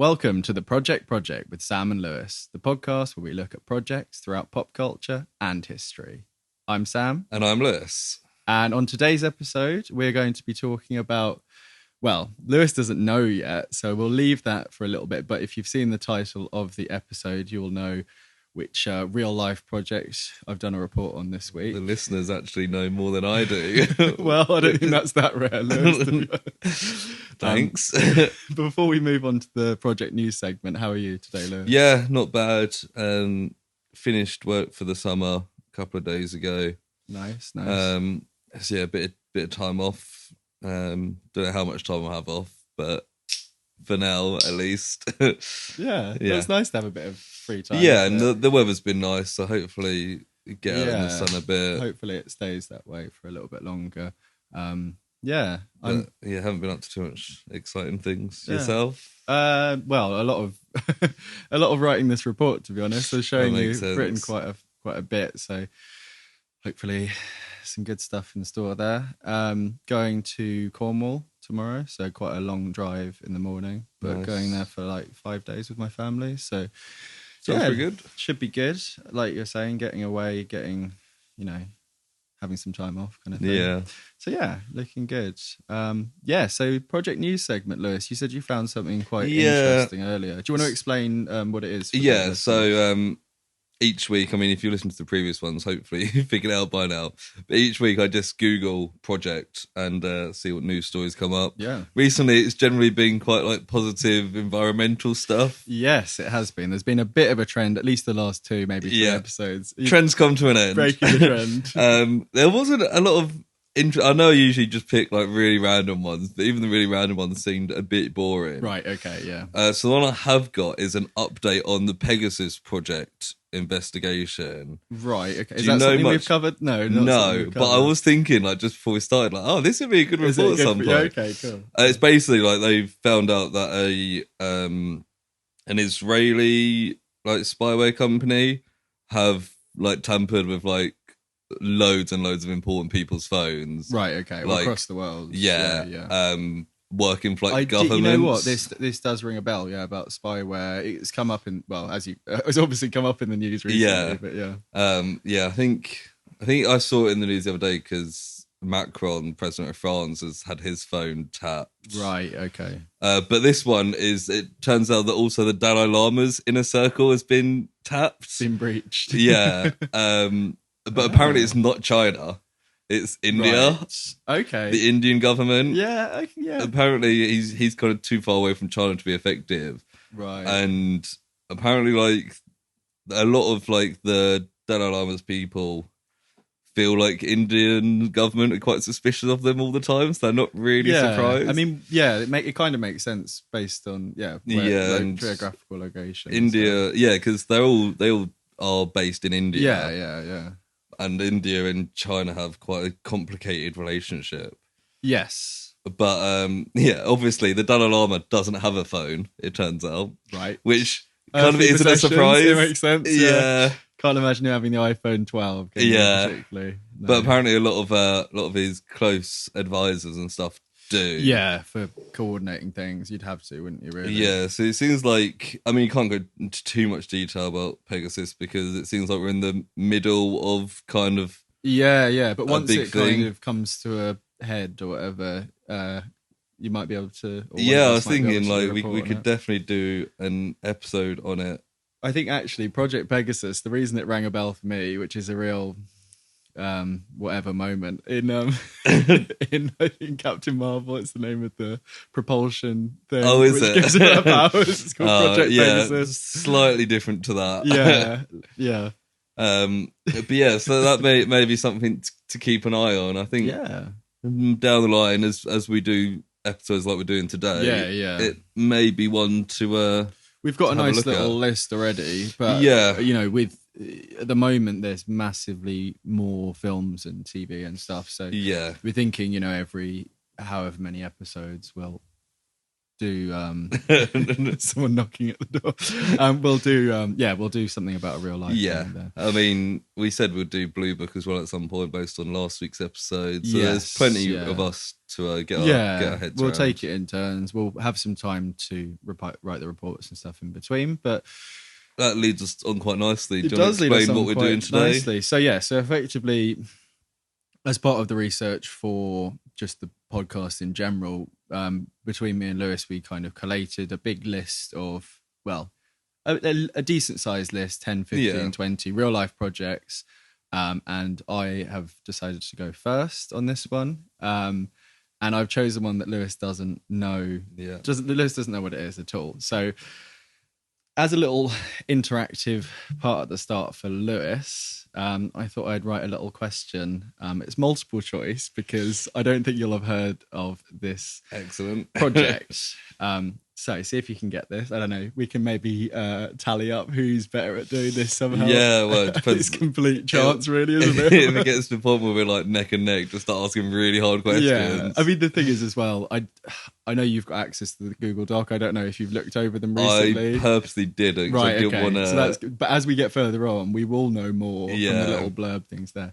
Welcome to the Project with Sam and Lewis, the podcast where we look at projects throughout pop culture and history. I'm Sam. And I'm Lewis. And on today's episode, we're going to be talking about, well, Lewis doesn't know yet, so we'll leave that for a little bit. But if you've seen the title of the episode, you will know which real-life projects I've done a report on this week. The listeners actually know more than I do. Well, I don't think that's that rare, Lewis. Thanks. Before we move on to the project news segment, how are you today, Lewis? Yeah, not bad. Finished work for the summer a couple of days ago. Nice. So yeah, a bit of time off. Don't know how much time I'll have off, but for now, at least. Yeah, it's nice to have a bit of free time. Yeah, and the weather's been nice, so hopefully get out in the sun a bit. Hopefully it stays that way for a little bit longer. Haven't been up to too much exciting things yourself. Well, a lot of writing this report, to be honest. So showing you've written quite a bit, so hopefully some good stuff in store there. Going to Cornwall tomorrow, so quite a long drive in the morning, but going there for like 5 days with my family. So sounds pretty good. Should be good. Like you're saying, getting away, having some time off kind of thing. Yeah. So yeah, looking good. So project news segment, Lewis, you said you found something quite interesting earlier. Do you want to explain what it is? Yeah, so each week, I mean, if you listen to the previous ones, hopefully you figured it out by now. But each week I just Google project and see what news stories come up. Yeah. Recently it's generally been quite like positive environmental stuff. Yes, it has been. There's been a bit of a trend, at least the last 2, maybe 3 episodes. Trends come to an end. Breaking the trend. There wasn't a lot of I know I usually just pick like really random ones, but even the really random ones seemed a bit boring. Right, okay, yeah. So the one I have got is an update on the Pegasus project investigation. Right, okay. Is that something we've covered? No, but I was thinking, like, just before we started, like, oh, this would be a good report at some point. Yeah, okay, cool. It's basically like they've found out that an Israeli like spyware company have like tampered with like loads and loads of important people's phones. Right, okay. Well, across the world. Yeah. Working for like governments. You know what? This does ring a bell, about spyware. It's come up in, well, it's obviously come up in the news recently, but I think I saw it in the news the other day because Macron, president of France, has had his phone tapped. Right, okay. But this one it turns out that also the Dalai Lama's inner circle has been tapped. Been breached. Yeah. But apparently it's not China. It's India. Right. Okay. The Indian government. Yeah. Apparently he's kind of too far away from China to be effective. Right. And apparently like a lot of like the Dalai Lama's people feel like Indian government are quite suspicious of them all the time, so they're not really surprised. I mean, it kind of makes sense based on geographical location. India, because they all are based in India. Yeah. And India and China have quite a complicated relationship. Yes. But, obviously the Dalai Lama doesn't have a phone, it turns out. Right. Which kind of isn't a surprise. It makes sense. Yeah. Can't imagine you having the iPhone 12. Particularly. No. But apparently a lot of his close advisors and stuff do. Yeah, for coordinating things, you'd have to, wouldn't you, really? Yeah, so it seems like, I mean, you can't go into too much detail about Pegasus because it seems like we're in the middle of kind of but once it kind of comes to a head or whatever, you might be able to... I was thinking, like, we could definitely do an episode on it. I think, actually, Project Pegasus, the reason it rang a bell for me, which is a real... whatever moment in in Captain Marvel, it's the name of the propulsion thing. Oh, is which it? Gives it powers. It's called Project Pegasus. Slightly different to that. Yeah. But so that may be something to keep an eye on. I think down the line, as we do episodes like we're doing today, it may be one to. We've got a nice little list already, but with. At the moment, there's massively more films and TV and stuff. So we're thinking, every however many episodes, we'll do someone knocking at the door. We'll do something about a real life thing there. I mean, we said we'd do Blue Book as well at some point based on last week's episode, so there's plenty of us to get our heads we'll around. Take it in turns. We'll have some time to write the reports and stuff in between, but that leads us on quite nicely. Do you want to explain what we're doing today? Nicely. So effectively, as part of the research for just the podcast in general, between me and Lewis, we kind of collated a big list of, a decent sized list, 10, 15, 20 real life projects. And I have decided to go first on this one. And I've chosen one that Lewis doesn't know. Yeah. Lewis doesn't know what it is at all. So as a little interactive part at the start for Lewis, I thought I'd write a little question. It's multiple choice because I don't think you'll have heard of this excellent project. So see if you can get this. I don't know. We can maybe tally up who's better at doing this somehow. Yeah, well, it depends. It's complete chance, really, isn't it? If it gets to the point where we're like neck and neck, just start asking really hard questions. Yeah, I mean, the thing is as well, I know you've got access to the Google Doc. I don't know if you've looked over them recently. I purposely didn't. Right, I didn't okay. So that's good. But as we get further on, we will know more from the little blurb things there.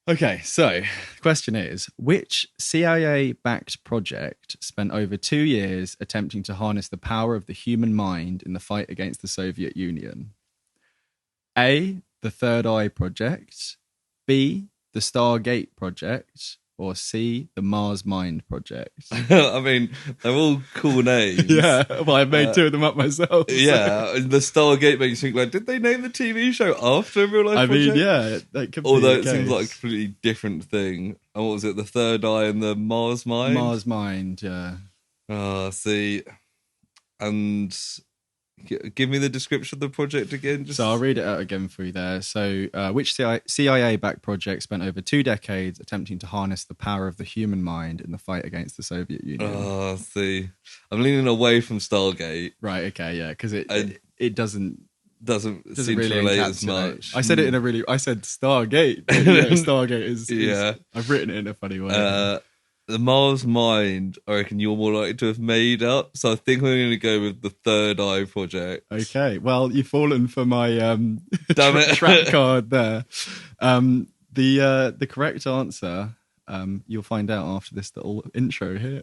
Okay, so the question is, which CIA-backed project spent over 2 years attempting to harness the power of the human mind in the fight against the Soviet Union? A, the Third Eye Project, B, the Stargate Project, or C, the Mars Mind Project? I mean, they're all cool names. Yeah, well, I made two of them up myself. Yeah, the Stargate makes you think, like, did they name the TV show after a real life project? I mean, yeah, that could be Although the it case. seems like a completely different thing. And what was it, the Third Eye and the Mars Mind? Mars Mind, yeah. See, and give me the description of the project again. So I'll read it out again for you there. So which CIA-backed project spent over 2 decades attempting to harness the power of the human mind in the fight against the Soviet Union? See, I'm leaning away from Stargate. Right, okay, yeah, because it doesn't seem really to relate as much. I said it I said Stargate. Stargate is I've written it in a funny way. The Mars Mind, I reckon you're more likely to have made up. So I think I'm going to go with the Third Eye Project. Okay, well, you've fallen for my Damn it. trap card there. The correct answer, you'll find out after this little intro here.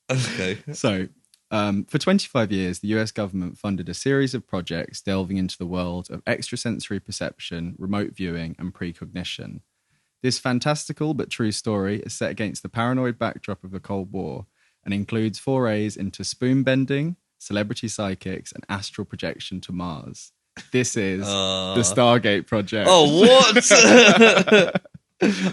Okay. So, for 25 years, the US government funded a series of projects delving into the world of extrasensory perception, remote viewing, and precognition. This fantastical but true story is set against the paranoid backdrop of the Cold War and includes forays into spoon bending, celebrity psychics, and astral projection to Mars. This is the Stargate Project. Oh, what?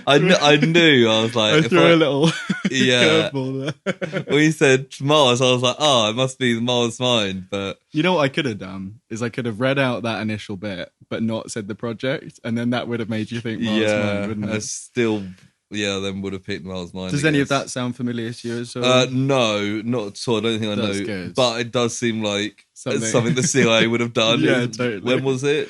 I knew. I was like, I threw a little curveball there. When you said Mars, I was like, it must be the Mars Mind. But you know what I could have done is I could have read out that initial bit, but not said the project, and then that would have made you think Mars Mind, wouldn't it? Then would have picked Mars Mind. Does any of that sound familiar to you as well? No, not at all. I don't think I know. Good. But it does seem like something the CIA would have done. Yeah, totally. When was it?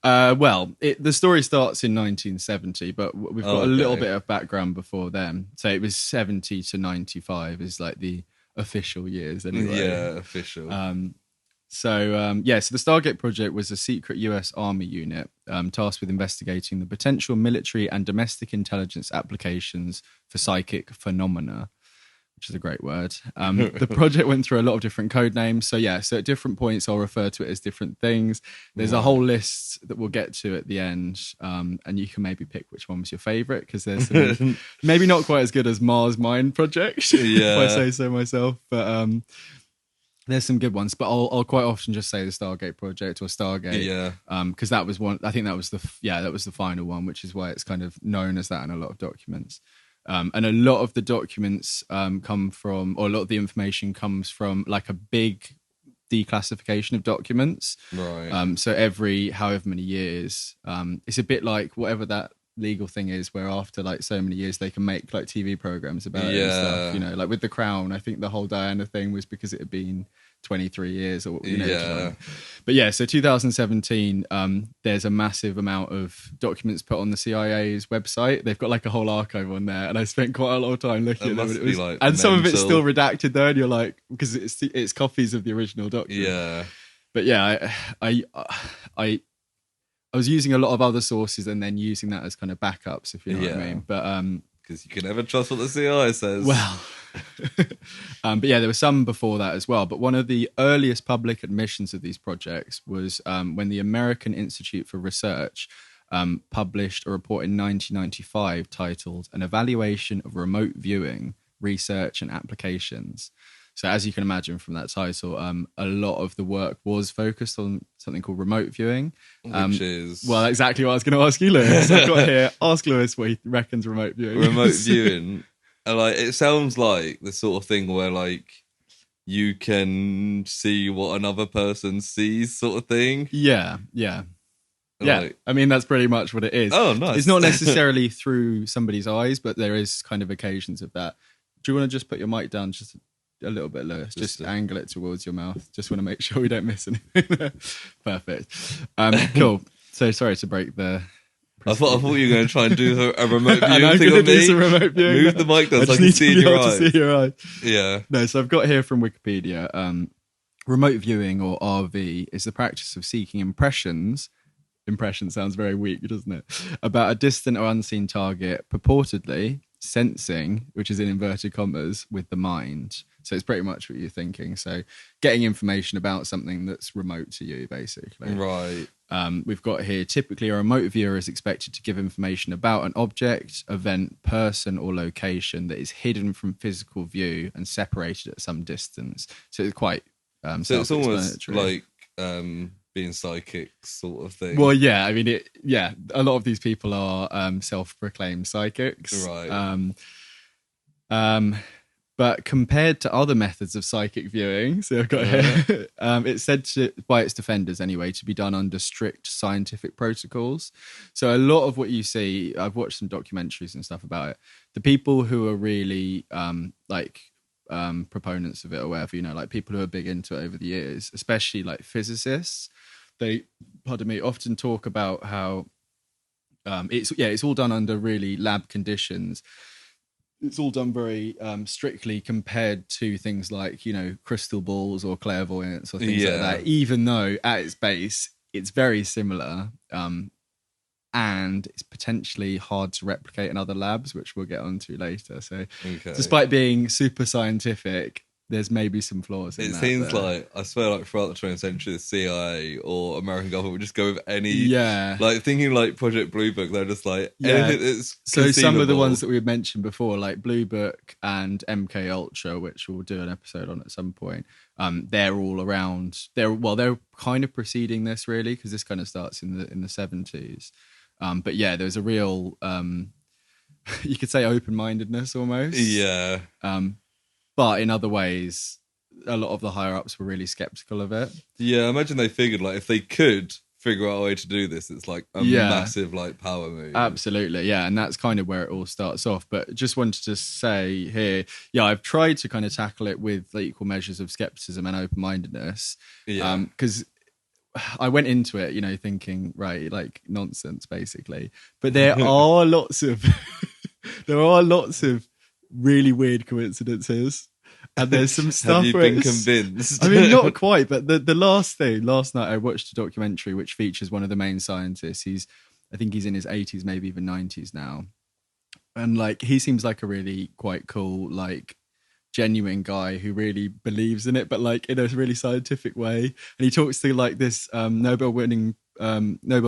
The story starts in 1970, but we've got a little bit of background before then. So it was 70 to 95 is like the official years anyway. Yeah, official. So the Stargate Project was a secret US Army unit tasked with investigating the potential military and domestic intelligence applications for psychic phenomena, which is a great word. The project went through a lot of different code names. So at different points, I'll refer to it as different things. There's a whole list that we'll get to at the end. And you can maybe pick which one was your favorite, because there's some, maybe not quite as good as Mars Mind Project, if I say so myself. But there's some good ones, but I'll quite often just say the Stargate Project or Stargate, because that was one. I think that was the final one, which is why it's kind of known as that in a lot of documents. And a lot of the documents come from, or a lot of the information comes from, like a big declassification of documents. Right. So every however many years, it's a bit like whatever that legal thing is where after like so many years they can make like TV programs about it and stuff, you know, like with The Crown. I think the whole Diana thing was because it had been 23 years or, you know, but yeah, so 2017, there's a massive amount of documents put on the CIA's website. They've got like a whole archive on there, and I spent quite a lot of time looking at them. And, like and some of it's still redacted though, and you're like, because it's copies of the original document. Yeah. But yeah, I was using a lot of other sources and then using that as kind of backups, if you know what I mean. But because you can never trust what the CIA says. Well, but yeah, there were some before that as well. But one of the earliest public admissions of these projects was when the American Institute for Research published a report in 1995 titled "An Evaluation of Remote Viewing, Research and Applications." So as you can imagine from that title, a lot of the work was focused on something called remote viewing. Which is... Well, exactly what I was going to ask you, Lewis. I've got here, ask Lewis what he reckons remote viewing is. Remote viewing, like, it sounds like the sort of thing where, like, you can see what another person sees sort of thing. Yeah. Like, I mean, that's pretty much what it is. Oh, nice. It's not necessarily through somebody's eyes, but there is kind of occasions of that. Do you want to just put your mic down just a little bit, Lewis? Just angle it towards your mouth. Just want to make sure we don't miss anything. Perfect. Cool. So sorry to break the... I thought you were going to try and do a remote viewing thing on me. Remote viewing. Move the mic down so I can see your eyes. Yeah. No, so I've got here from Wikipedia, remote viewing, or RV, is the practice of seeking impressions. Impression sounds very weak, doesn't it? About a distant or unseen target, purportedly sensing, which is in inverted commas, with the mind. So it's pretty much what you're thinking. So getting information about something that's remote to you, basically. Right. We've got here, typically a remote viewer is expected to give information about an object, event, person, or location that is hidden from physical view and separated at some distance. So it's quite so it's almost like being psychic sort of thing. Well, yeah, I mean, a lot of these people are self-proclaimed psychics. Right. But compared to other methods of psychic viewing, so I've got here, it's said to, by its defenders anyway, to be done under strict scientific protocols. So a lot of what you see, I've watched some documentaries and stuff about it. The people who are really proponents of it or whatever, you know, like people who are big into it over the years, especially like physicists, they, often talk about how it's all done under really lab conditions. It's all done very strictly compared to things like, you know, crystal balls or clairvoyance or things like that, even though at its base, it's very similar and it's potentially hard to replicate in other labs, which we'll get onto later. So despite being super scientific, there's maybe some flaws in that. It seems like, I swear, like throughout the 20th century, the CIA or American government would just go with any, like thinking like Project Blue Book, they're just like anything that's so some of the ones that we had mentioned before, like Blue Book and MK Ultra, which we'll do an episode on at some point, they're all around, they're kind of preceding this really, because this kind of starts in the 70s. But yeah, there's a real, you could say open-mindedness almost. Yeah. But in other ways, a lot of the higher ups were really skeptical of it. Yeah, I imagine they figured like if they could figure out a way to do this, it's like a massive like power move. Absolutely, yeah, and that's kind of where it all starts off. But just wanted to say here, I've tried to kind of tackle it with like, equal measures of skepticism and open-mindedness. Yeah, because I went into it, you know, thinking right, like nonsense basically. But there are lots of really weird coincidences, and there's some stuff. Have you been convinced? I mean, not quite, but the last night I watched a documentary which features one of the main scientists. I think he's in his 80s, maybe even 90s now, and like he seems like a really quite cool, like genuine guy who really believes in it, but like in a really scientific way. And he talks to like this Nobel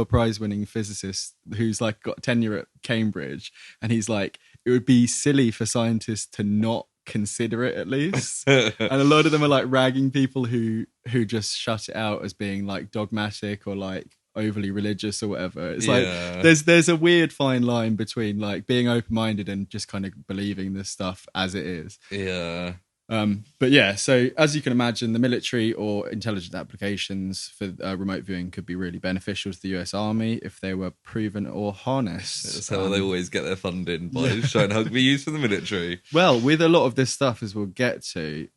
Prize winning physicist who's like got tenure at Cambridge, and he's like, it would be silly for scientists to not consider it at least. And a lot of them are like ragging people who just shut it out as being like dogmatic or like overly religious or whatever. It's like there's a weird fine line between like being open-minded and just kind of believing this stuff as it is. Yeah. But yeah, so as you can imagine, the military or intelligence applications for remote viewing could be really beneficial to the US Army if they were proven or harnessed. That's how they always get their funding, by showing how it can be used for the military. Well, with a lot of this stuff, as we'll get to,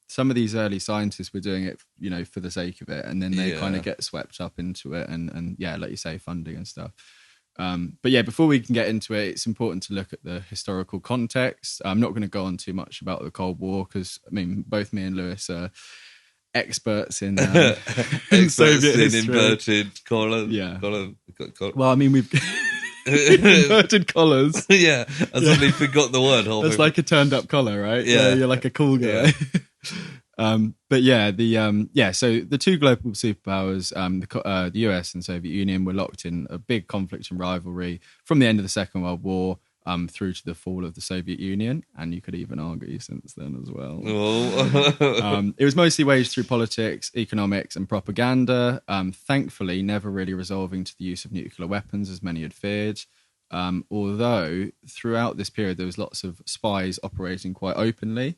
some of these early scientists were doing it, for the sake of it, and then they kind of get swept up into it, and like you say, funding and stuff. But yeah, before we can get into it, it's important to look at the historical context. I'm not going to go on too much about the Cold War because, both me and Lewis are experts in, Soviet history. Inverted collar. Yeah. Collar. Well, we've inverted collars. Yeah, I suddenly forgot the word. It's like a turned-up collar, right? Yeah, you're like a cool guy. But yeah, so the two global superpowers, the US and Soviet Union, were locked in a big conflict and rivalry from the end of the Second World War through to the fall of the Soviet Union, and you could even argue since then as well. Oh. It was mostly waged through politics, economics, and propaganda. Thankfully, never really resolving to the use of nuclear weapons, as many had feared. Although throughout this period, there was lots of spies operating quite openly.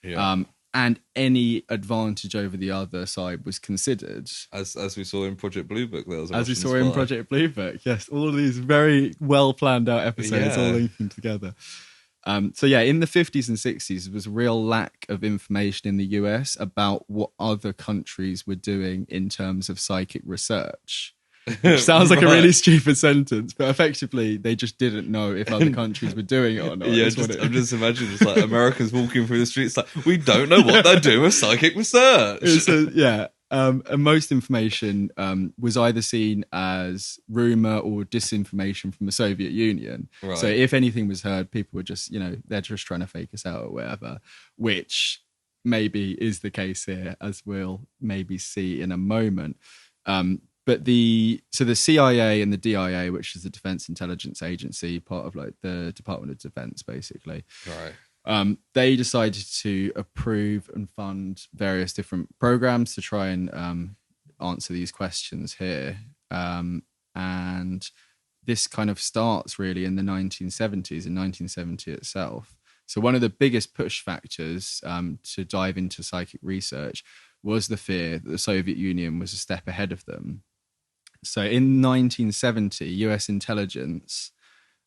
Yeah. And any advantage over the other side was considered. As we saw in Project Blue Book, there was in Project Blue Book, yes. All of these very well planned out episodes all linking together. So yeah, in the 50s and 60s, there was a real lack of information in the US about what other countries were doing in terms of psychic research. Which sounds like a really stupid sentence, but effectively they just didn't know if other countries were doing it or not. Yeah, I'm just imagining just like Americans walking through the streets like, we don't know what they're doing with psychic research. And most information was either seen as rumor or disinformation from the Soviet Union. Right. So if anything was heard, people were just, they're just trying to fake us out or whatever, which maybe is the case here, as we'll maybe see in a moment. But the CIA and the DIA, which is the Defense Intelligence Agency, part of like the Department of Defense, basically. Right. They decided to approve and fund various different programs to try and answer these questions here. And this kind of starts really in the 1970s, in 1970 itself. So one of the biggest push factors to dive into psychic research was the fear that the Soviet Union was a step ahead of them. So in 1970, US intelligence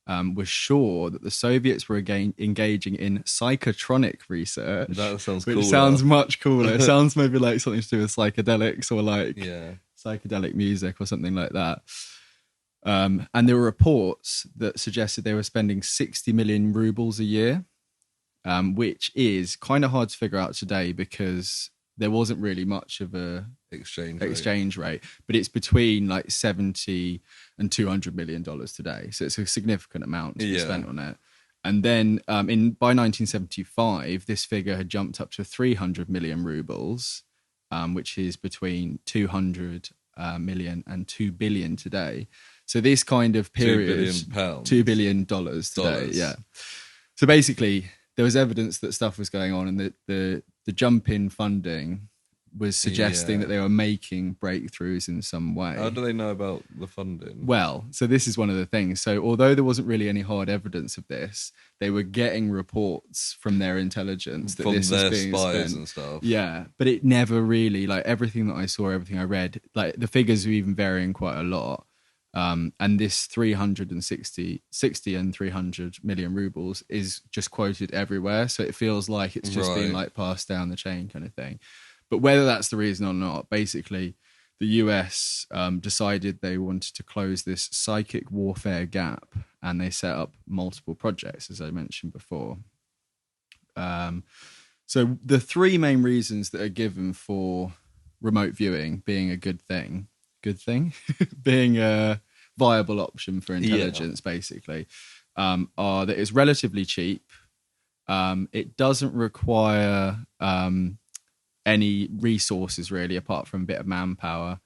was sure that the Soviets were again engaging in psychotronic research. That sounds cool. Which sounds much cooler. It sounds maybe like something to do with psychedelics or like psychedelic music or something like that. And there were reports that suggested they were spending 60 million rubles a year, which is kind of hard to figure out today because there wasn't really much of a exchange rate, but it's between like 70 and $200 million today. So it's a significant amount to be spent on it. And then by 1975, this figure had jumped up to 300 million rubles, which is between 200 million and 2 billion today. So this kind of period, $2 billion today. Yeah. So basically, there was evidence that stuff was going on, and the jump in funding was suggesting that they were making breakthroughs in some way. How do they know about the funding? Well, so this is one of the things. So although there wasn't really any hard evidence of this, they were getting reports from their intelligence that from this their was being spies spent. And stuff. Yeah, but it never really, like everything that I saw, everything I read, like the figures are even varying quite a lot. And this 60 and 300 million rubles is just quoted everywhere. So it feels like it's just being like passed down the chain kind of thing. But whether that's the reason or not, basically the US decided they wanted to close this psychic warfare gap, and they set up multiple projects, as I mentioned before. So the three main reasons that are given for remote viewing being a good thing, being a viable option for intelligence, basically, are that it's relatively cheap. It doesn't require any resources really, apart from a bit of manpower,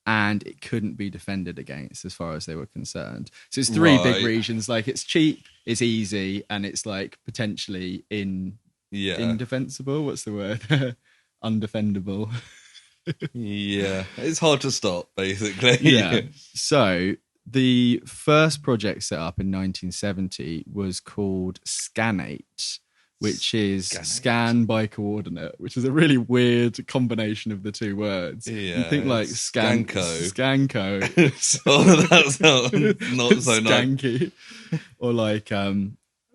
and it couldn't be defended against as far as they were concerned. So it's three big reasons. Like it's cheap, it's easy, and it's like potentially indefensible. What's the word? Undefendable. Yeah, it's hard to stop, basically. Yeah. So the first project set up in 1970 was called Scanate, which is scan by coordinate, which is a really weird combination of the two words. Yeah, you think like Scanco. Oh, that sounds not so skanky. Or like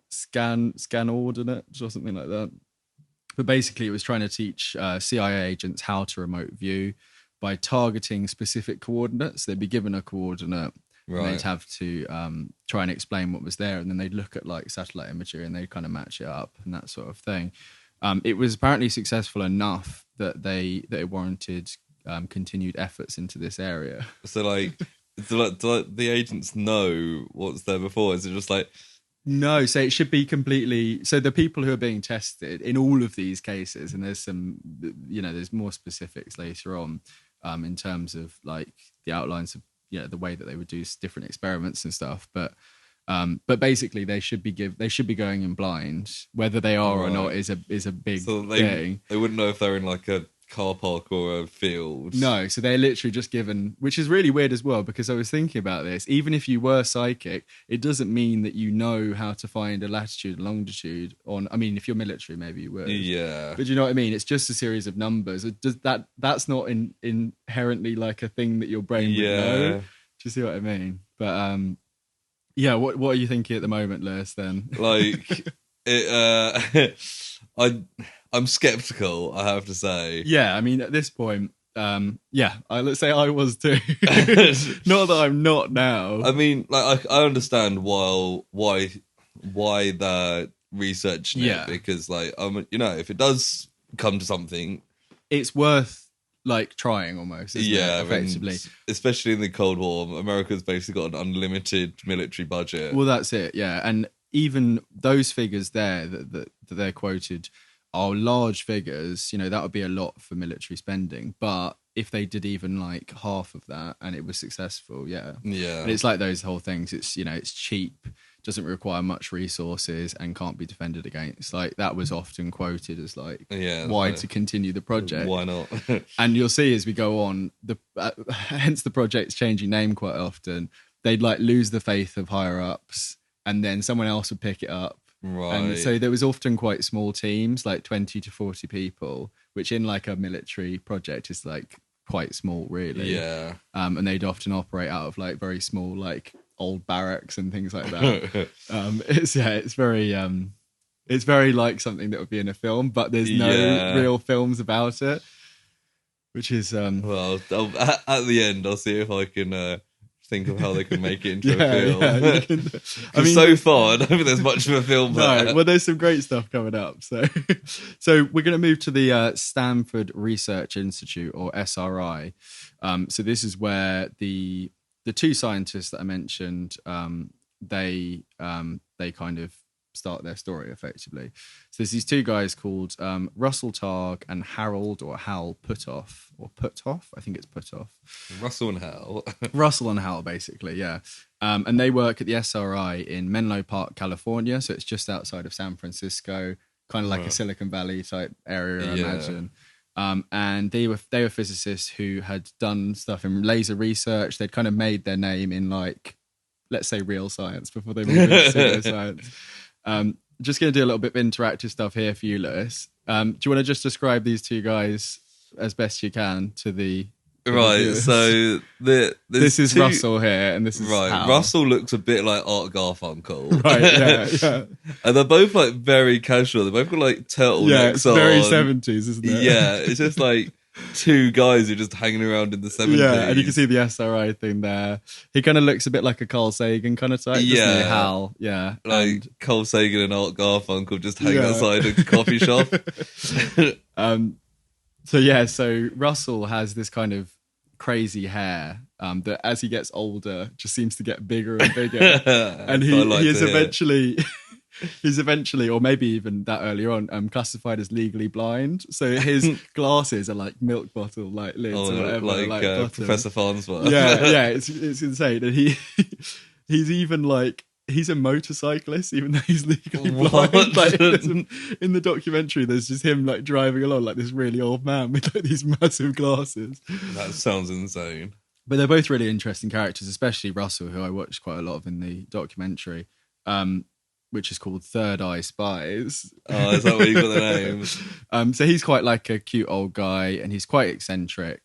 scan ordinates or something like that. But basically it was trying to teach CIA agents how to remote view by targeting specific coordinates. They'd be given a coordinate, right, and they'd have to try and explain what was there, and then they'd look at like satellite imagery and they'd kind of match it up and that sort of thing. It was apparently successful enough that it warranted continued efforts into this area. So like, do the agents know what's there before? Is it just like... No, so it should be completely... So the people who are being tested in all of these cases, and there's some, there's more specifics later on in terms of like the outlines of, the way that they would do different experiments and stuff. But basically they should be going in blind. Whether they are or not is a big thing. They wouldn't know if they're in like a car park or a field. No, so they're literally just given, which is really weird as well, because I was thinking about this. Even if you were psychic, it doesn't mean that you know how to find a latitude and longitude on... I mean, if you're military, maybe you would. Yeah. But you know what I mean? It's just a series of numbers. That's not inherently like a thing that your brain would know. Do you see what I mean? But yeah, what are you thinking at the moment, Lewis, then? Like, I'm skeptical, I have to say. Yeah, I mean, at this point, let's say I was too. Not that I'm not now. I mean, like, I understand why the research, because, like, if it does come to something, it's worth like trying almost. Isn't it, effectively, especially in the Cold War, America's basically got an unlimited military budget. Well, that's it, yeah, and even those figures there that they're quoted are large figures. That would be a lot for military spending, but if they did even like half of that and it was successful, and it's like those whole things, it's it's cheap, doesn't require much resources, and can't be defended against. Like that was often quoted as like why to continue the project, why not? And you'll see as we go on, hence the project's changing name quite often. They'd like lose the faith of higher ups, and then someone else would pick it up. Right. And so there was often quite small teams, like 20 to 40 people, which in like a military project is like quite small, really. Yeah. And they'd often operate out of like very small, like old barracks and things like that. It's very like something that would be in a film, but there's no real films about it, which is well, at the end I'll see if I can think of how they can make it into a film. So far, I don't think there's much of a film there. No, well, there's some great stuff coming up. So we're going to move to the Stanford Research Institute, or SRI. So this is where the two scientists that I mentioned, they kind of start their story effectively. So there's these two guys called Russell Targ and Hal Puthoff. I think it's Puthoff. Russell and Hal. Russell and Hal, basically, yeah. And they work at the SRI in Menlo Park, California. So it's just outside of San Francisco, kind of like a Silicon Valley type area, I imagine. And they were physicists who had done stuff in laser research. They'd kind of made their name in like, let's say, real science before they moved into pseudoscience. Just going to do a little bit of interactive stuff here for you, Lewis. Do you want to just describe these two guys as best you can to the right? So this is Russell here, and this is Hal. Russell looks a bit like Art Garfunkel, right? Yeah. And they're both like very casual. They both got like turtlenecks on. Very 70s, isn't it? Yeah, it's just like two guys who are just hanging around in the 70s. Yeah, and you can see the SRI thing there. He kind of looks a bit like a Carl Sagan kind of type, doesn't he? Hal, yeah. Like Carl Sagan and Art Garfunkel just hanging outside a coffee shop. So Russell has this kind of crazy hair that as he gets older just seems to get bigger and bigger. And he's eventually, or maybe even that earlier on, classified as legally blind. So his glasses are like milk bottle like lids or whatever. Like Professor Farnsworth. Yeah, it's insane. And he's even like, he's a motorcyclist even though he's legally blind. Like in the documentary, there's just him like driving along like this really old man with like these massive glasses. That sounds insane. But they're both really interesting characters, especially Russell, who I watched quite a lot of in the documentary. which is called Third Eye Spies. Oh, is that where you got the name? So he's quite like a cute old guy, and he's quite eccentric.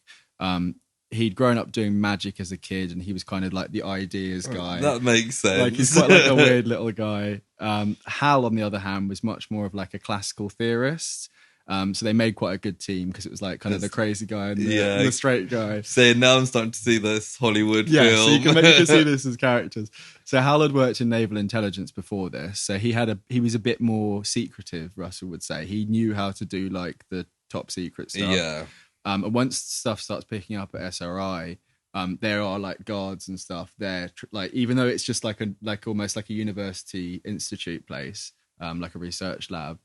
He'd grown up doing magic as a kid, and he was kind of like the ideas guy. That makes sense. Like he's quite like a weird little guy. Hal, on the other hand, was much more of like a classical theorist. So they made quite a good team because it was like kind of the crazy guy and the straight guy. So now I'm starting to see this Hollywood film. So you can see this as characters. So Hal had worked in naval intelligence before this, so he was a bit more secretive. Russell would say he knew how to do like the top secret stuff. Yeah. And once stuff starts picking up at SRI, there are like guards and stuff there. Like even though it's just like almost like a university institute place, like a research lab.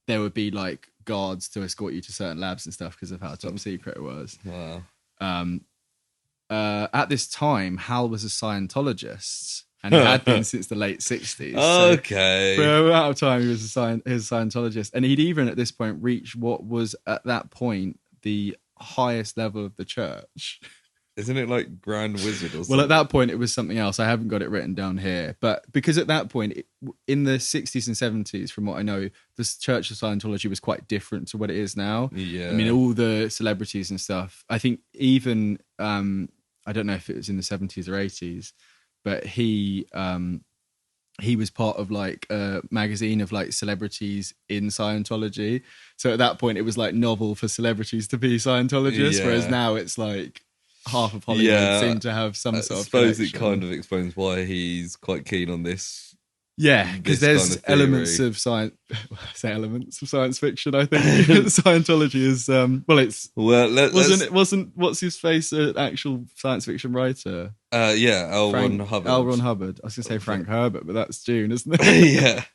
There would be like guards to escort you to certain labs and stuff because of how top secret it was. Wow. At this time, Hal was a Scientologist, and he had been since the late 60s. Okay. So for a amount of time, he was a Scientologist, and he'd even at this point reached what was at that point the highest level of the church. Isn't it like Grand Wizard or something? Well, at that point, it was something else. I haven't got it written down here. But because at that point, in the 60s and 70s, from what I know, the Church of Scientology was quite different to what it is now. Yeah. I mean, all the celebrities and stuff. I think even, I don't know if it was in the 70s or 80s, but he was part of like a magazine of like celebrities in Scientology. So at that point, it was like novel for celebrities to be Scientologists, whereas now it's like half of Hollywood seem to have some sort of I suppose connection. It kind of explains why he's quite keen on this. Yeah, because there's kind of elements of science. Say elements of science fiction. I think Scientology is. Wasn't what's his face an actual science fiction writer? L. Ron Hubbard. L. Ron Hubbard. I was going to say Frank Herbert, but that's Dune, isn't it?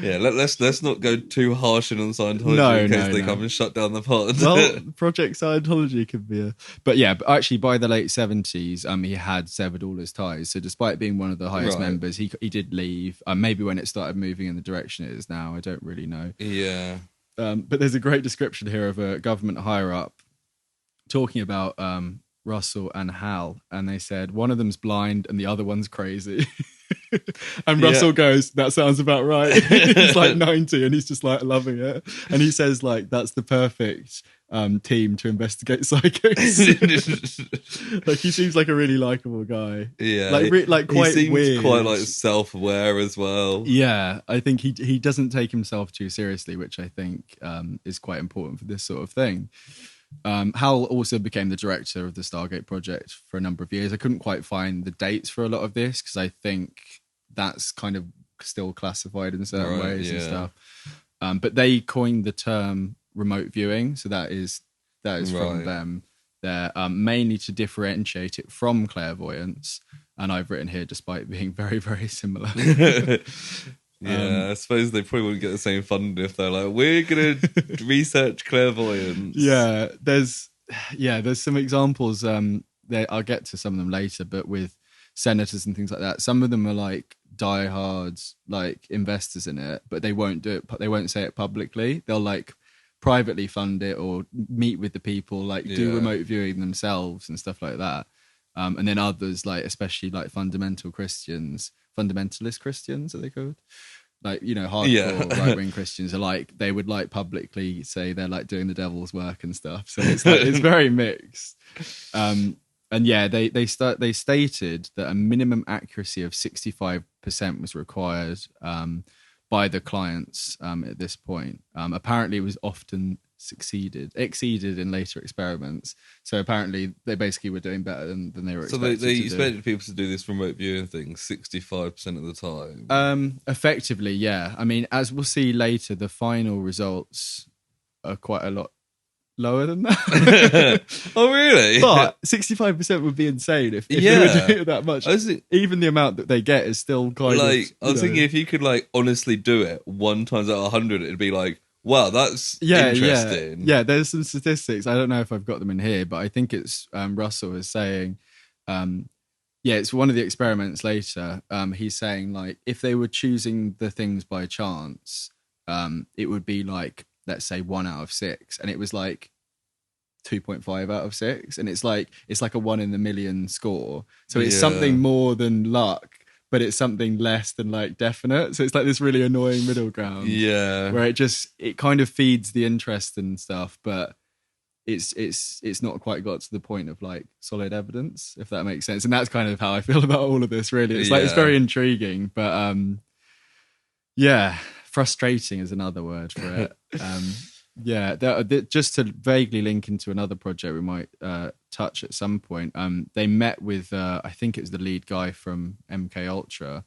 yeah. Let's not go too harsh on Scientology in case they come and shut down the pod. Well, Project Scientology could be but actually by the late 70s, he had severed all his ties. So despite being one of the highest members, he did leave. Maybe when it started moving in the direction it is now, I don't really know. Yeah. But there's a great description here of a government higher up talking about Russell and Hal, and they said one of them's blind and the other one's crazy. And Russell goes, that sounds about right. He's like 90 and he's just like loving it. And he says like that's the perfect team to investigate psychos. Like he seems like a really likable guy. Yeah, like quite he seems weird, quite like self-aware as well. Yeah, I think he doesn't take himself too seriously, which I think is quite important for this sort of thing. Hal also became the director of the Stargate project for a number of years. I couldn't quite find the dates for a lot of this because I think that's kind of still classified in certain ways and stuff. But they coined the term remote viewing, so that is from them. They're mainly to differentiate it from clairvoyance, and I've written here despite being very, very similar. I suppose they probably wouldn't get the same funding if they're like, we're going to research clairvoyance. Yeah, there's some examples. I'll get to some of them later, but with senators and things like that, some of them are like diehards, like investors in it, but they won't do it. They won't say it publicly. They'll like privately fund it or meet with the people, like do remote viewing themselves and stuff like that. And then others, like especially like fundamentalist Christians, are they called? Like, you know, hardcore right-wing Christians are like, they would like publicly say they're like doing the devil's work and stuff. So it's like, it's very mixed. And yeah, they stated that a minimum accuracy of 65% was required by the clients at this point. Apparently it was often exceeded in later experiments. So apparently they basically were doing better than they were expected. So they expected people to do this remote viewing thing 65% of the time. Effectively, yeah. I mean, as we'll see later, the final results are quite a lot lower than that. Oh, really? But 65% would be insane if they were doing it that much. Even the amount that they get is still kind of... I was thinking if you could like honestly do it 1 times out of 100, it'd be like, wow, that's interesting. Yeah, there's some statistics. I don't know if I've got them in here, but I think it's Russell is saying, it's one of the experiments later. He's saying like if they were choosing the things by chance, it would be like, let's say 1 out of 6, and it was like 2.5 out of 6, and it's like a 1 in a million score. So it's something more than luck. but it's something less than like definite. So it's like this really annoying middle ground. Yeah. Where it kind of feeds the interest and stuff, but it's not quite got to the point of like solid evidence, if that makes sense. And that's kind of how I feel about all of this, really. It's like it's very intriguing, but yeah, frustrating is another word for it. Just to vaguely link into another project we might touch at some point. They met with I think it was the lead guy from MK Ultra,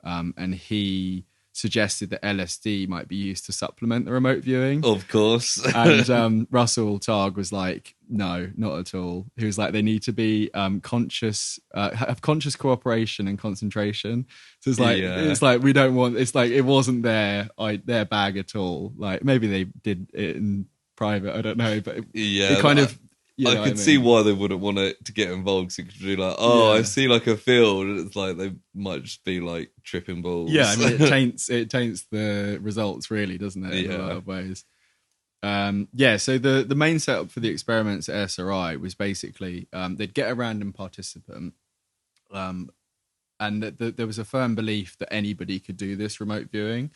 and he suggested that LSD might be used to supplement the remote viewing. Of course. And Russell Targ was like, no, not at all. He was like, they need to be conscious, have conscious cooperation and concentration. So it's like we don't want. It's like it wasn't their bag at all. Like maybe they did it in private. I don't know, but it kind of. I could see why they wouldn't want it to get involved. So you could be like, I see like a field, and it's like they might just be like tripping balls. Yeah, I mean, it taints the results, really, doesn't it? In a lot of ways. So the main setup for the experiments at SRI was basically they'd get a random participant, and there was a firm belief that anybody could do this remote viewing,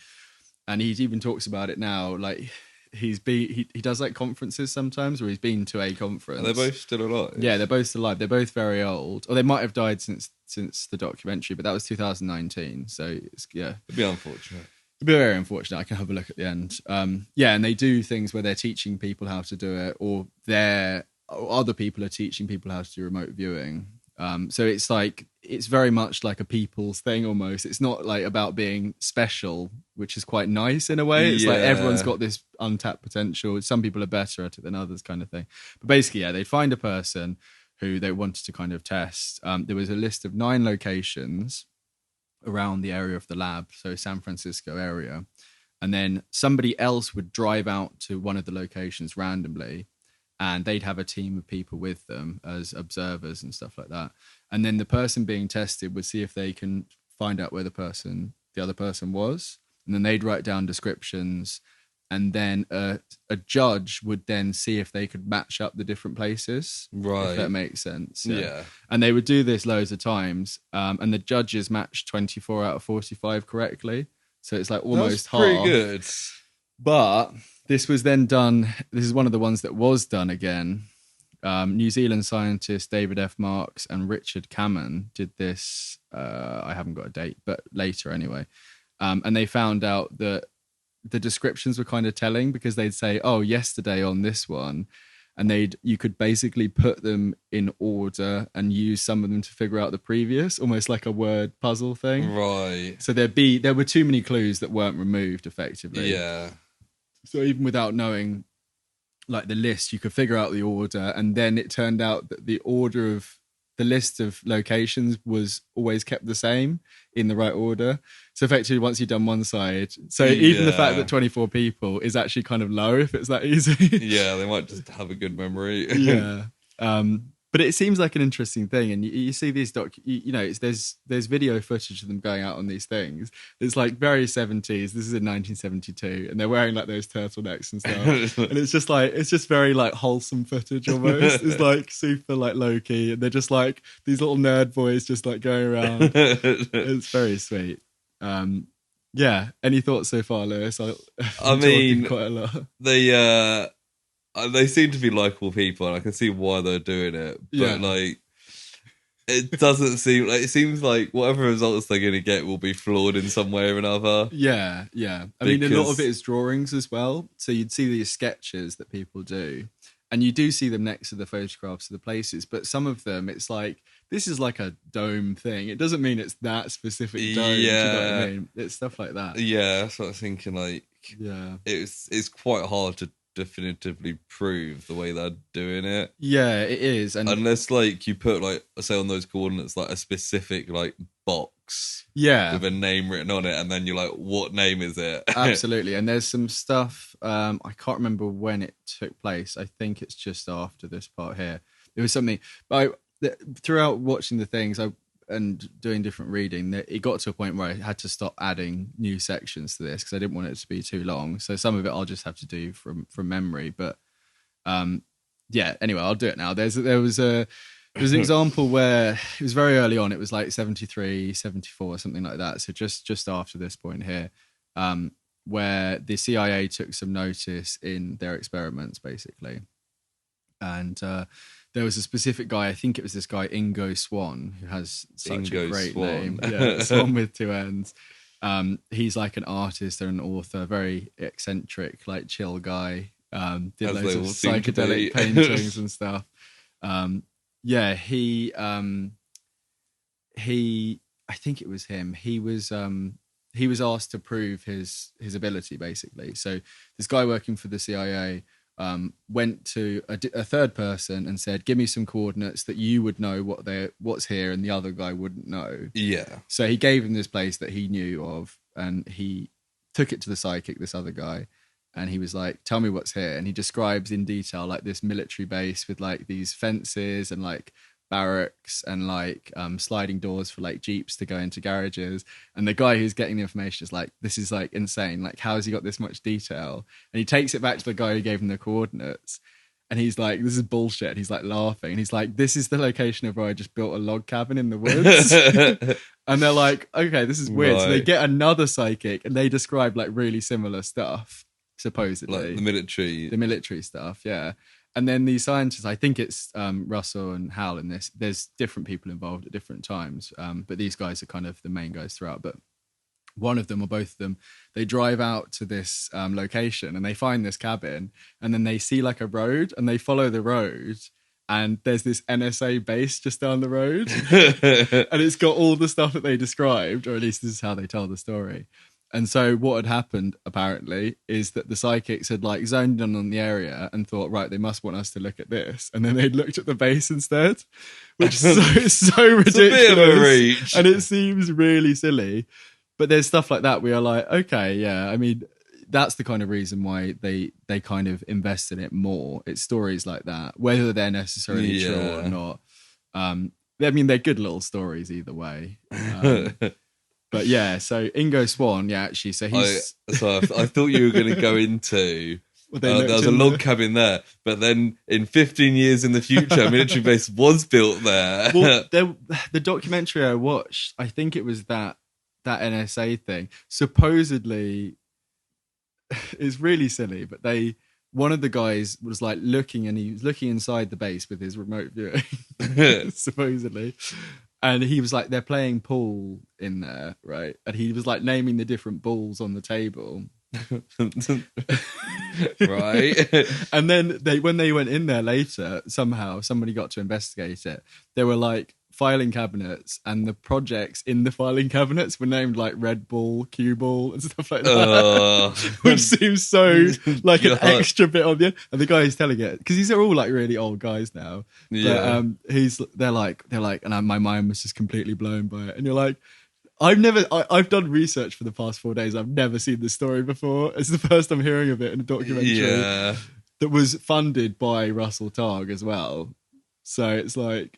and he even talks about it now, like. He does like conferences sometimes where he's been to a conference. Are they both still alive? Yeah, they're both still alive. They're both very old, or they might have died since the documentary, but that was 2019. So it'd be unfortunate. It'd be very unfortunate. I can have a look at the end. And they do things where they're teaching people how to do it, or other people are teaching people how to do remote viewing. So it's like it's very much like a people's thing almost. It's not like about being special, which is quite nice in a way. It's like everyone's got this untapped potential. Some people are better at it than others, kind of thing. But basically, they'd find a person who they wanted to kind of test. There was a list of 9 locations around the area of the lab, so San Francisco area. And then somebody else would drive out to one of the locations randomly, and they'd have a team of people with them as observers and stuff like that. And then the person being tested would see if they can find out where the other person was. And then they'd write down descriptions. And then a judge would then see if they could match up the different places. Right. If that makes sense. Yeah. And they would do this loads of times. And the judges matched 24 out of 45 correctly. So it's like almost half. That's pretty good. But this was then done. This is one of the ones that was done again. New Zealand scientists David F. Marks and Richard Cameron did this. I haven't got a date, but later anyway. And they found out that the descriptions were kind of telling, because they'd say, "Oh, yesterday on this one," and you could basically put them in order and use some of them to figure out the previous, almost like a word puzzle thing. Right. So there were too many clues that weren't removed effectively. Yeah. So even without knowing like the list, you could figure out the order, and then it turned out that the order of the list of locations was always kept the same in the right order. So effectively, once you've done one side, so even the fact that 24 people is actually kind of low if it's that easy. Yeah, they might just have a good memory. Yeah. But it seems like an interesting thing, and you see these there's video footage of them going out on these things. It's like very 70s. This is in 1972, and they're wearing like those turtlenecks and stuff. And it's just very like wholesome footage almost. It's like super like low key, and they're just like these little nerd boys just like going around. It's very sweet. Any thoughts so far, Lewis? I mean, quite a lot. They seem to be likable people, and I can see why they're doing it. But like, it doesn't seem like, it seems like whatever results they're going to get will be flawed in some way or another. Yeah. I mean, a lot of it is drawings as well. So you'd see these sketches that people do, and you do see them next to the photographs of the places. But some of them, it's like, this is like a dome thing. It doesn't mean it's that specific dome. Yeah. Do you know what I mean? It's stuff like that. Yeah, that's what I was thinking. Like, it's quite hard to definitively prove the way they're doing it. Yeah, it is. And unless like you put like, say on those coordinates like a specific like box with a name written on it, and then you're like, what name is it? Absolutely. And there's some stuff, I can't remember when it took place. I think it's just after this part here. It was something, but throughout watching the things and doing different reading, it got to a point where I had to stop adding new sections to this because I didn't want it to be too long. So some of it I'll just have to do from memory. But anyway, I'll do it now. There was a There's an example where it was very early on. It was like 73, 74, something like that. So just after this point here, where the CIA took some notice in their experiments, basically. And there was a specific guy, I think it was this guy, Ingo Swann, who has such a great name. Yeah, Swan with two N's. He's like an artist or an author, very eccentric, like chill guy. Did loads of psychedelic paintings and stuff. Yeah, he I think it was him. He was asked to prove his ability, basically. So this guy working for the CIA went to a third person and said, "Give me some coordinates that you would know what's here," and the other guy wouldn't know. Yeah. So he gave him this place that he knew of, and he took it to the psychic, this other guy, and he was like, "Tell me what's here." And he describes in detail like this military base with like these fences and like barracks and like sliding doors for like jeeps to go into garages. And the guy who's getting the information is like, "This is like insane. Like, how has he got this much detail?" And he takes it back to the guy who gave him the coordinates, and he's like, "This is bullshit." He's like laughing, and he's like, "This is the location of where I just built a log cabin in the woods." And they're like, "Okay, this is weird." Right. So they get another psychic, and they describe like really similar stuff, supposedly, like the military stuff. Yeah. And then these scientists, I think it's Russell and Hal in this. There's different people involved at different times, but these guys are kind of the main guys throughout. But one of them or both of them, they drive out to this location and they find this cabin, and then they see like a road, and they follow the road, and there's this NSA base just down the road, and it's got all the stuff that they described, or at least this is how they tell the story. And so what had happened, apparently, is that the psychics had like zoned in on the area and thought, right, they must want us to look at this. And then they'd looked at the base instead, which is so ridiculous. It's a bit of a reach. And it seems really silly. But there's stuff like that where you're like, okay, yeah, I mean, that's the kind of reason why they kind of invest in it more. It's stories like that, whether they're necessarily true or not. I mean, they're good little stories either way. But yeah, so Ingo Swann, yeah, actually, so he's... I thought you were going to go into... there was a log cabin there, but then in 15 years in the future, a military base was built there. Well, the documentary I watched, I think it was that NSA thing. Supposedly, it's really silly, but one of the guys was like looking, and he was looking inside the base with his remote viewing, supposedly. And he was like, they're playing pool in there, right? And he was like naming the different balls on the table. Right. And then when they went in there later, somehow somebody got to investigate it. There were like filing cabinets, and the projects in the filing cabinets were named like Red Ball, Cue Ball, and stuff like that, which seems so like an extra bit on the end. And the guy who's telling it, because these are all like really old guys now, but they're like, and my mind was just completely blown by it. And you're like, I've done research for the past 4 days. I've never seen this story before. It's the first I'm hearing of it in a documentary that was funded by Russell Targ as well. So it's like,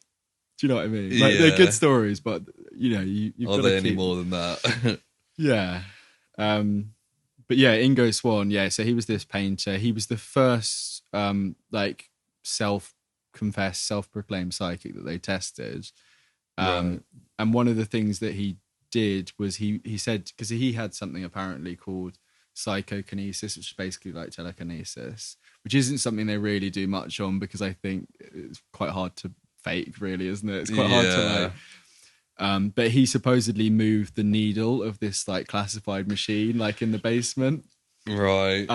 do you know what I mean? Like, they're good stories, but you know, you've got to keep... any more than that? Yeah. But yeah, Ingo Swann, yeah, so he was this painter. He was the first like self-confessed, self-proclaimed psychic that they tested. Right. And one of the things that he did was he said, because he had something apparently called psychokinesis, which is basically like telekinesis, which isn't something they really do much on, because I think it's quite hard to fake, really, isn't it? It's quite hard to like. But he supposedly moved the needle of this like classified machine like in the basement, right?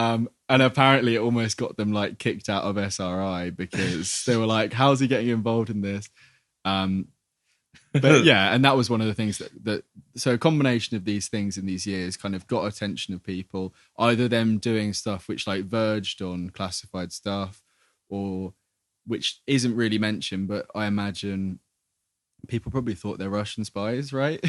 And apparently it almost got them like kicked out of SRI, because they were like, how's he getting involved in this? But yeah, and that was one of the things that so a combination of these things in these years kind of got attention of people, either them doing stuff which like verged on classified stuff, or which isn't really mentioned, but I imagine people probably thought they're Russian spies, right?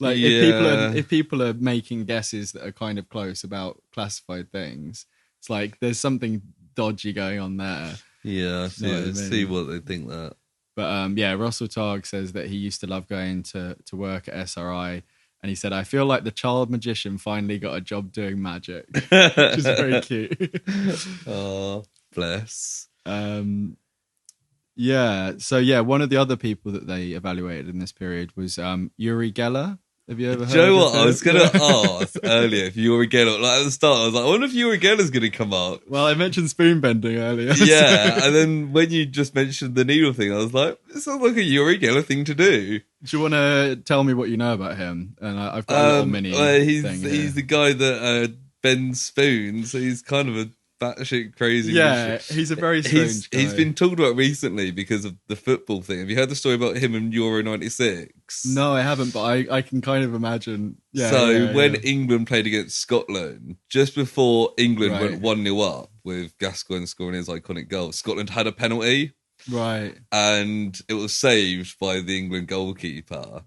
Like if people are making guesses that are kind of close about classified things, it's like there's something dodgy going on there. Yeah, see what they think that. But yeah, Russell Targ says that he used to love going to work at SRI, and he said, I feel like the child magician finally got a job doing magic, which is very cute. Oh, bless. Yeah. So yeah, one of the other people that they evaluated in this period was Uri Geller. Have you ever heard? Do you know of what? him? I was going to ask earlier if Uri Geller, like at the start, I was like, I wonder if Uri Geller's going to come up. Well, I mentioned spoon bending earlier. Yeah, and then when you just mentioned the needle thing, I was like, it sounds like a Uri Geller thing to do. Do you want to tell me what you know about him? And I've got a little mini he's the guy that bends spoons, so he's kind of a batshit crazy. Yeah, he's a very strange guy. He's been talked about recently because of the football thing. Have you heard the story about him in Euro 96? No, I haven't, but I can kind of imagine. Yeah, when England played against Scotland, just before England went 1-0 up with Gascoigne scoring his iconic goal, Scotland had a penalty. Right. And it was saved by the England goalkeeper.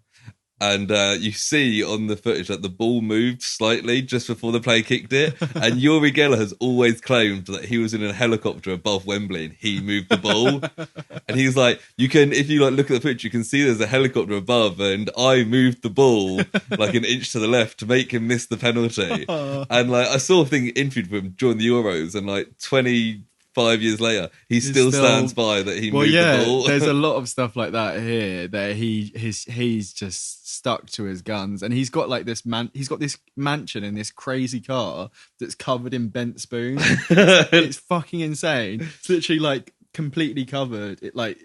And you see on the footage that the ball moved slightly just before the player kicked it. And Uri Geller has always claimed that he was in a helicopter above Wembley and he moved the ball. And he's like, if you look at the footage, you can see there's a helicopter above and I moved the ball like an inch to the left to make him miss the penalty. And I saw a thing interviewed with him during the Euros, and 25 years later, he still stands by that he moved the ball. There's a lot of stuff like that here that he's just stuck to his guns, and he's got this mansion in this crazy car that's covered in bent spoons. It's fucking insane. It's literally completely covered. It like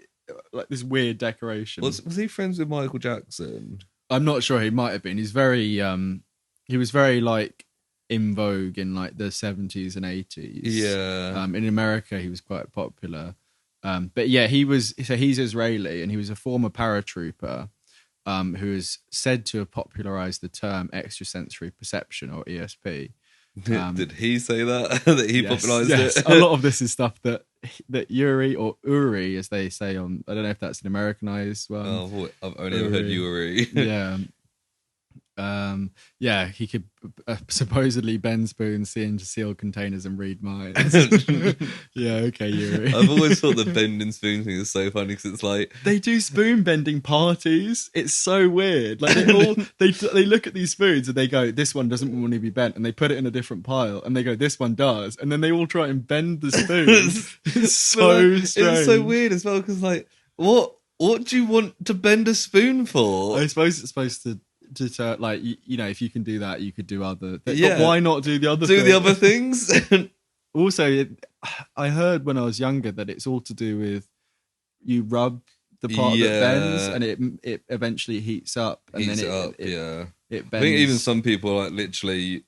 this weird decoration. Was he friends with Michael Jackson? I'm not sure. He might have been. He's very he was very in vogue in the 70s and 80s. Yeah. In America, he was quite popular. But yeah, he's Israeli, and he was a former paratrooper who is said to have popularized the term extrasensory perception, or ESP. Did he say that? That he popularized it? A lot of this is stuff that Uri, or Uri, as they say on, I don't know if that's an Americanized one. Oh, I've only ever heard Uri. Yeah. He could supposedly bend spoons, see into sealed containers, and read minds. Yeah, okay, Uri. I've always thought the bending spoon thing is so funny because it's they do spoon bending parties. It's so weird. They look at these spoons and they go, "This one doesn't want to be bent," and they put it in a different pile, and they go, "This one does," and then they all try and bend the spoons. It's so strange. It's so weird as well because what do you want to bend a spoon for? I suppose it's supposed to if you can do that, you could do other things. Yeah. But why not do the other things? Do the other things? Also, I heard when I was younger that it's all to do with you rub the part that bends, and it eventually heats up. And it bends. I think even some people literally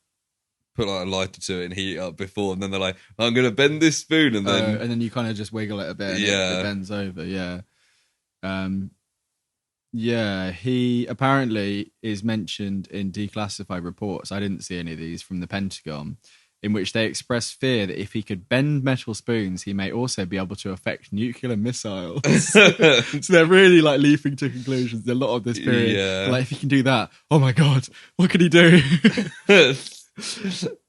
put a lighter to it and heat it up before, and then they're like, "I'm going to bend this spoon," and then you kind of just wiggle it a bit, and it bends over. Yeah. Yeah, he apparently is mentioned in declassified reports. I didn't see any of these from the Pentagon, in which they express fear that if he could bend metal spoons, he may also be able to affect nuclear missiles. So they're really leaping to conclusions. A lot of this period, if he can do that, oh my god, what could he do?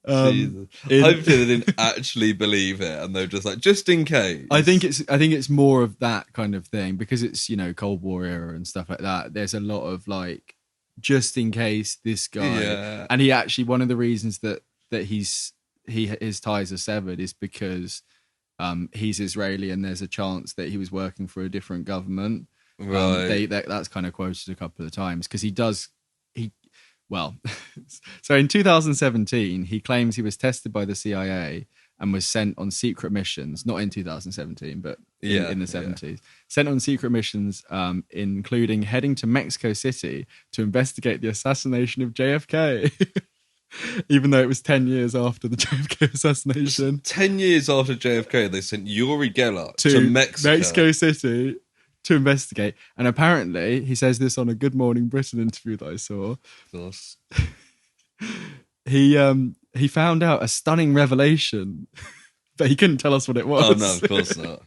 Hopefully they didn't actually believe it, and they're just in case. I think it's more of that kind of thing, because it's Cold War era and stuff like that. There's a lot of just in case this guy, and he actually, one of the reasons that his ties are severed is because he's Israeli, and there's a chance that he was working for a different government. Right. That's kind of quoted a couple of times, because so in 2017, he claims he was tested by the CIA and was sent on secret missions, not in 2017, but in the 70s. Sent on secret missions, including heading to Mexico City to investigate the assassination of JFK. Even though it was 10 years after the JFK assassination. 10 years after JFK, they sent Uri Geller to Mexico City to investigate. And apparently, he says this on a Good Morning Britain interview that I saw. He found out a stunning revelation, but he couldn't tell us what it was. Oh no, of course not.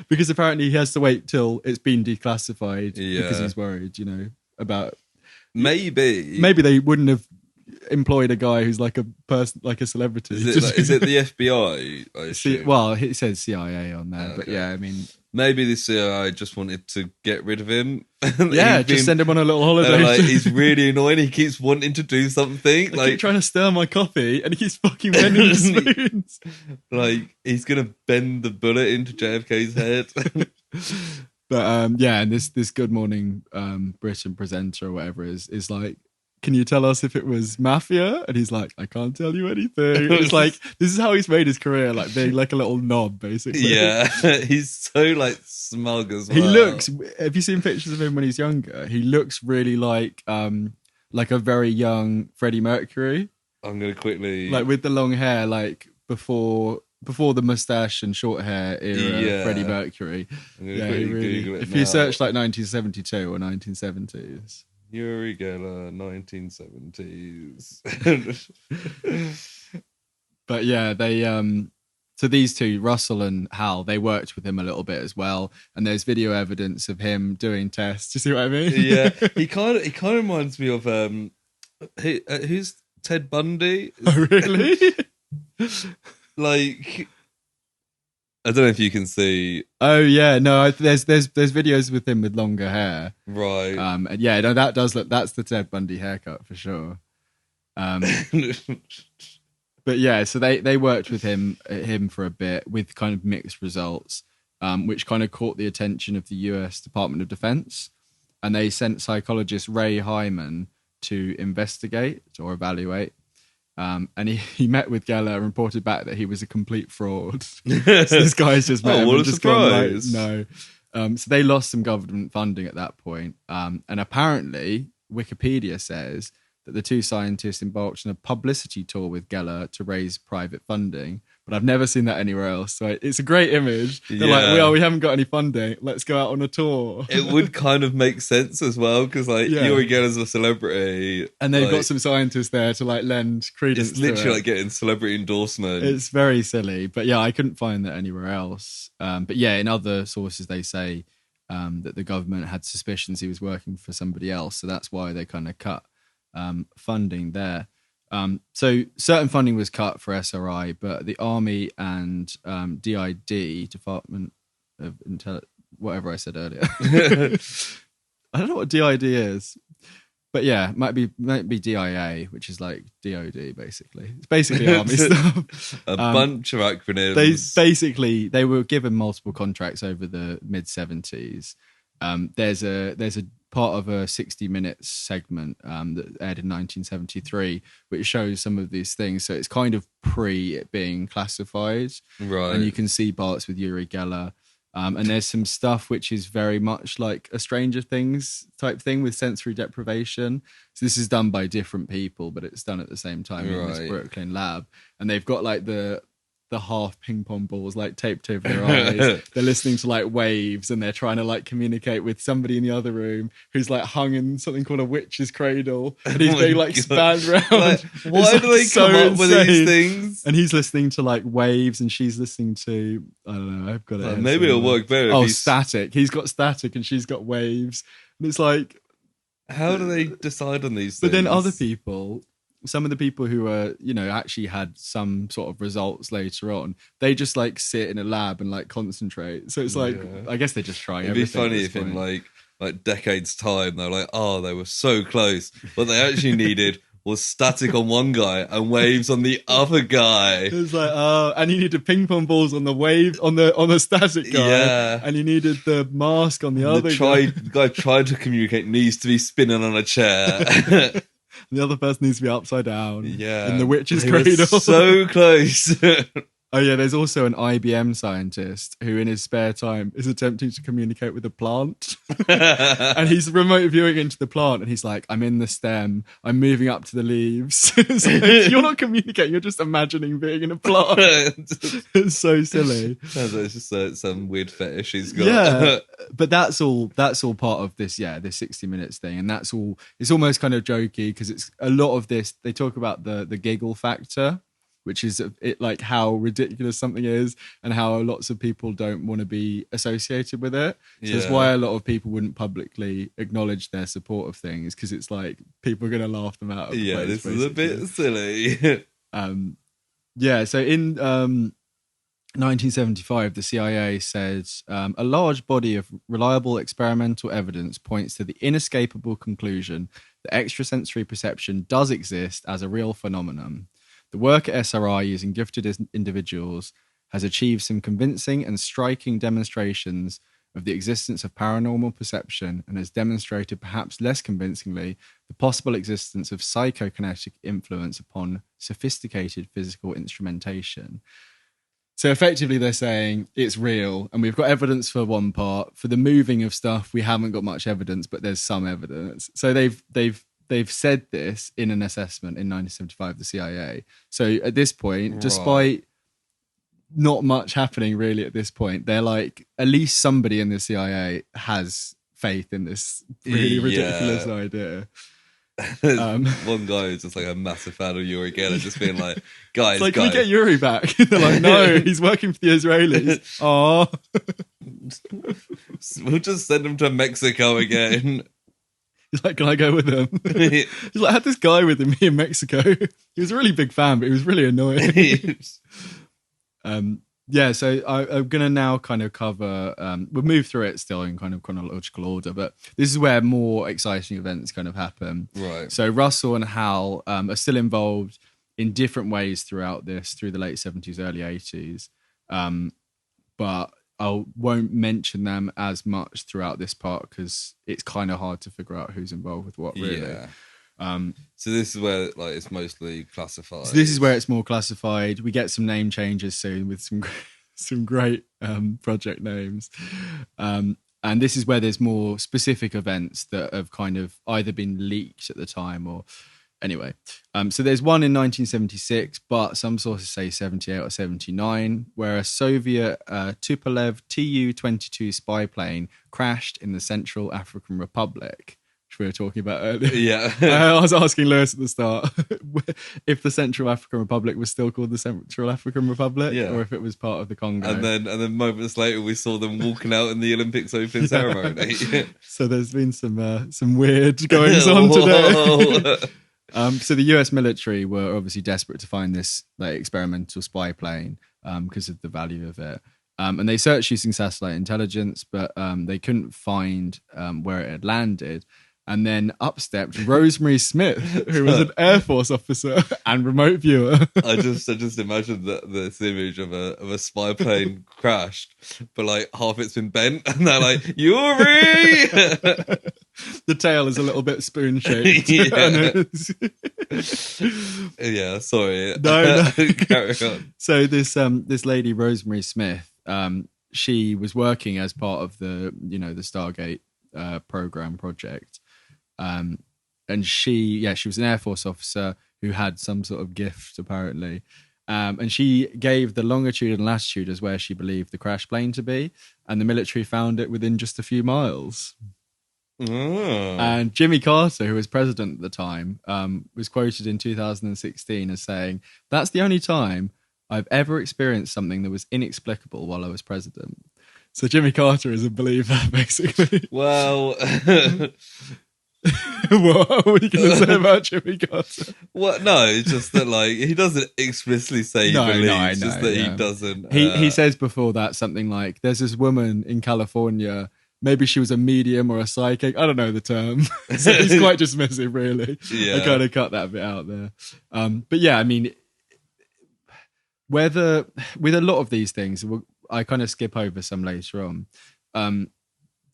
Because apparently he has to wait till it's been declassified, because he's worried, about... Maybe they wouldn't have employed a guy who's a person, a celebrity. Is it the FBI? I assume? Well, it says CIA on there, but yeah, I mean, maybe the CIA just wanted to get rid of him. Just send him on a little holiday. He's really annoying. He keeps wanting to do something. I keep trying to stir my coffee, and he keeps fucking bending the spoons. He's gonna bend the bullet into JFK's head. But yeah, and this Good Morning Britain presenter or whatever is like, can you tell us if it was mafia? And he's like, I can't tell you anything. It's like, this is how he's made his career, like being like a little knob, basically. Yeah, he's so like smug as well. He looks, have you seen pictures of him when he's younger? He looks really like a very young Freddie Mercury. I'm going to quickly... Like with the long hair, like before the mustache and short hair era, Freddie Mercury. Yeah, Google it if now. You search like 1972 or 1970s. Uri Geller, 1970s. But yeah, they so these two, Russell and Hal, they worked with him a little bit as well, and there's video evidence of him doing tests. Do you see what I mean? Yeah, he kind of reminds me of who's Ted Bundy? Oh, really? Like, I don't know if you can see. Oh yeah, no, there's videos with him with longer hair, right? And yeah, no, that does look, that's the Ted Bundy haircut for sure. But yeah, so they worked with him for a bit with kind of mixed results, which kind of caught the attention of the US Department of Defense, and they sent psychologist Ray Hyman to investigate or evaluate. And he met with Geller and reported back that he was a complete fraud. So this guy's just met him what and a just surprise. gone, like, no. So they lost some government funding at that point. And apparently, Wikipedia says that the two scientists embarked on a publicity tour with Geller to raise private funding. But I've never seen that anywhere else. So it's a great image. They're like, we haven't got any funding. Let's go out on a tour. It would kind of make sense as well, because like Uri Geller's a celebrity. And they've got some scientists there to like lend credence to it. It's literally like getting celebrity endorsement. It's very silly. But yeah, I couldn't find that anywhere else. But yeah, in other sources they say that the government had suspicions he was working for somebody else. So that's why they kind of cut funding there. So certain funding was cut for SRI, but the Army and DID, Department of whatever I said earlier. I don't know what DID is, but yeah, might be DIA, which is like DOD basically. It's basically Army stuff. A bunch of acronyms. They were given multiple contracts over the mid 70s. There's a part of a 60 Minutes segment that aired in 1973, which shows some of these things. So it's kind of pre it being classified. Right. And you can see parts with Uri Geller. And there's some stuff which is very much like a Stranger Things type thing with sensory deprivation. So this is done by different people, but it's done at the same time in this Brooklyn lab. And they've got like the half ping pong balls like taped over their eyes. They're listening to like waves, and they're trying to like communicate with somebody in the other room who's like hung in something called a witch's cradle, and he's being like spanned around. Like, why do they come up with these things? And he's listening to like waves, and she's listening to, I don't know, I've got it. Maybe it'll work better. Oh, static. He's got static, and she's got waves, and it's like, how do they decide on these things? But then other people, some of the people who are, actually had some sort of results later on, they just like sit in a lab and like concentrate. So it's like, I guess they're just trying everything. It'd be funny if in like decades time, they're like, oh, they were so close. What they actually needed was static on one guy and waves on the other guy. It's like, and you needed ping pong balls on the wave, on the static guy. Yeah. And you needed the mask on the other guy. The guy tried to communicate, needs to be spinning on a chair. The other person needs to be upside down. Yeah. In the witch's cradle. So close. Oh yeah, there's also an IBM scientist who in his spare time is attempting to communicate with a plant. And he's remote viewing into the plant, and he's like, I'm in the stem, I'm moving up to the leaves. It's like, you're not communicating, you're just imagining being in a plant. It's so silly. Sounds like it's just some weird fetish he's got. Yeah, but that's all part of this 60 Minutes thing, and that's all, it's almost kind of jokey because it's a lot of this, they talk about the giggle factor, which is it, like how ridiculous something is and how lots of people don't want to be associated with it. So that's why a lot of people wouldn't publicly acknowledge their support of things, because it's like people are going to laugh them out of the place, this basically. is a bit silly. So in 1975, the CIA said a large body of reliable experimental evidence points to the inescapable conclusion that extrasensory perception does exist as a real phenomenon. The work at SRI using gifted individuals has achieved some convincing and striking demonstrations of the existence of paranormal perception and has demonstrated, perhaps less convincingly, the possible existence of psychokinetic influence upon sophisticated physical instrumentation. So effectively they're saying it's real and we've got evidence for one part. For the moving of stuff, we haven't got much evidence, but there's some evidence. So they've said this in an assessment in 1975, the CIA. So at this point, despite not much happening really at this point, they're like, at least somebody in the CIA has faith in this really ridiculous idea. One guy who's just like a massive fan of Uri Geller, just being like, guys, can we get Uri back? They're like, no, he's working for the Israelis. Oh, we'll just send him to Mexico again. He's like, can I go with him? He's like, I had this guy with me in Mexico. He was a really big fan, but he was really annoying. So I'm going to now kind of cover, we'll move through it still in kind of chronological order, but this is where more exciting events kind of happen. Right. So Russell and Hal are still involved in different ways throughout this, through the late 70s, early 80s. But I won't mention them as much throughout this part because it's kind of hard to figure out who's involved with what, really. Yeah. So this is where like it's mostly classified. So this is where it's more classified. We get some name changes soon with some great project names. And this is where there's more specific events that have kind of either been leaked at the time or anyway. So there's one in 1976, but some sources say 78 or 79, where a Soviet Tupolev Tu-22 spy plane crashed in the Central African Republic, which we were talking about earlier. Yeah. I was asking Lewis at the start if the Central African Republic was still called the Central African Republic, or if it was part of the Congo. And then moments later, we saw them walking out in the Olympics opening ceremony. So there's been some weird goings on today. So the US military were obviously desperate to find this like experimental spy plane because of the value of it. And they searched using satellite intelligence, but they couldn't find where it had landed. And then up stepped Rosemary Smith, who was an Air Force officer and remote viewer. I just imagined this image of a spy plane crashed, but like half it's been bent, and they're like, Yuri! The tail is a little bit spoon shaped. Yeah, sorry. No. Carry on. So this lady Rosemary Smith, she was working as part of the Stargate project. And she was an Air Force officer who had some sort of gift apparently. And she gave the longitude and latitude as where she believed the crash plane to be. And the military found it within just a few miles. Oh. And Jimmy Carter, who was president at the time, was quoted in 2016 as saying, "That's the only time I've ever experienced something that was inexplicable while I was president." So Jimmy Carter is a believer, basically. Well... What were you going to say about Jimmy Carter? What? No, it's just that like he doesn't explicitly say he believes, just that he doesn't. He says before that something like, "There's this woman in California. Maybe she was a medium or a psychic. I don't know the term." So he's quite dismissive, really. Yeah. I kind of cut that bit out there. But yeah, I mean, with a lot of these things, I kind of skip over some later on.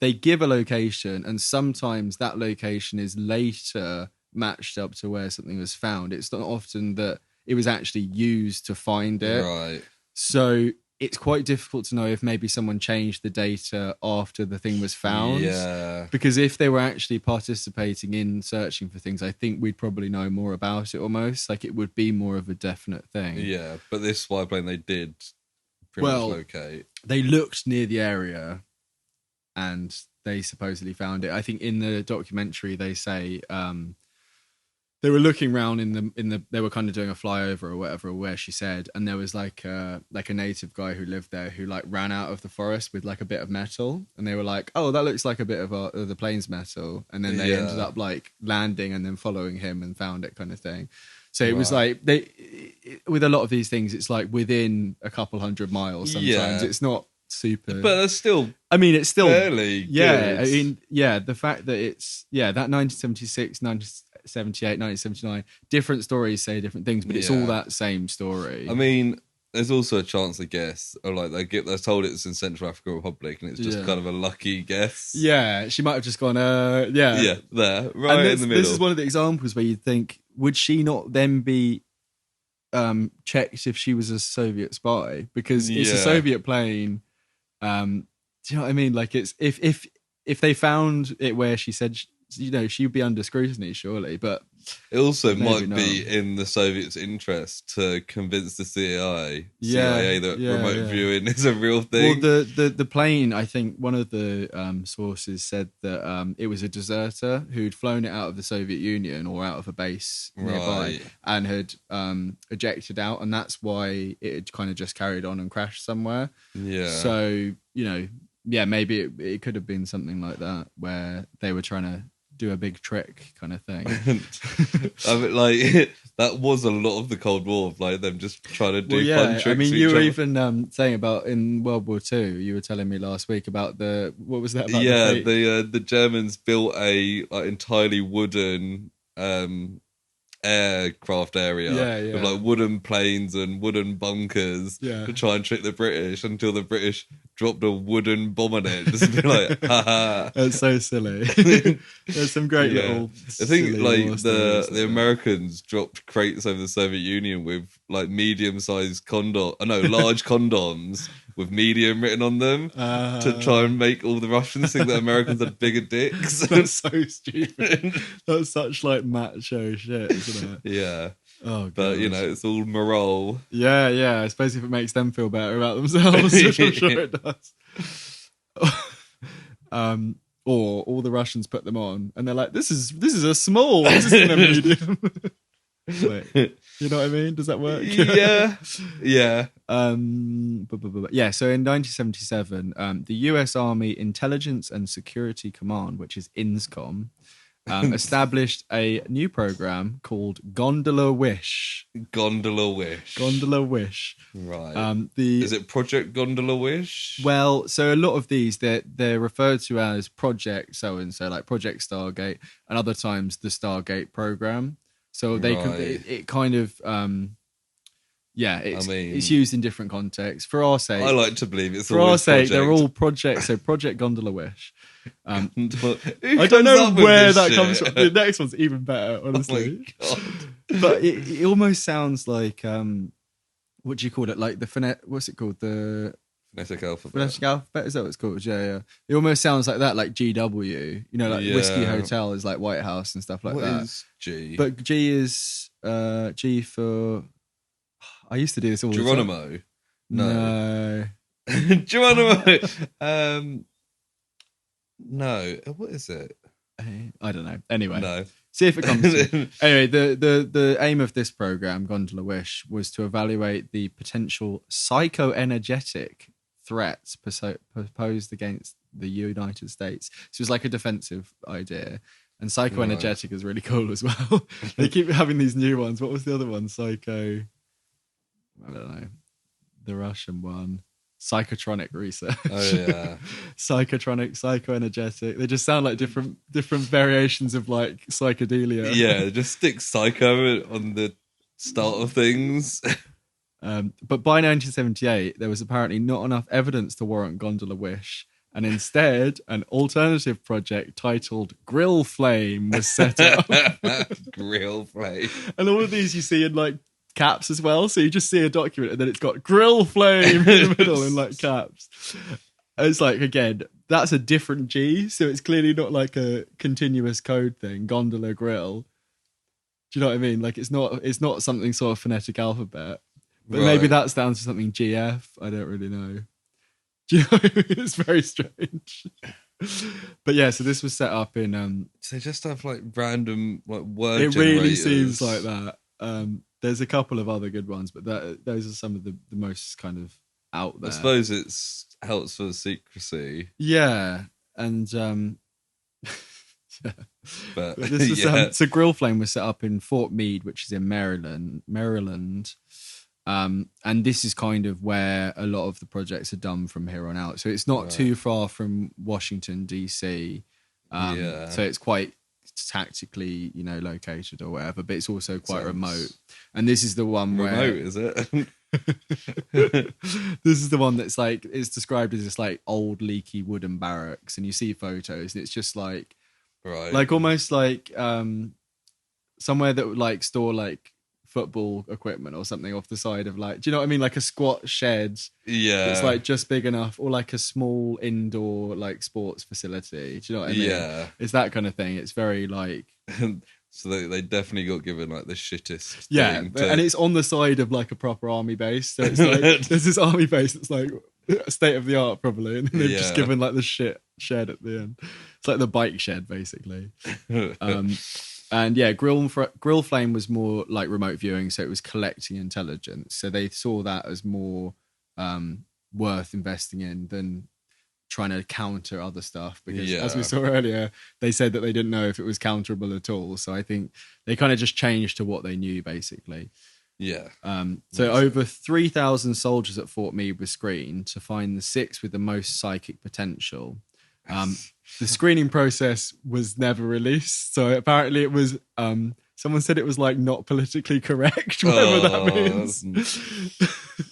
They give a location, and sometimes that location is later matched up to where something was found. It's not often that it was actually used to find it. Right. So it's quite difficult to know if maybe someone changed the data after the thing was found. Yeah. Because if they were actually participating in searching for things, I think we'd probably know more about it almost. Like it would be more of a definite thing. Yeah, but this spy plane they did pretty much locate. They looked near the area and they supposedly found it. I think in the documentary they say they were looking around in the they were kind of doing a flyover or whatever, where she said, and there was like a native guy who lived there who like ran out of the forest with like a bit of metal, and they were like, "Oh, that looks like a bit of the plane's metal," and then they ended up like landing and then following him and found it, kind of thing. So it was like with a lot of these things, it's like within a couple hundred miles. Sometimes it's not super, but that's still. I mean, it's still fairly good. I mean, the fact that it's that 1976, 1978, 1979, different stories say different things, but it's all that same story. I mean, there's also a chance, I guess, or like they're told it's in Central African Republic, and it's just kind of a lucky guess. Yeah, she might have just gone, yeah, there, right in the middle. This is one of the examples where you'd think, would she not then be checked if she was a Soviet spy? Because it's a Soviet plane. Do you know what I mean? Like, it's if they found it where she said, she'd be under scrutiny, surely, but. It also might be in the Soviets' interest to convince the CIA that remote viewing is a real thing. Well, the plane, I think one of the sources said that it was a deserter who'd flown it out of the Soviet Union or out of a base nearby and had ejected out, and that's why it had kind of just carried on and crashed somewhere. Yeah. So, maybe it could have been something like that where they were trying to do a big trick kind of thing. I mean, like, that was a lot of the Cold War, of like them just trying to do fun tricks. I mean, you were even saying about in World War II, you were telling me last week about what was that about? The Germans built a entirely wooden aircraft area with like wooden planes and wooden bunkers to try and trick the British, until the British dropped a wooden bomb on it. Just to be like, haha. That's so silly. There's some great little. I think like the Americans dropped crates over the Soviet Union with like large condoms with medium written on them to try and make all the Russians think that Americans had bigger dicks. That's so stupid. That's such like macho shit, isn't it? Yeah. Oh, but it's all morale. Yeah. I suppose if it makes them feel better about themselves, which I'm sure it does. Or all the Russians put them on, and they're like, "This is a small. This isn't a medium." Wait, you know what I mean? Does that work? Yeah. So in 1977, the U.S. Army Intelligence and Security Command, which is INSCOM, established a new program called Gondola Wish. Gondola Wish. Right. Is it Project Gondola Wish? Well, so a lot of these, they're referred to as Project so-and-so, like Project Stargate, and other times the Stargate program. So they it kind of... it's used in different contexts. For our sake, I like to believe it's for our sake. They're all projects. So Project Gondola Wish. I don't know where that comes from. The next one's even better, honestly. Oh but it almost sounds like what do you call it? Like the what's it called? The phonetic alphabet. Phonetic alphabet, is that what it's called? Yeah. It almost sounds like that, like GW. Like Whiskey Hotel is like White House and stuff like that. What is G? But G is G for. I used to do this all Geronimo. the time. No. Geronimo. No. What is it? I don't know. Anyway. No. See if it comes to. Anyway, the aim of this program, Gondola Wish, was to evaluate the potential psychoenergetic threats proposed against the United States. So it was like a defensive idea. And psychoenergetic is really cool as well. They keep having these new ones. What was the other one? I don't know. The Russian one. Psychotronic research. Oh yeah. Psychotronic, psychoenergetic. They just sound like different variations of like psychedelia. Yeah, just stick psycho on the start of things. But by 1978, there was apparently not enough evidence to warrant Gondola Wish, and instead, an alternative project titled Grill Flame was set up. Grill Flame. And all of these you see in like caps as well. So you just see a document and then it's got Grill Flame in the middle in like caps. It's like, again, that's a different G. So it's clearly not like a continuous code thing. Gondola Grill. Do you know what I mean? Like it's not something sort of phonetic alphabet. But maybe that's down to something GF. I don't really know. Do you know what I mean? It's very strange. But yeah, so this was set up in so they just have like random like word it generators. Really seems like that. There's a couple of other good ones, but those are some of the most kind of out there. I suppose it helps for secrecy. Yeah, and yeah. But this was so Grill Flame was set up in Fort Meade, which is in Maryland. And this is kind of where a lot of the projects are done from here on out. So it's not too far from Washington, DC. So it's quite tactically, located or whatever, but it's also quite remote. And this is the one where remote, is it? This is the one that's like, it's described as this like old leaky wooden barracks, and you see photos and it's just like, right, like almost like somewhere that would like store like football equipment or something off the side of like, do you know what I mean? Like a squat shed. Yeah. It's like just big enough, or like a small indoor like sports facility. Do you know what I mean? Yeah. It's that kind of thing. It's very like... So they definitely got given like the shittest thing and it's on the side of like a proper army base. So it's like, there's this army base that's like state of the art probably, and they've just given like the shit shed at the end. It's like the bike shed basically. And yeah, Grill Flame was more like remote viewing, so it was collecting intelligence. So they saw that as more worth investing in than trying to counter other stuff, because as we saw earlier, they said that they didn't know if it was counterable at all. So I think they kind of just changed to what they knew basically. Yeah. So over 3,000 soldiers at Fort Meade were screened to find the 6 with the most psychic potential. The screening process was never released, so apparently it was someone said it was like not politically correct, whatever that means.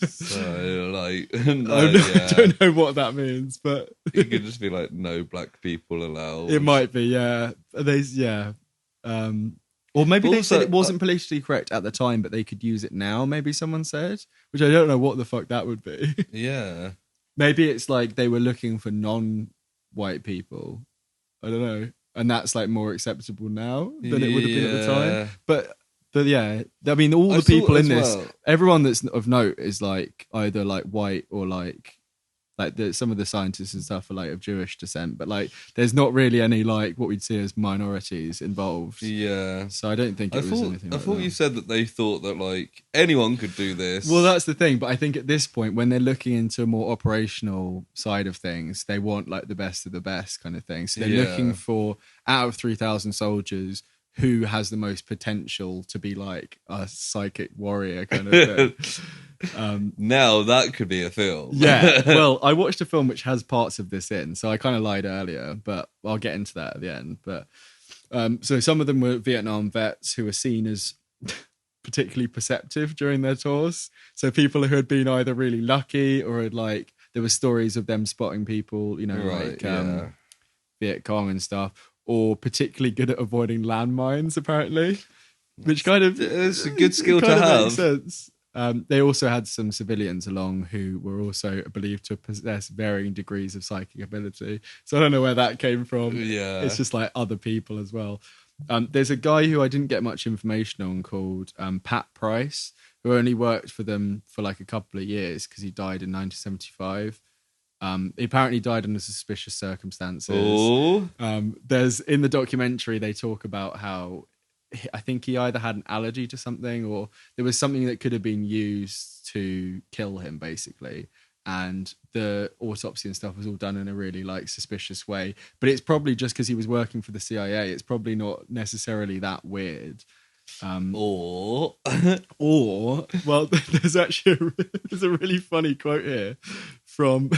So like, I don't know what that means, but it could just be like no black people allowed. It might be, yeah. Or maybe also, they said it wasn't politically correct at the time, but they could use it now. Maybe someone said, which I don't know what the fuck that would be. Yeah. Maybe it's like they were looking for non-white people. I don't know. And that's like more acceptable now than it would have been at the time. But yeah, I mean, all the people in this, everyone that's of note is like either like white or like some of the scientists and stuff are like of Jewish descent, but like there's not really any like what we'd see as minorities involved. Yeah. So I don't think it was anything. I thought you said that they thought that like anyone could do this. Well, that's the thing. But I think at this point, when they're looking into a more operational side of things, they want like the best of the best kind of thing. So they're looking for, out of 3,000 soldiers, who has the most potential to be like a psychic warrior kind of thing. Now that could be a film. Yeah, well, I watched a film which has parts of this in, so I kind of lied earlier, but I'll get into that at the end. But so some of them were Vietnam vets who were seen as particularly perceptive during their tours. So people who had been either really lucky or had like, there were stories of them spotting people, Viet Cong and stuff, or particularly good at avoiding landmines, apparently, which kind of is a good skill to have. Makes sense. They also had some civilians along who were also believed to possess varying degrees of psychic ability. So I don't know where that came from. Yeah, it's just like other people as well. There's a guy who I didn't get much information on called Pat Price, who only worked for them for like a couple of years because he died in 1975. He apparently died under suspicious circumstances. There's in the documentary they talk about how I think he either had an allergy to something or there was something that could have been used to kill him, basically. And the autopsy and stuff was all done in a really like suspicious way. But it's probably just because he was working for the CIA. It's probably not necessarily that weird. Or well, there's actually there's a really funny quote here from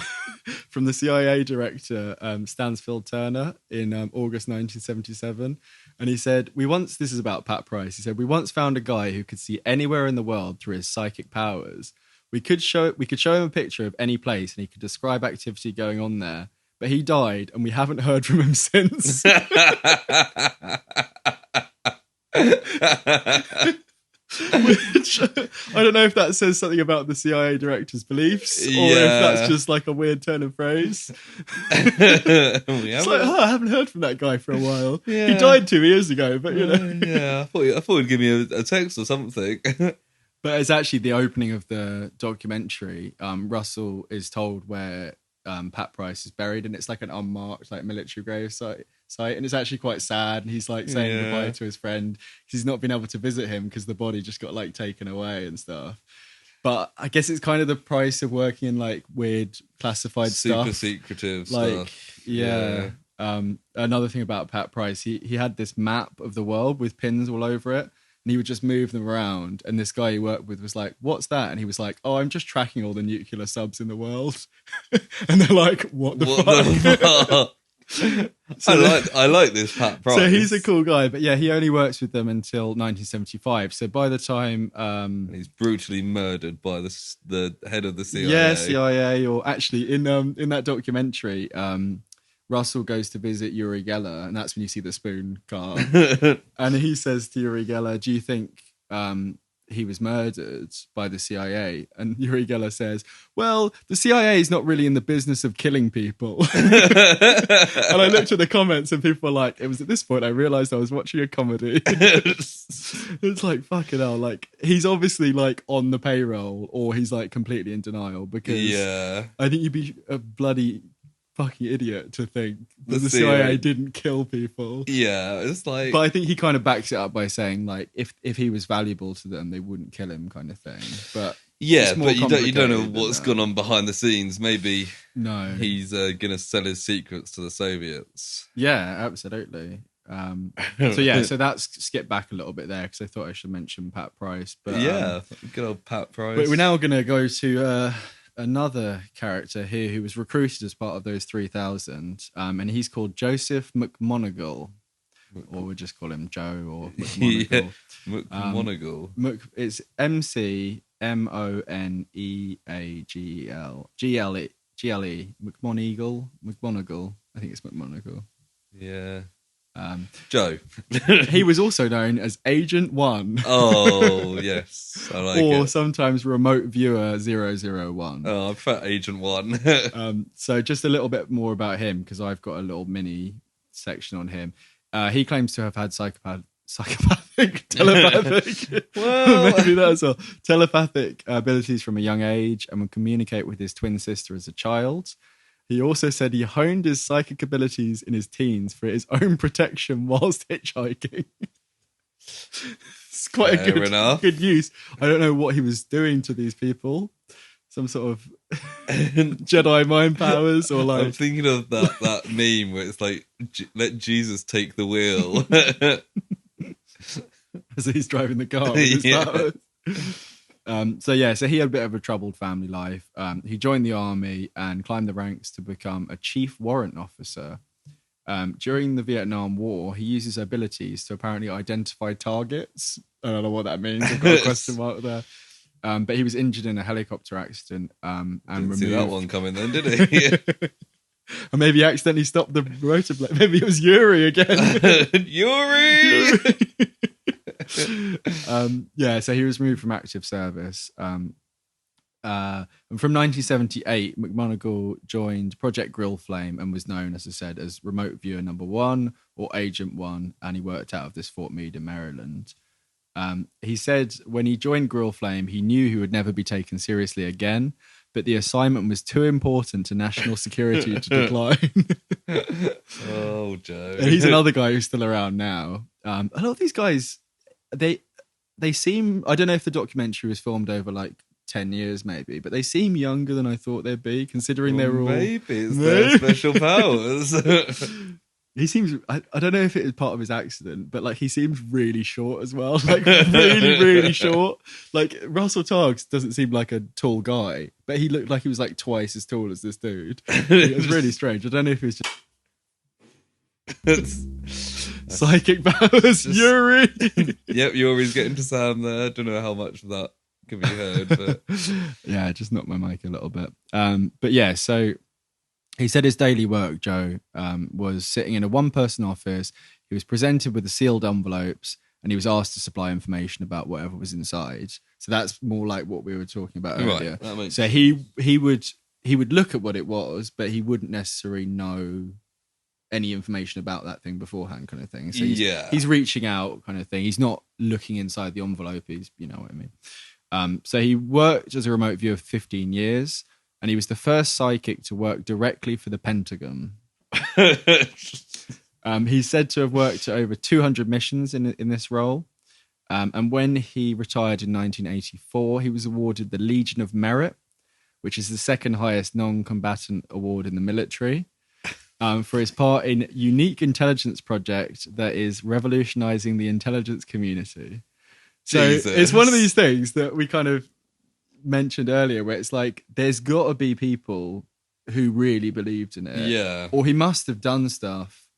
the CIA director Stansfield Turner in August 1977, and he said, this is about Pat Price. He said, "We once found a guy who could see anywhere in the world through his psychic powers. We could show him a picture of any place, and he could describe activity going on there. But he died, and we haven't heard from him since." Which, I don't know if that says something about the CIA director's beliefs or if that's just like a weird turn of phrase. It's like, I haven't heard from that guy for a while. Yeah. He died 2 years ago, but you know. Yeah, I thought he'd give me a text or something. But it's actually the opening of the documentary. Russell is told where Pat Price is buried, and it's like an unmarked like military grave site, and it's actually quite sad, and he's like saying goodbye to his friend. He's not been able to visit him because the body just got like taken away and stuff. But I guess it's kind of the price of working in like weird classified super stuff, secretive like stuff. Another thing about Pat Price, he had this map of the world with pins all over it, and he would just move them around. And this guy he worked with was like, "What's that?" And he was like, "Oh, I'm just tracking all the nuclear subs in the world." And they're like, what the fuck? I like this Pat Price. So he's a cool guy, but yeah, he only works with them until 1975. So by the time he's brutally murdered by the head of the CIA. Yeah, CIA, or actually in that documentary, Russell goes to visit Uri Geller, and that's when you see the spoon car. And he says to Uri Geller, "Do you think he was murdered by the CIA?" And Uri Geller says, "Well, the CIA is not really in the business of killing people." And I looked at the comments, and people were like, it was at this point I realized I was watching a comedy. It's like, fucking hell, like, he's obviously like on the payroll, or he's like completely in denial, because I think you'd be a bloody fucking idiot to think that the CIA didn't kill people. Yeah, it's like... But I think he kind of backs it up by saying, like, if he was valuable to them, they wouldn't kill him, kind of thing. But yeah, but you don't know what's gone on behind the scenes. Maybe he's gonna sell his secrets to the Soviets. Yeah, absolutely. So that's skip back a little bit there, because I thought I should mention Pat Price. But good old Pat Price. But we're now going to go to another character here who was recruited as part of those 3,000, and he's called Joseph McMoneagle, or we'll just call him Joe, or McMoneagle. McMoneagle. It's McMoneagle. McMoneagle. I think it's McMoneagle. Yeah. Joe. He was also known as Agent 1. Oh, yes. I like or it. sometimes Remote Viewer 001. Oh, I prefer Agent 1. So just a little bit more about him, because I've got a little mini section on him. He claims to have had telepathic well, maybe that's all, telepathic abilities from a young age, and would communicate with his twin sister as a child. He also said he honed his psychic abilities in his teens for his own protection whilst hitchhiking. It's quite a good use. I don't know what he was doing to these people. Some sort of Jedi mind powers, or like... I'm thinking of that meme where it's like, let Jesus take the wheel. As he's driving the car with his powers. So he had a bit of a troubled family life. He joined the army and climbed the ranks to become a chief warrant officer. During the Vietnam War, he used his abilities to apparently identify targets. I don't know what that means. I've got a question mark there. But he was injured in a helicopter accident. And didn't see that one coming then, did he? Or maybe he accidentally stopped the rotor blade. Maybe it was Uri again. Yuri! So he was removed from active service. And from 1978, McMoneagle joined Project Grill Flame and was known, as I said, as Remote Viewer Number 1 or Agent 1, and he worked out of this Fort Meade in Maryland. He said when he joined Grill Flame, he knew he would never be taken seriously again, but the assignment was too important to national security to decline. Oh, Joe. And he's another guy who's still around now. A lot of these guys... They seem, I don't know if the documentary was filmed over like 10 years maybe, but they seem younger than I thought they'd be, considering they're all... Maybe it's their special powers. He seems, I don't know if it is part of his accident, but like he seems really short as well. Like really, really short. Like Russell Targs doesn't seem like a tall guy, but he looked like he was like twice as tall as this dude. It was really strange. I don't know if it was just... Psychic powers, Uri. Yep, Yuri's getting to Sam there. Don't know how much of that can be heard, but yeah, just knocked my mic a little bit. But yeah, so he said his daily work, Joe, was sitting in a one-person office. He was presented with the sealed envelopes, and he was asked to supply information about whatever was inside. So that's more like what we were talking about earlier. Right, so he would look at what it was, but he wouldn't necessarily know any information about that thing beforehand, kind of thing. So he's reaching out, kind of thing. He's not looking inside the envelope. He's, you know what I mean. So he worked as a remote viewer for 15 years, and he was the first psychic to work directly for the Pentagon. He's said to have worked over 200 missions in this role. And when he retired in 1984, he was awarded the Legion of Merit, which is the second highest non-combatant award in the military. For his part in unique intelligence project that is revolutionizing the intelligence community. So it's one of these things that we kind of mentioned earlier, where it's like there's got to be people who really believed in it. Yeah. Or he must have done stuff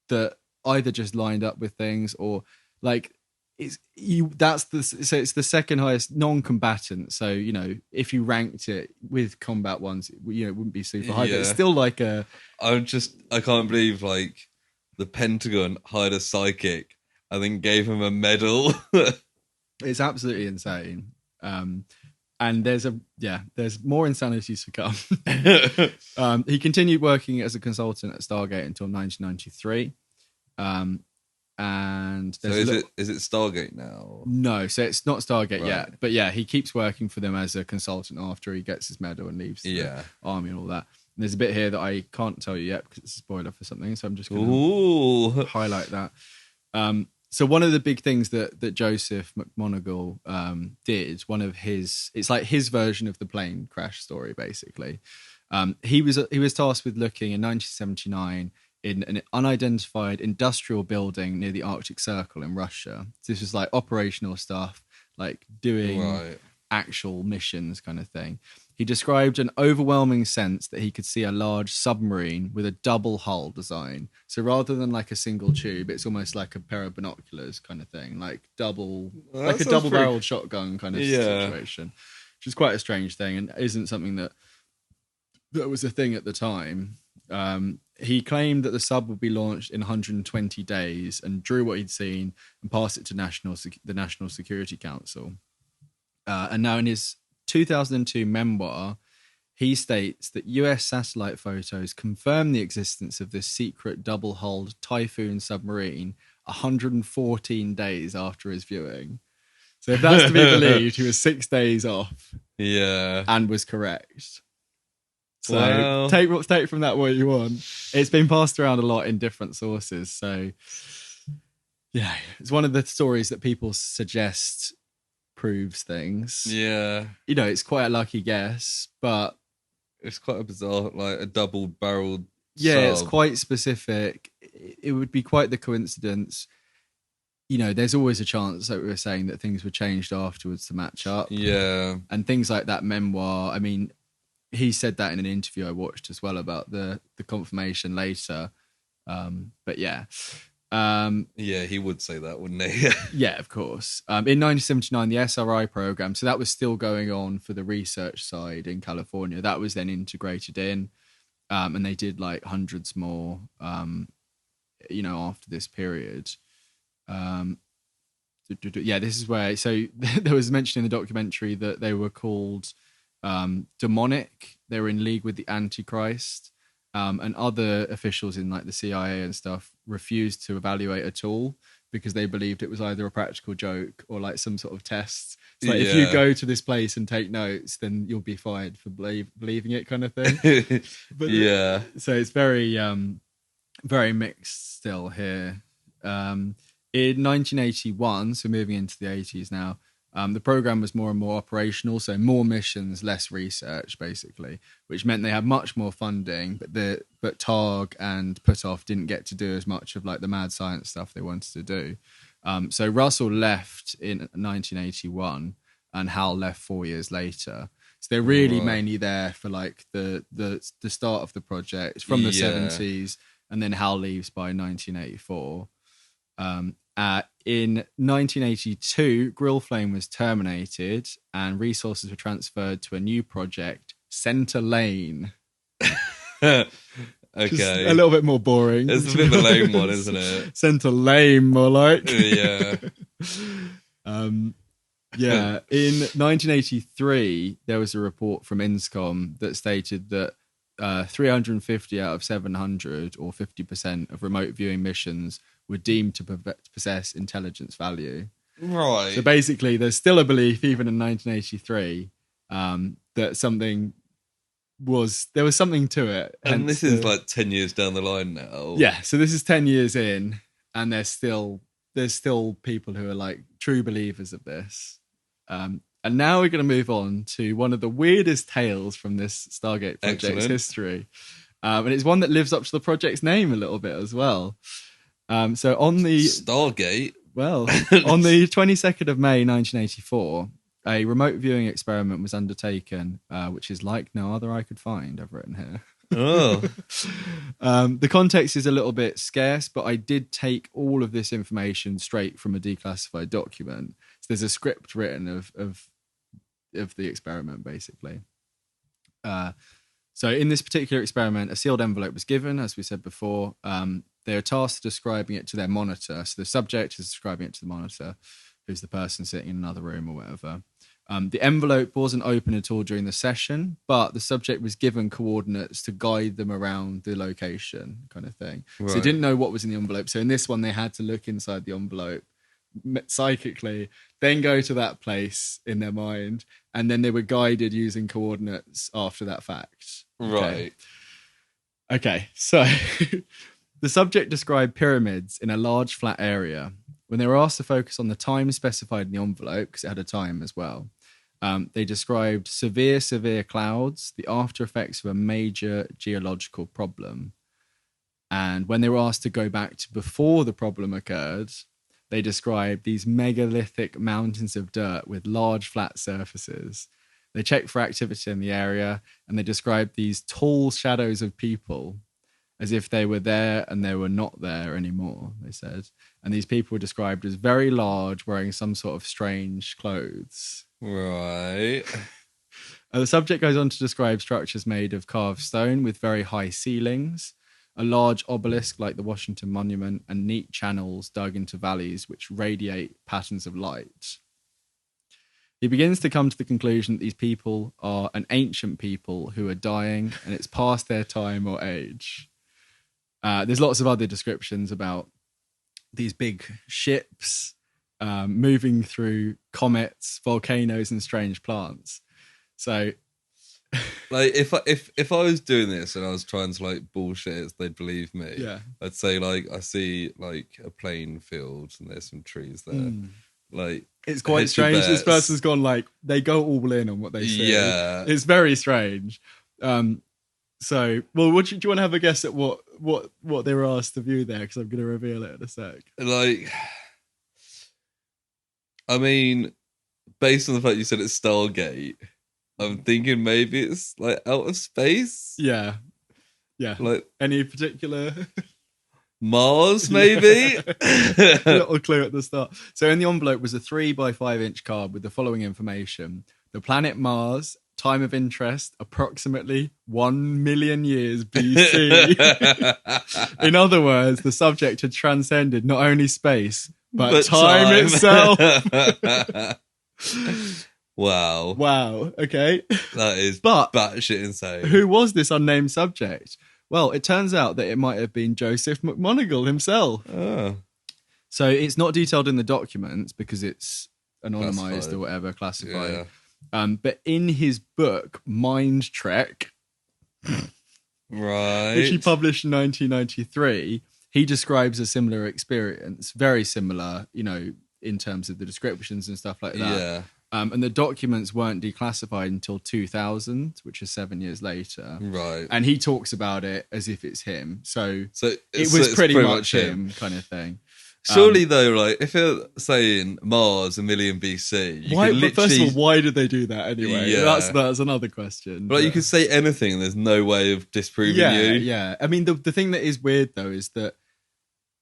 that either just lined up with things or like it's the second highest non-combatant. So, you know, if you ranked it with combat ones, you know, it wouldn't be super high, but it's still like a... I can't believe like the Pentagon hired a psychic and then gave him a medal. It's absolutely insane. And there's more insanities to come. He continued working as a consultant at Stargate until 1993. And so is it Stargate now? No, so it's not Stargate yet. But yeah, he keeps working for them as a consultant after he gets his medal and leaves the army and all that. And there's a bit here that I can't tell you yet because it's a spoiler for something. So I'm just going to highlight that. So one of the big things that Joseph McMoneagle did, it's like his version of the plane crash story, basically. He was tasked with looking in 1979 in an unidentified industrial building near the Arctic Circle in Russia. So this was like operational stuff, like doing actual missions kind of thing. He described an overwhelming sense that he could see a large submarine with a double hull design. So rather than like a single tube, it's almost like a pair of binoculars kind of thing, like a double-barreled shotgun kind of situation, which is quite a strange thing and isn't something that was a thing at the time. He claimed that the sub would be launched in 120 days and drew what he'd seen and passed it to the National Security Council. And now in his 2002 memoir, he states that US satellite photos confirm the existence of this secret double-hulled Typhoon submarine 114 days after his viewing. So if that's to be believed, he was 6 days off. Yeah. And was correct. So take from that what you want. It's been passed around a lot in different sources. So yeah, it's one of the stories that people suggest proves things. Yeah. You know, it's quite a lucky guess, but it's quite a bizarre, like a double-barreled sub. It's quite specific. It would be quite the coincidence. You know, there's always a chance that we were saying that things were changed afterwards to match up. Yeah. And things like that memoir, I mean, he said that in an interview I watched as well about the confirmation later. But yeah. Yeah, he would say that, wouldn't he? Yeah, of course. In 1979, the SRI program, so that was still going on for the research side in California. That was then integrated in, and they did like hundreds more, after this period. Yeah, this is where, so there was mention in the documentary that they were called demonic. They were in league with the Antichrist. And other officials in like the CIA and stuff refused to evaluate at all because they believed it was either a practical joke or like some sort of test. It's like if you go to this place and take notes, then you'll be fired for believing it, kind of thing. But so it's very, very mixed still here. In 1981, so moving into the 80s now, the program was more and more operational, so more missions, less research, basically, which meant they had much more funding, but Targ and Puthoff didn't get to do as much of like the mad science stuff they wanted to do. So Russell left in 1981, and Hal left 4 years later. So they're really mainly there for like the start of the project from the 70s, and then Hal leaves by 1984. In 1982, Grill Flame was terminated and resources were transferred to a new project, Center Lane. Okay. Just a little bit more boring. It's a bit of a lame one, isn't it? Center Lane, more like. Yeah. Yeah. In 1983, there was a report from INSCOM that stated that 350 out of 700, or 50% of remote viewing missions were deemed to possess intelligence value. Right. So basically, there's still a belief, even in 1983, that there was something to it. And this is like 10 years down the line now. Yeah, so this is 10 years in, and there's still people who are like true believers of this. And now we're going to move on to one of the weirdest tales from this Stargate project's history. And it's one that lives up to the project's name a little bit as well. So on the Stargate, on the 22nd of May 1984, a remote viewing experiment was undertaken, which is like no other I could find. I've written here. Oh. The context is a little bit scarce, but I did take all of this information straight from a declassified document. So there's a script written of the experiment, basically. So in this particular experiment, a sealed envelope was given, as we said before. They are tasked with describing it to their monitor. So the subject is describing it to the monitor, who's the person sitting in another room or whatever. The envelope wasn't open at all during the session, but the subject was given coordinates to guide them around the location, kind of thing. Right. So they didn't know what was in the envelope. So in this one, they had to look inside the envelope psychically, then go to that place in their mind, and then they were guided using coordinates after that fact. Right. Okay, so the subject described pyramids in a large flat area. When they were asked to focus on the time specified in the envelope, because it had a time as well, they described severe clouds, the after effects of a major geological problem. And when they were asked to go back to before the problem occurred, they described these megalithic mountains of dirt with large flat surfaces. They checked for activity in the area, and they described these tall shadows of people as if they were there and they were not there anymore, they said. And these people were described as very large, wearing some sort of strange clothes. Right. The subject goes on to describe structures made of carved stone with very high ceilings, a large obelisk like the Washington Monument, and neat channels dug into valleys which radiate patterns of light. He begins to come to the conclusion that these people are an ancient people who are dying and it's past their time or age. There's lots of other descriptions about these big ships moving through comets, volcanoes, and strange plants. So, like, if I was doing this and I was trying to like bullshit, they'd believe me. Yeah, I'd say like I see like a plain field and there's some trees there. Like, it's quite strange. This person's gone like they go all in on what they see. Yeah, it's very strange. So, well, do you want to have a guess at what they were asked to view there? Because I'm going to reveal it in a sec. Like, I mean, based on the fact you said it's Stargate, I'm thinking maybe it's like out of space. Yeah. Like any particular Mars, maybe. A little clue at the start. So in the envelope was a 3x5 inch card with the following information: the planet Mars. Time of interest, approximately 1 million years BC. In other words, the subject had transcended not only space, but time itself. Wow. Okay. That is batshit insane. Who was this unnamed subject? Well, it turns out that it might have been Joseph McMoneagle himself. Oh. So it's not detailed in the documents because it's anonymized or whatever, classified. Yeah. But in his book, Mind Trek, right, which he published in 1993, he describes a similar experience, very similar, in terms of the descriptions and stuff like that. Yeah. And the documents weren't declassified until 2000, which is 7 years later. Right. And he talks about it as if it's him. So it was it's pretty much him kind of thing. Surely, though, like, if you're saying Mars 1 million BC, you could literally... First of all, why did they do that anyway? Yeah. That's another question. But you could say anything and there's no way of disproving you. Yeah. I mean, the thing that is weird, though, is that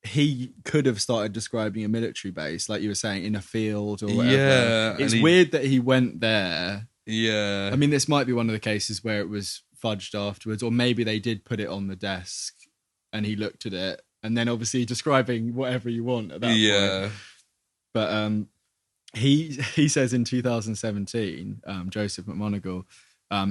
he could have started describing a military base, like you were saying, in a field or whatever. Yeah. It's weird that he went there. Yeah. I mean, this might be one of the cases where it was fudged afterwards, or maybe they did put it on the desk and he looked at it. And then obviously describing whatever you want at that point. But he says in 2017, Joseph McMoneagle,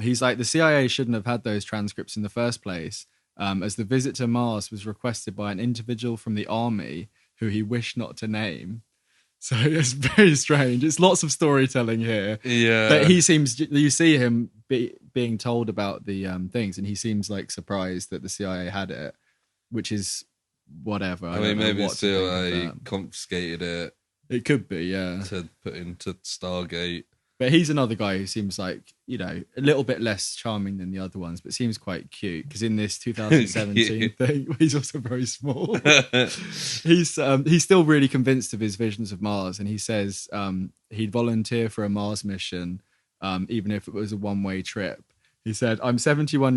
he's like, the CIA shouldn't have had those transcripts in the first place, as the visit to Mars was requested by an individual from the army who he wished not to name. So it's very strange. It's lots of storytelling here. Yeah. But you see him being told about the things, and he seems like surprised that the CIA had it, which is... whatever. I mean, maybe CIA confiscated it. It could be, yeah. To put into Stargate. But he's another guy who seems like, a little bit less charming than the other ones, but seems quite cute. Because in this 2017 thing, he's also very small. He's still really convinced of his visions of Mars, and he says he'd volunteer for a Mars mission, even if it was a one-way trip. He said, "I'm 71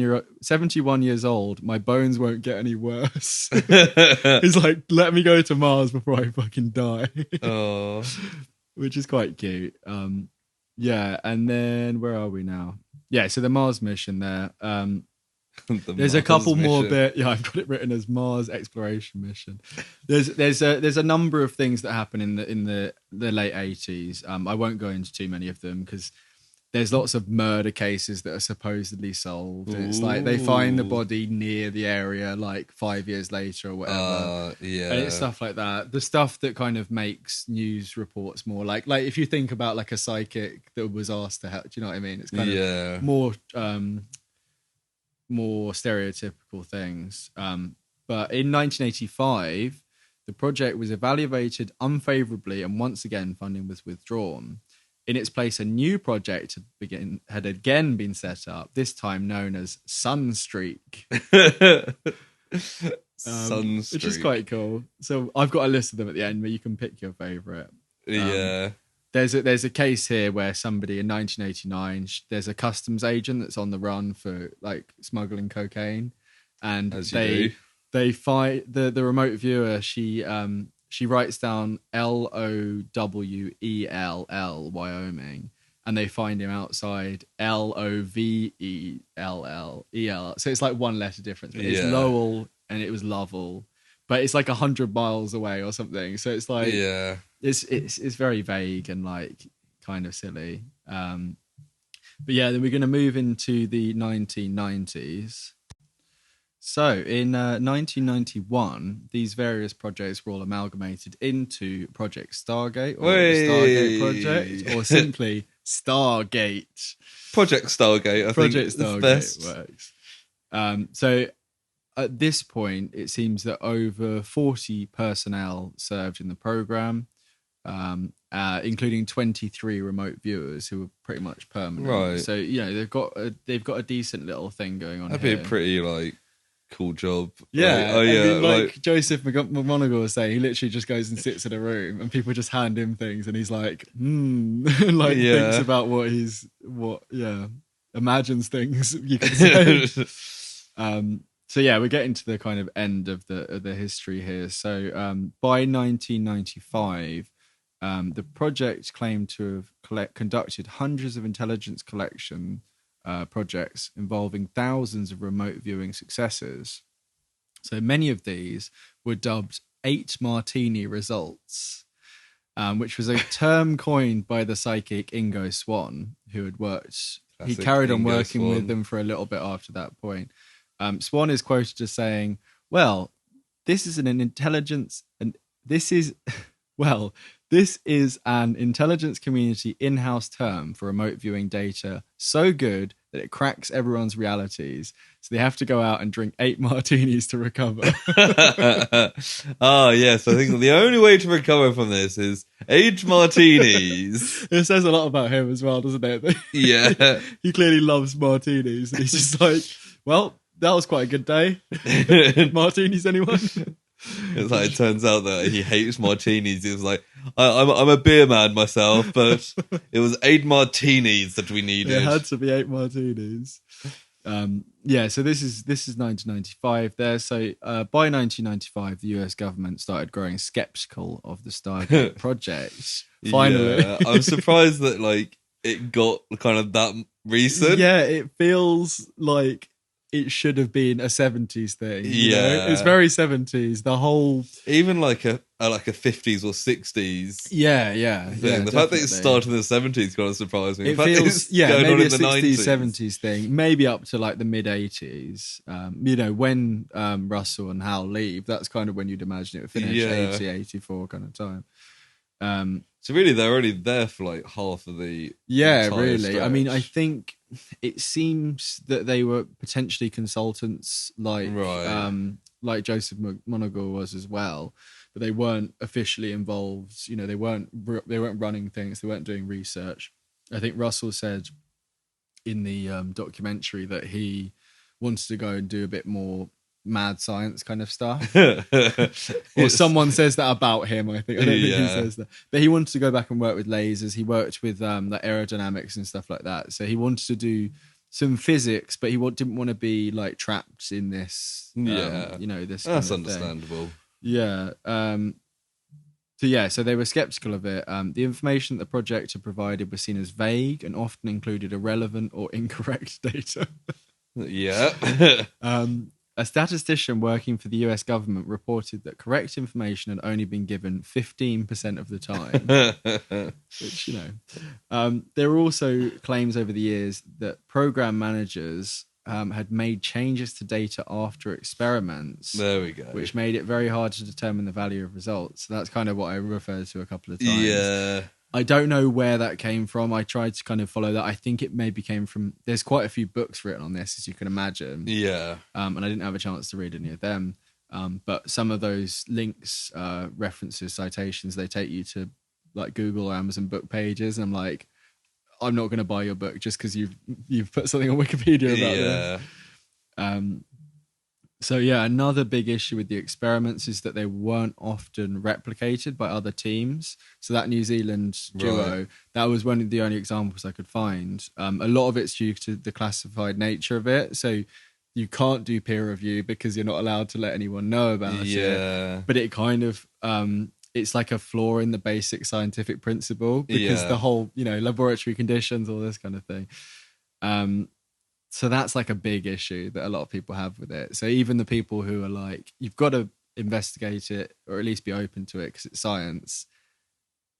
years old. My bones won't get any worse." He's like, "Let me go to Mars before I fucking die." Oh, which is quite cute. Yeah, and then where are we now? Yeah, so the Mars mission there. There's a couple more bit. Yeah, I've got it written as Mars exploration mission. There's a number of things that happen in the late 80s. I won't go into too many of them because there's lots of murder cases that are supposedly solved. It's like they find the body near the area like 5 years later or whatever. Yeah. And it's stuff like that. The stuff that kind of makes news reports more like if you think about like a psychic that was asked to help, do you know what I mean? It's kind of more stereotypical things. But in 1985, the project was evaluated unfavorably and once again funding was withdrawn. In its place, a new project had again been set up, this time known as Sunstreak. Sunstreak. Which is quite cool. So I've got a list of them at the end where you can pick your favourite. Yeah. There's a case here where somebody in 1989, there's a customs agent that's on the run for like smuggling cocaine. And they find the remote viewer, she writes down Lowell, Wyoming, and they find him outside Lovell. So it's like one letter difference. But it's Lowell and it was Lovell, but it's like 100 miles away or something. So it's like it's very vague and like kind of silly. But yeah, then we're going to move into the 1990s. So in 1991, these various projects were all amalgamated into Project Stargate, or the Stargate Project, or simply Stargate. Project Stargate, I Project think Stargate best. works. So at this point, it seems that over 40 personnel served in the program, including 23 remote viewers who were pretty much permanent. Right. So they've got a decent little thing going on. That'd be a pretty cool job. Yeah. Like Joseph McMonagall was saying, he literally just goes and sits in a room and people just hand him things and he's like, thinks about imagines things, you could say. So yeah, we're getting to the kind of end of the history here. So by 1995, the project claimed to have conducted hundreds of intelligence collection projects involving thousands of remote viewing successes. So many of these were dubbed 8 Martini results, which was a term coined by the psychic Ingo Swann, who had worked. He carried on working with them for a little bit after that point. Swann is quoted as saying, "Well, this is an intelligence community in-house term for remote viewing data so good that it cracks everyone's realities. So they have to go out and drink 8 martinis to recover." Oh, yes. I think the only way to recover from this is 8 martinis. It says a lot about him as well, doesn't it? Yeah. He clearly loves martinis. And he's just like, well, that was quite a good day. Martinis, anyone? It's like, it turns out that he hates martinis. He was like, I'm a beer man myself, but it was 8 martinis that we needed. It had to be 8 martinis. So this is 1995 there. So by 1995, the US government started growing skeptical of the Stargate project. Finally. Yeah, I'm surprised that it got kind of that recent. Yeah, it feels like it should have been a 70s thing. Yeah. It's very 70s. The whole... Even like a 50s or 60s. Yeah. The fact that it started in the 70s kind of surprised me. It feels, maybe on a in the 60s, 90s. 70s thing. Maybe up to like the mid-80s. When Russell and Hal leave, that's kind of when you'd imagine it would finish, 80, 84 kind of time. So really, they're only there for like half of the really. stretch. I mean, I think it seems that they were potentially consultants, like Joseph McMonagall was as well, but they weren't officially involved. They weren't running things. They weren't doing research. I think Russell said in the documentary that he wanted to go and do a bit more mad science kind of stuff. Or someone says that about him, I think. I don't think he says that. But he wanted to go back and work with lasers. He worked with the aerodynamics and stuff like that. So he wanted to do some physics, but he didn't want to be like trapped in this. This. That's understandable. Yeah. So they were skeptical of it. The information that the project had provided was seen as vague and often included irrelevant or incorrect data. Yeah. A statistician working for the US government reported that correct information had only been given 15% of the time. Which, there were also claims over the years that program managers had made changes to data after experiments. There we go. Which made it very hard to determine the value of results. So that's kind of what I referred to a couple of times. Yeah. I don't know where that came from. I tried to kind of follow that. I think it maybe came from... There's quite a few books written on this, as you can imagine. Yeah. And I didn't have a chance to read any of them. But some of those links, references, citations, they take you to like Google or Amazon book pages. And I'm like, I'm not going to buy your book just because you've put something on Wikipedia about it. So another big issue with the experiments is that they weren't often replicated by other teams. So that New Zealand duo, that was one of the only examples I could find. A lot of it's due to the classified nature of it. So you can't do peer review because you're not allowed to let anyone know about it. But it kind of, it's like a flaw in the basic scientific principle because the whole, laboratory conditions, all this kind of thing. So that's like a big issue that a lot of people have with it. So even the people who are like, you've got to investigate it or at least be open to it because it's science,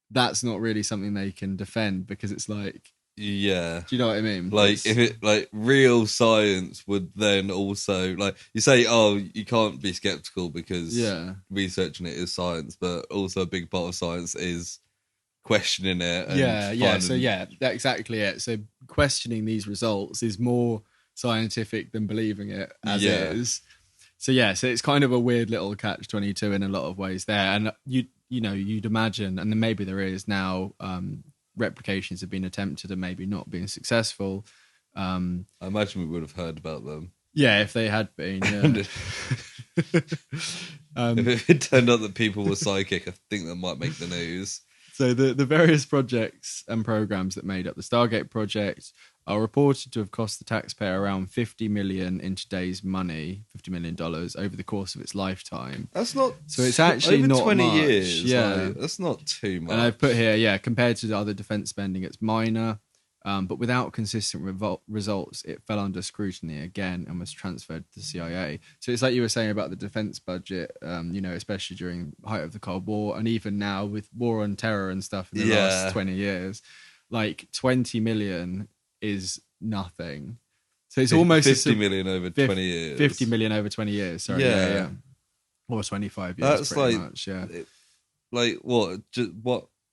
that's not really something they can defend because it's like, do you know what I mean? Like if it like real science would then also like you say, oh, you can't be skeptical because researching it is science, but also a big part of science is questioning it. And that's exactly it. So questioning these results is more scientific than believing it as it is. So it's kind of a weird little catch-22 in a lot of ways there. And you'd imagine, and then maybe there is now, replications have been attempted and maybe not been successful. I imagine we would have heard about them. Yeah, if they had been. If it turned out that people were psychic, I think that might make the news. So the various projects and programs that made up the Stargate project are reported to have cost the taxpayer around $50 million in today's money, $50 million over the course of its lifetime. That's not... So it's actually over not 20 much. years. Yeah. Like, that's not too much. And I've put here, compared to the other defence spending, it's minor. But without consistent results, it fell under scrutiny again and was transferred to the CIA. So it's like you were saying about the defence budget, especially during the height of the Cold War, and even now with war on terror and stuff in the last 20 years, like 20 million is nothing. So it's almost 50 million over 20 years. 50 million over 20 years, sorry. Yeah. Or 25 years, that's pretty like, much, yeah. Like what?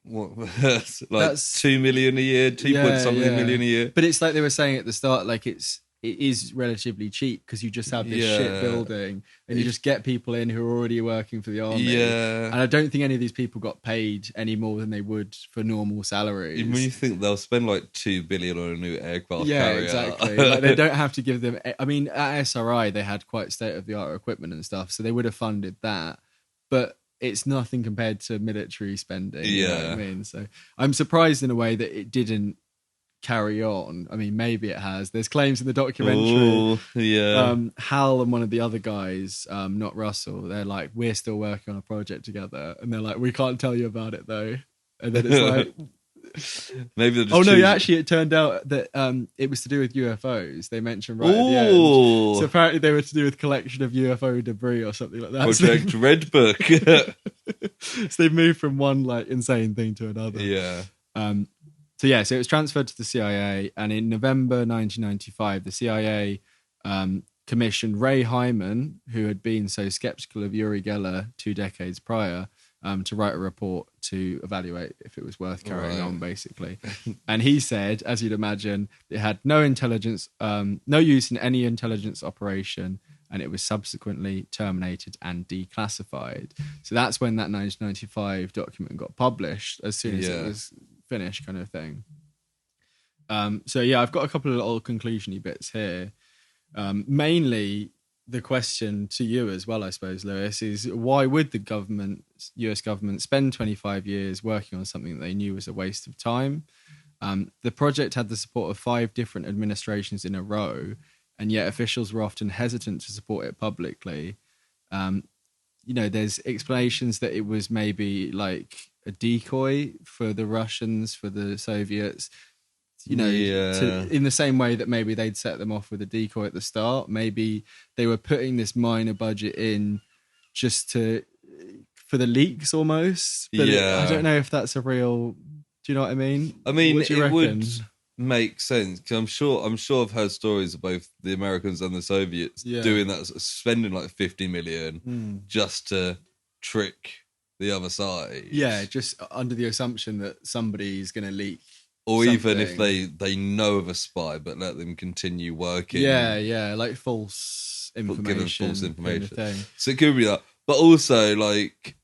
Like that's 2 million a year, 2 point something million a year. But it's like they were saying at the start, like it is relatively cheap because you just have this shit building and you just get people in who are already working for the army. Yeah. And I don't think any of these people got paid any more than they would for normal salaries. When you think they'll spend like 2 billion on a new aircraft carrier. Exactly. Like they don't have to give them. I mean, at SRI they had quite state of the art equipment and stuff, so they would have funded that. But it's nothing compared to military spending. You know what I mean? So I'm surprised in a way that it didn't carry on. I mean, maybe it has. There's claims in the documentary. Hal and one of the other guys, not Russell, they're like, we're still working on a project together. And they're like, we can't tell you about it though. And then it's like... Maybe they're actually it turned out that it was to do with UFOs. They mentioned right at the end. So apparently they were to do with collection of UFO debris or something like that. Project Red Book. So they've moved from one like insane thing to another. So it was transferred to the CIA, and in November 1995 the CIA commissioned Ray Hyman, who had been so skeptical of Uri Geller 2 decades prior, to write a report to evaluate if it was worth carrying on, basically. And he said, as you'd imagine, it had no intelligence, no use in any intelligence operation, and it was subsequently terminated and declassified. So that's when that 1995 document got published, as soon as it was finished, kind of thing. I've got a couple of little conclusion-y bits here. Mainly, the question to you as well, I suppose, Lewis, is why would the US government spend 25 years working on something that they knew was a waste of time? The project had the support of 5 different administrations in a row, and yet officials were often hesitant to support it publicly. There's explanations that it was maybe like a decoy for the Russians, for the Soviets, in the same way that maybe they'd set them off with a decoy at the start. Maybe they were putting this minor budget in just for the leaks almost. But I don't know if that's a real... Do you know what I mean? I mean, it would make sense, because I'm sure I've heard stories of both the Americans and the Soviets doing that, spending like 50 million just to trick the other side. Yeah, just under the assumption that somebody's going to leak. Or something. Even if they know of a spy, but let them continue working. Yeah, like false information. Give them false information. Kind of thing. So it could be that. But also, like,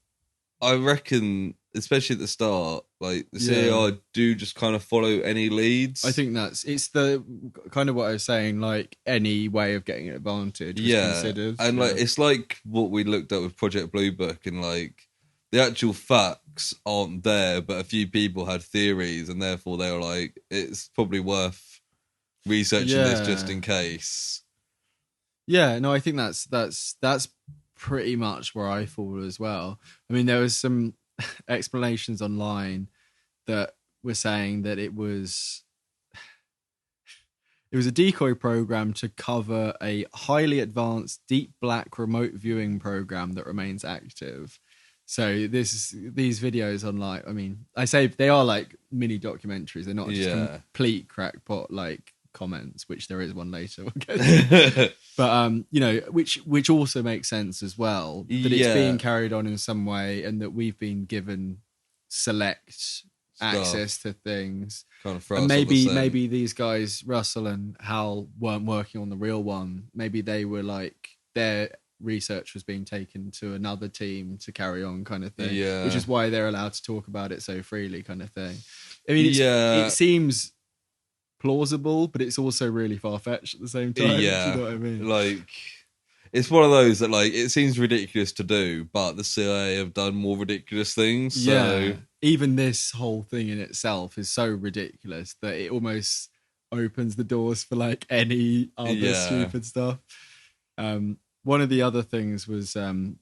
I reckon, especially at the start, like, the CIA do just kind of follow any leads. I think it's the kind of what I was saying, like, any way of getting an advantage was considered. And, like, it's like what we looked at with Project Blue Book, and, like, the actual facts aren't there, but a few people had theories, and therefore they were like, it's probably worth researching this just in case. Yeah, no, I think that's pretty much where I fall as well. I mean, there was some explanations online that were saying that it was a decoy program to cover a highly advanced deep black remote viewing program that remains active. So these videos online, I mean, I say they are like mini documentaries. They're not just complete crackpot like comments, which there is one later. We'll get to. But which also makes sense as well. That it's being carried on in some way, and that we've been given select access to things. Kind of and maybe these guys, Russell and Hal, weren't working on the real one. Maybe they were like their research was being taken to another team to carry on, kind of thing. Yeah. Which is why they're allowed to talk about it so freely, kind of thing. I mean, it seems plausible, but it's also really far-fetched at the same time. Yeah. Do you know what I mean? Like, it's one of those that, like, it seems ridiculous to do, but the CIA have done more ridiculous things. So. Yeah. Even this whole thing in itself is so ridiculous that it almost opens the doors for, like, any other stupid stuff. One of the other things was, one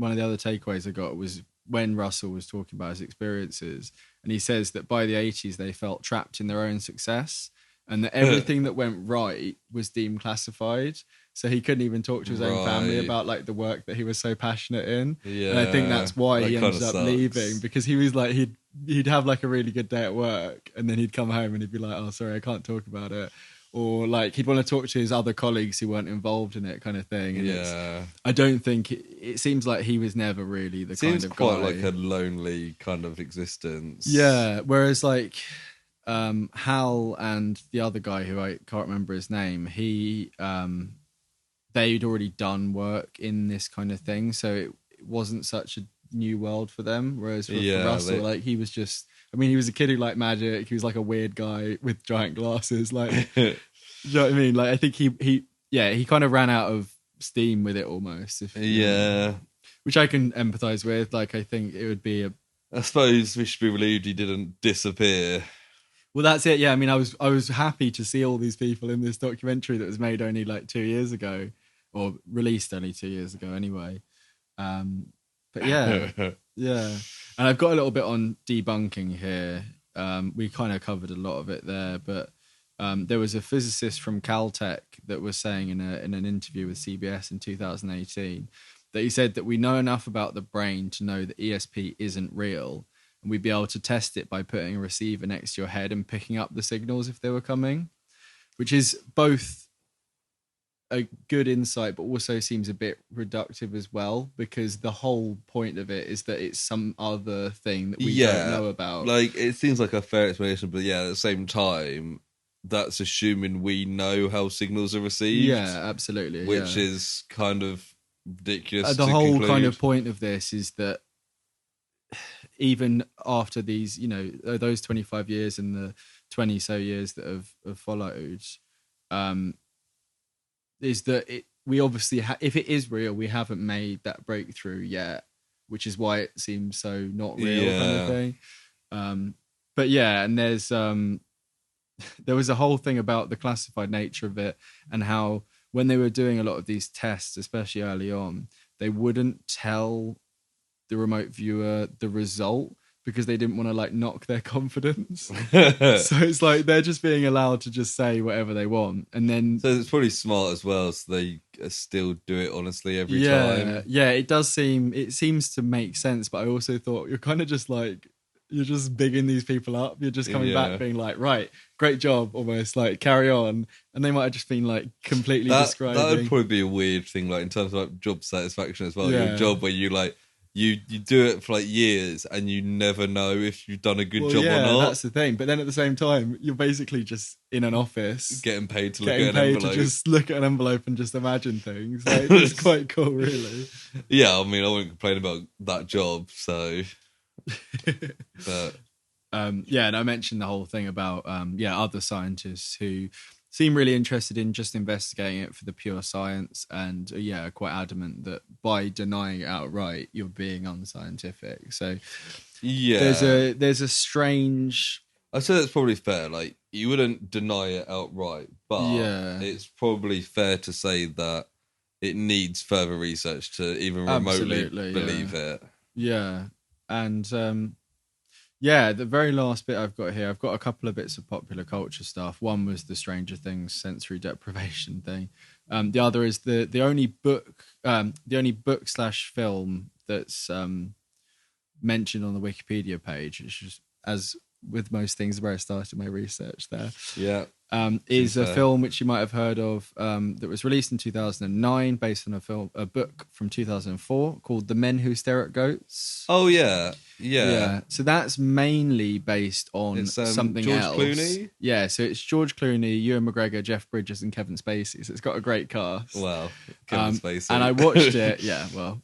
of the other takeaways I got was when Russell was talking about his experiences, and he says that by the 80s they felt trapped in their own success, and that everything that went right was deemed classified. So he couldn't even talk to his own family about like the work that he was so passionate in. Yeah, and I think that's why he ended up leaving, because he was like he'd have like a really good day at work, and then he'd come home and he'd be like, "Oh, sorry, I can't talk about it." Or like he'd want to talk to his other colleagues who weren't involved in it, kind of thing. And I don't think it seems like he was never really the kind of guy. Seems quite like a lonely kind of existence. Yeah, whereas like Hal and the other guy who I can't remember his name, they'd already done work in this kind of thing, so it wasn't such a new world for them. Whereas for Russell, like he was just, I mean, he was a kid who liked magic. He was like a weird guy with giant glasses. Like, do you know what I mean? Like, I think he kind of ran out of steam with it almost. Which I can empathise with. Like, I think it would be I suppose we should be relieved he didn't disappear. Well, that's it. Yeah, I mean, I was happy to see all these people in this documentary that was made only like 2 years ago, or released only 2 years ago anyway. But yeah. And I've got a little bit on debunking here. We kind of covered a lot of it there, but there was a physicist from Caltech that was saying in an interview with CBS in 2018 that he said that we know enough about the brain to know that ESP isn't real, and we'd be able to test it by putting a receiver next to your head and picking up the signals if they were coming, which is both a good insight, but also seems a bit reductive as well, because the whole point of it is that it's some other thing that we don't know about. Like, it seems like a fair explanation, but at the same time, that's assuming we know how signals are received. Yeah, absolutely. Which is kind of ridiculous. The whole kind of point of this is that even after these, those 25 years and the 20 so years that have followed, is that we obviously if it is real, we haven't made that breakthrough yet, which is why it seems so not real kind of thing. but yeah, and there's there was a whole thing about the classified nature of it and how when they were doing a lot of these tests, especially early on, they wouldn't tell the remote viewer the result because they didn't want to like knock their confidence. So it's like they're just being allowed to just say whatever they want, and then so it's probably smart as well, so they still do it honestly every time. Yeah, it seems to make sense, but I also thought you're kind of just like you're just bigging these people up. You're just coming back being like, right, great job, almost like carry on, and they might have just been like completely describing. That would probably be a weird thing, like in terms of like job satisfaction as well. Your job where you like. You do it for like years and you never know if you've done a good job or not. That's the thing. But then at the same time, you're basically just in an office getting paid to look at an envelope. To just look at an envelope and just imagine things. Like, it's quite cool, really. Yeah, I mean, I wouldn't complain about that job. So, but and I mentioned the whole thing about other scientists who seem really interested in just investigating it for the pure science, and are quite adamant that by denying it outright, you're being unscientific. So there's a strange. I'd say that's probably fair. Like you wouldn't deny it outright, but it's probably fair to say that it needs further research to even remotely believe it. Yeah, and the very last bit I've got here, I've got a couple of bits of popular culture stuff. One was the Stranger Things sensory deprivation thing. The other is the only book / film that's mentioned on the Wikipedia page, which is, as with most things where I started my research there. Yeah. Is a film which you might have heard of that was released in 2009 based on a book from 2004 called The Men Who Stare at Goats. Oh, yeah. So that's mainly based on something George else. Clooney? Yeah, so it's George Clooney, Ewan McGregor, Jeff Bridges and Kevin Spacey. So it's got a great cast. Wow. Kevin Spacey. And I watched it,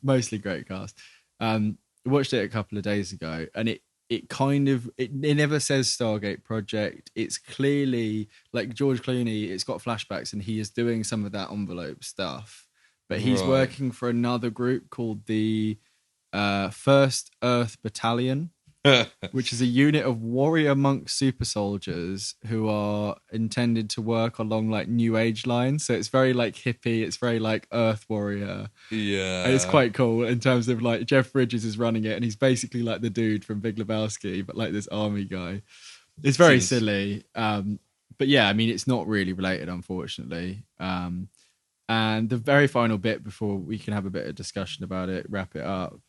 mostly great cast. I watched it a couple of days ago, and it never says Stargate Project. It's clearly like George Clooney, it's got flashbacks and he is doing some of that envelope stuff, but he's working for another group called the First Earth Battalion, which is a unit of warrior monk super soldiers who are intended to work along like New Age lines. So it's very like hippie, it's very like Earth Warrior. Yeah. And it's quite cool in terms of like Jeff Bridges is running it and he's basically like the dude from Big Lebowski, but like this army guy. It's very silly. But yeah, I mean, it's not really related, unfortunately. And the very final bit before we can have a bit of discussion about it, wrap it up.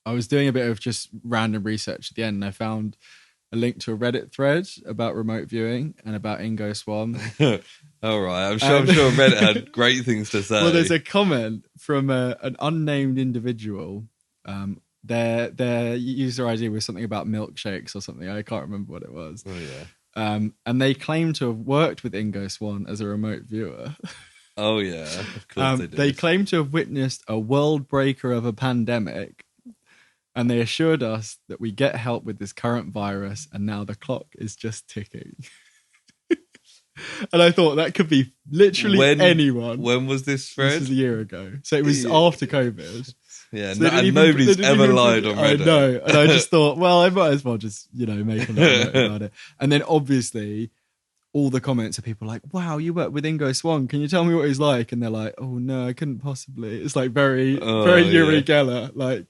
I was doing a bit of just random research at the end and I found a link to a Reddit thread about remote viewing and about Ingo Swann. All right. I'm sure Reddit had great things to say. Well, there's a comment from an unnamed individual. Their user ID was something about milkshakes or something. I can't remember what it was. Oh, yeah. And they claim to have worked with Ingo Swann as a remote viewer. Oh, yeah. Of course they did. They claim to have witnessed a world breaker of a pandemic. And they assured us that we get help with this current virus, and now the clock is just ticking. And I thought that could be literally anyone. When was this thread? This was a year ago. So it was after COVID. Yeah, so and nobody's ever lied on Reddit. I know. And I just thought, well, I might as well just, make a note about it. And then obviously all the comments are people like, wow, you work with Ingo Swann. Can you tell me what he's like? And they're like, oh no, I couldn't possibly. It's like very Uri Geller. Like,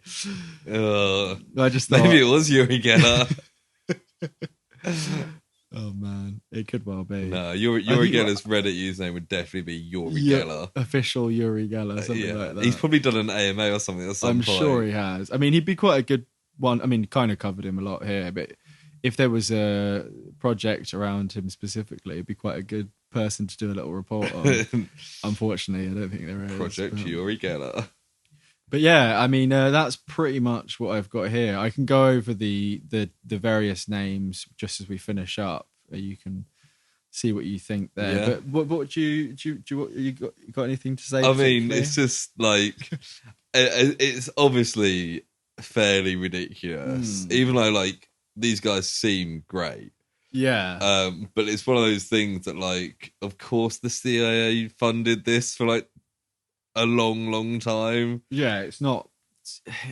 I just thought, maybe it was Uri Geller. Oh man, it could well be. No, Uri Geller's Reddit username would definitely be Uri Geller. Official Uri Geller, something like that. He's probably done an AMA or something at some point. I'm sure he has. I mean, he'd be quite a good one. I mean, kind of covered him a lot here, but if there was a project around him specifically, it'd be quite a good person to do a little report on. Unfortunately, I don't think there is. Project Uri Geller. But yeah, I mean, that's pretty much what I've got here. I can go over the various names just as we finish up. You can see what you think there. Yeah. But what do you got anything to say? I mean, it's just like it's obviously fairly ridiculous, even though like these guys seem great. Yeah. But it's one of those things that, like, of course the CIA funded this for like a long, long time. Yeah, it's not.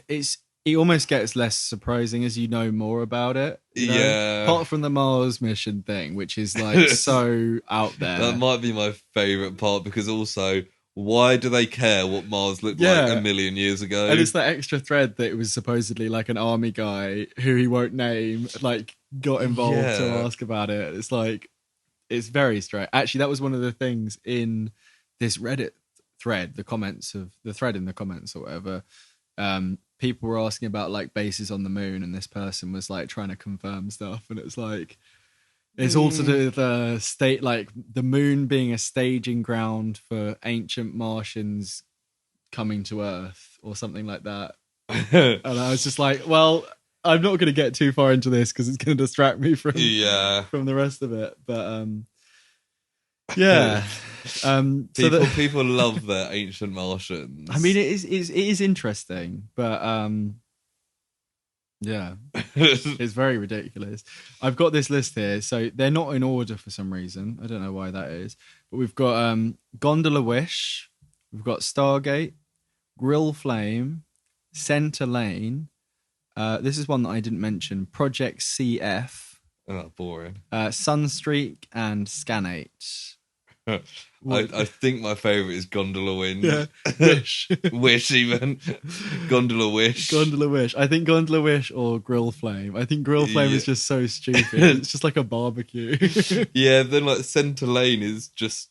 It's it almost gets less surprising as you know more about it. You know? Yeah. Apart from the Mars mission thing, which is like so out there. That might be my favourite part, because also, why do they care what Mars looked like a million years ago? And it's that extra thread that it was supposedly like an army guy who he won't name, like got involved to ask about it. It's like, it's very strange. Actually, that was one of the things in this Reddit thread, the thread in the comments or whatever. People were asking about like bases on the moon, and this person was like trying to confirm stuff, and it's like, it's all to do with the state, like the moon being a staging ground for ancient Martians coming to Earth or something like that. And I was just like, well, I'm not going to get too far into this because it's going to distract me from the rest of it. But yeah. People love their ancient Martians. I mean, it is interesting, but yeah, it's very ridiculous. I've got this list here, so they're not in order for some reason. I don't know why that is, but we've got Gondola Wish, we've got Stargate, Grill Flame, Center Lane. This is one that I didn't mention. Project CF. Oh, boring. Sunstreak and Scanate. I think my favourite is Gondola Wind. Yeah. Wish. Wish even. Gondola Wish. Gondola Wish. I think Gondola Wish or Grill Flame. I think Grill Flame is just so stupid. It's just like a barbecue. Yeah, then like Center Lane is just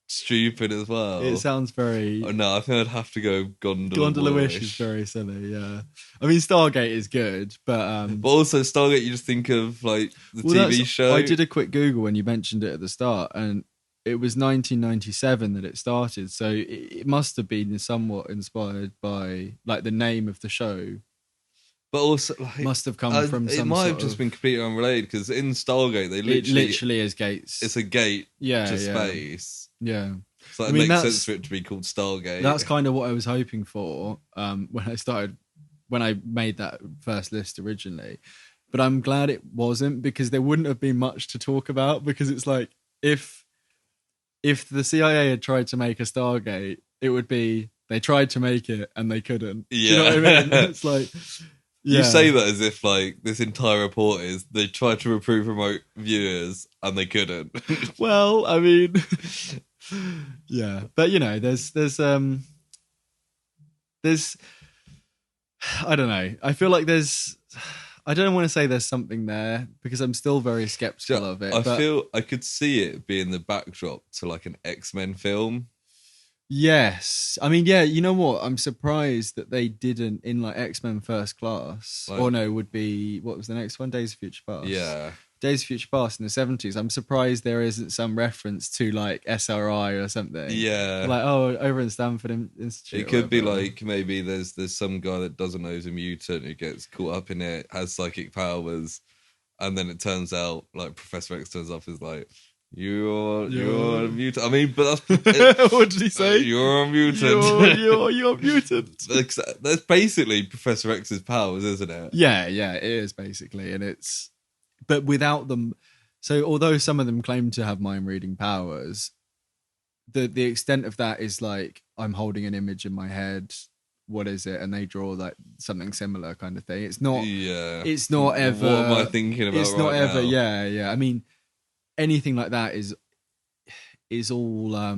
stupid as well. It sounds very... Oh, no, I think I'd have to go Gondola Wish is very silly, yeah. I mean, Stargate is good, but... but also Stargate, you just think of like the TV show. I did a quick Google when you mentioned it at the start, and it was 1997 that it started, so it must have been somewhat inspired by like the name of the show. But also, like, must have come from some. It might have just been completely unrelated, because in Stargate they literally is gates. It's a gate to space. Yeah, so it makes sense for it to be called Stargate. That's kind of what I was hoping for when I made that first list originally. But I'm glad it wasn't, because there wouldn't have been much to talk about. Because it's like, if the CIA had tried to make a Stargate, it would be they tried to make it and they couldn't. Yeah. Do you know what I mean? It's like, you say that as if like this entire report is they tried to recruit remote viewers and they couldn't. Well, I mean, yeah, but you know, there's I don't know. I feel like I don't want to say there's something there, because I'm still very skeptical of it. I feel I could see it being the backdrop to like an X-Men film. Yes. I mean, yeah, you know what? I'm surprised that they didn't, in like X-Men First Class, would be, what was the next one? Days of Future Past. Yeah. Days of Future Past in the 70s. I'm surprised there isn't some reference to like SRI or something. Yeah. Like, over in Stanford Institute. It could be like, maybe there's some guy that doesn't know he's a mutant who gets caught up in it, has psychic powers, and then it turns out like Professor X turns up is like, You're a mutant. I mean, but that's... What did he say? You're a mutant. You're a mutant. That's basically Professor X's powers, isn't it? Yeah, it is basically. And it's... But without them... So although some of them claim to have mind-reading powers, the extent of that is like, I'm holding an image in my head, what is it? And they draw like something similar kind of thing. It's not... Yeah. It's not ever... What am I thinking about It's not ever... now? Yeah. I mean... Anything like that is all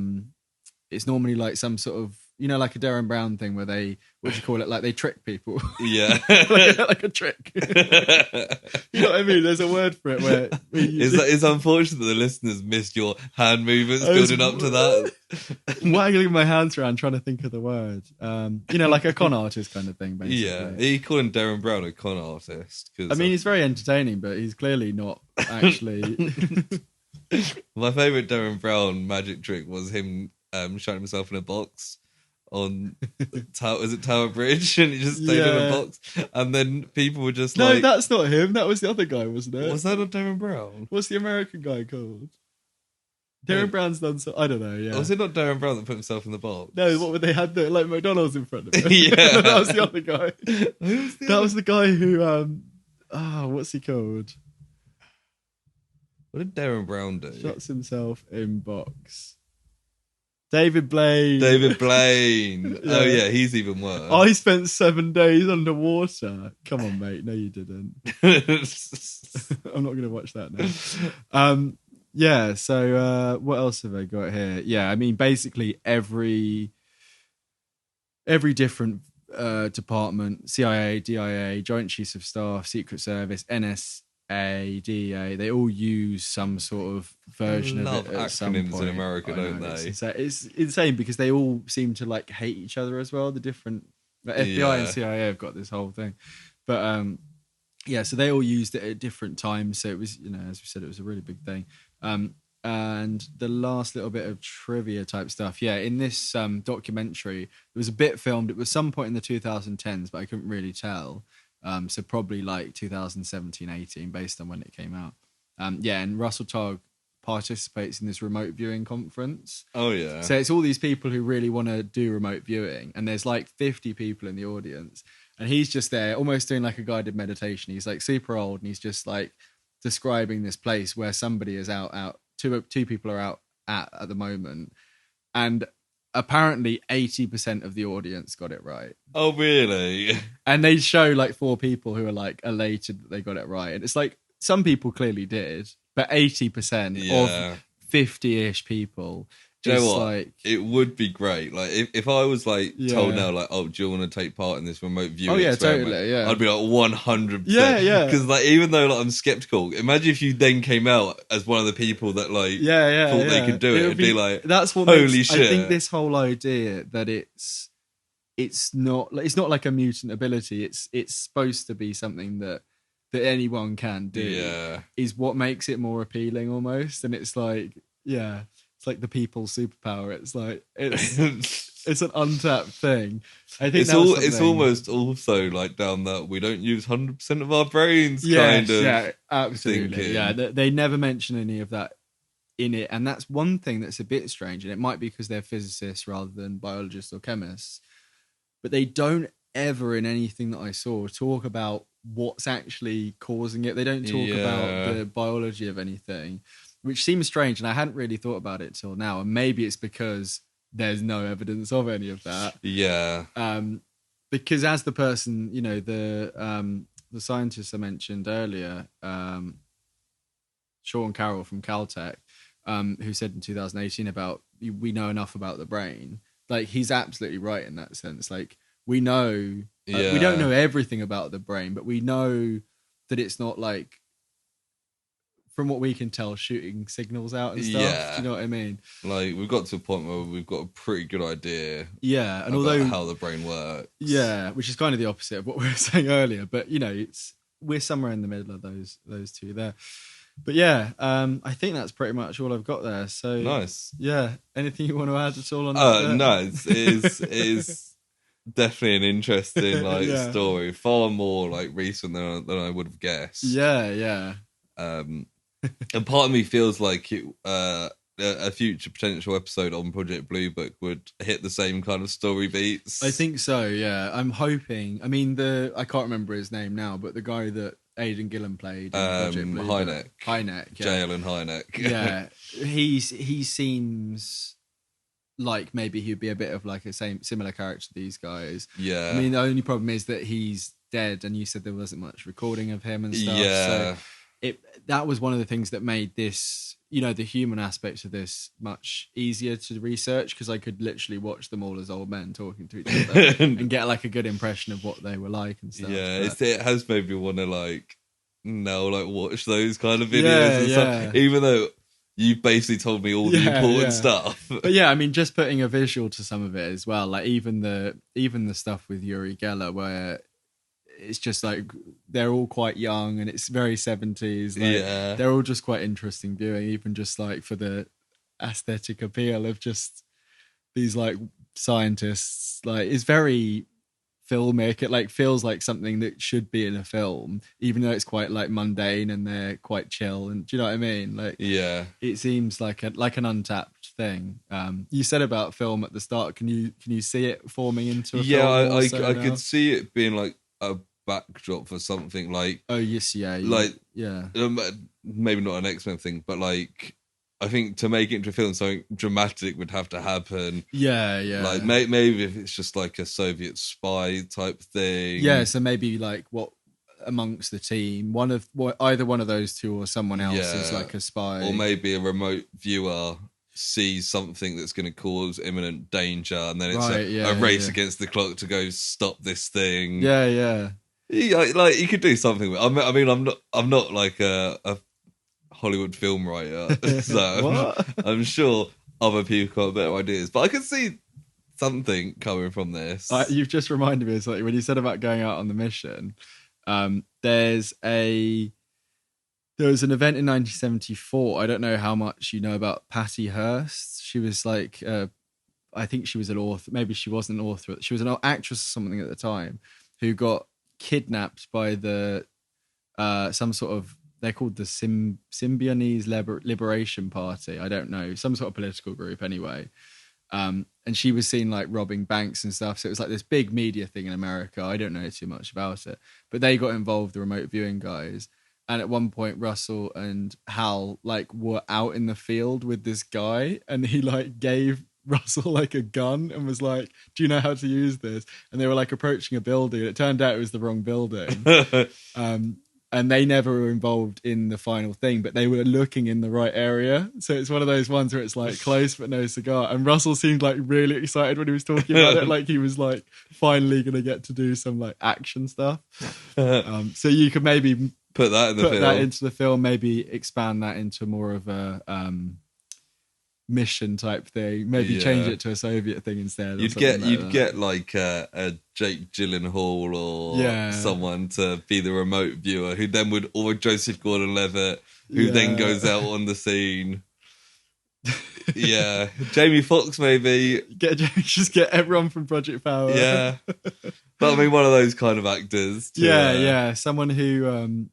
it's normally like some sort of, you know, like a Darren Brown thing where they, what do you call it, like they trick people. Yeah. like a trick. You know what I mean? There's a word for it where it's unfortunate that the listeners missed your hand movements building up to that. Waggling my hands around trying to think of the word. You know, like a con artist kind of thing, basically. Yeah, he called Darren Brown a con artist. I mean, he's very entertaining, but he's clearly not actually... My favourite Darren Brown magic trick was him shutting himself in a box on Tower Bridge, and he just stayed in a box, and then people were just like... No, that's not him. That was the other guy, wasn't it? Was that not Darren Brown? What's the American guy called? Darren Brown's done so... I don't know, yeah. Was it not Darren Brown that put himself in the box? No, what would they had like McDonald's in front of him? Yeah. That was the other guy. That was the guy who... what's he called? What did Darren Brown do? Shuts himself in box. David Blaine. David Blaine. Yeah. Oh yeah, he's even worse. I spent 7 days underwater. Come on, mate. No, you didn't. I'm not going to watch that now. Yeah. So what else have I got here? Yeah, I mean, basically every different department, CIA, DIA, Joint Chiefs of Staff, Secret Service, NSA, DEA, they all use some sort of version of it at some point. Acronyms in America, don't they? It's insane because they all seem to like hate each other as well. The different FBI and CIA have got this whole thing, but yeah, so they all used it at different times. So it was, as we said, it was a really big thing. And the last little bit of trivia type stuff. Yeah, in this documentary, there was a bit filmed. It was some point in the 2010s, but I couldn't really tell. So probably like 2017, 18, based on when it came out. And Russell Targ participates in this remote viewing conference. Oh, yeah. So it's all these people who really want to do remote viewing. And there's like 50 people in the audience. And he's just there almost doing like a guided meditation. He's like super old and he's just like describing this place where somebody is out. Two people are out at the moment. And apparently 80% of the audience got it right. Oh, really? And they show like 4 people who are like elated that they got it right. And it's like some people clearly did, but 80% of 50-ish people. Do you know what? Like, it would be great. Like if I was like told now, like, oh, do you want to take part in this remote viewing experiment? Totally, yeah. I'd be like 100%. Yeah. Because like even though like I'm skeptical, imagine if you then came out as one of the people that like thought they could do it. It'd be like, that's what holy shit. I think this whole idea that it's not like a mutant ability. It's supposed to be something that anyone can do. Yeah, is what makes it more appealing almost. And it's like it's like the people's superpower. It's like it's an untapped thing. I think it's almost also like down that we don't use 100% of our brains. Kind of. Yeah, absolutely. Thinking. Yeah, they never mention any of that in it, and that's one thing that's a bit strange. And it might be because they're physicists rather than biologists or chemists, but they don't ever in anything that I saw talk about what's actually causing it. They don't talk about the biology of anything, which seems strange, and I hadn't really thought about it till now. And maybe it's because there's no evidence of any of that. Yeah. Because as the person, the scientist I mentioned earlier, Sean Carroll from Caltech, who said in 2018 about we know enough about the brain. Like, he's absolutely right in that sense. Like, we know, we don't know everything about the brain, but we know that it's not like, from what we can tell, shooting signals out and stuff. Yeah. Do you know what I mean? Like, we've got to a point where we've got a pretty good idea and about how the brain works. Yeah, which is kind of the opposite of what we were saying earlier. But, we're somewhere in the middle of those two there. But yeah, I think that's pretty much all I've got there. So nice. Yeah. Anything you want to add at all on that? No, it's definitely an interesting story. Far more like recent than I would have guessed. Yeah. And part of me feels like a future potential episode on Project Blue Book would hit the same kind of story beats. I think so, yeah. I'm hoping. I mean, I can't remember his name now, but the guy that Aidan Gillen played in Project Blue Book. Hynek. Yeah. J.L. Hynek. Yeah. He seems like maybe he'd be a bit of like a similar character to these guys. Yeah. I mean, the only problem is that he's dead, and you said there wasn't much recording of him and stuff. Yeah. So that was one of the things that made this, the human aspects of this much easier to research, because I could literally watch them all as old men talking to each other and get like a good impression of what they were like and stuff. Yeah, it has made me want to watch those kind of videos and stuff, even though you've basically told me all the important stuff. But yeah, I mean, just putting a visual to some of it as well, like even the stuff with Uri Geller, where it's just like they're all quite young and it's very 70s. Like, they're all just quite interesting viewing, even just like for the aesthetic appeal of just these like scientists. Like, it's very filmic. It like feels like something that should be in a film, even though it's quite like mundane and they're quite chill. And do you know what I mean? Like, it seems like an untapped thing. You said about film at the start. Can you see it forming into a film? I could see it being like a backdrop for something like maybe not an X-Men thing, but like I think to make it into a film, something dramatic would have to happen. Yeah. Like maybe if it's just like a Soviet spy type thing. Yeah, so maybe like what amongst the team, either one of those two or someone else is like a spy, or maybe a remote viewer sees something that's going to cause imminent danger, and then it's a race against the clock to go stop this thing. Yeah. Like you could do something with. I mean, I'm not like a Hollywood film writer, so I'm sure other people have better ideas. But I could see something coming from this. You've just reminded me, it's like when you said about going out on the mission. There was an event in 1974. I don't know how much you know about Patty Hearst. She was like, I think she was an author. Maybe she wasn't an author. She was an actress or something at the time who got kidnapped by the some sort of, they're called the Symbionese Liberation Party. I don't know, some sort of political group anyway. And she was seen like robbing banks and stuff. So it was like this big media thing in America. I don't know too much about it, but they got involved, the remote viewing guys. And at one point, Russell and Hal like were out in the field with this guy, and he like gave Russell like a gun and was like, "Do you know how to use this?" And they were like approaching a building, and it turned out it was the wrong building. And they never were involved in the final thing, but they were looking in the right area. So it's one of those ones where it's like close but no cigar. And Russell seemed like really excited when he was talking about it, like he was like finally going to get to do some like action stuff. So you could maybe put that into the film, maybe expand that into more of a mission type thing. Maybe change it to a Soviet thing instead. You'd get like a Jake Gyllenhaal or someone to be the remote viewer, who then would, or Joseph Gordon-Levitt, who then goes out on the scene. Yeah, Jamie Foxx maybe. Just get everyone from Project Power. Yeah, but I mean one of those kind of actors. Someone who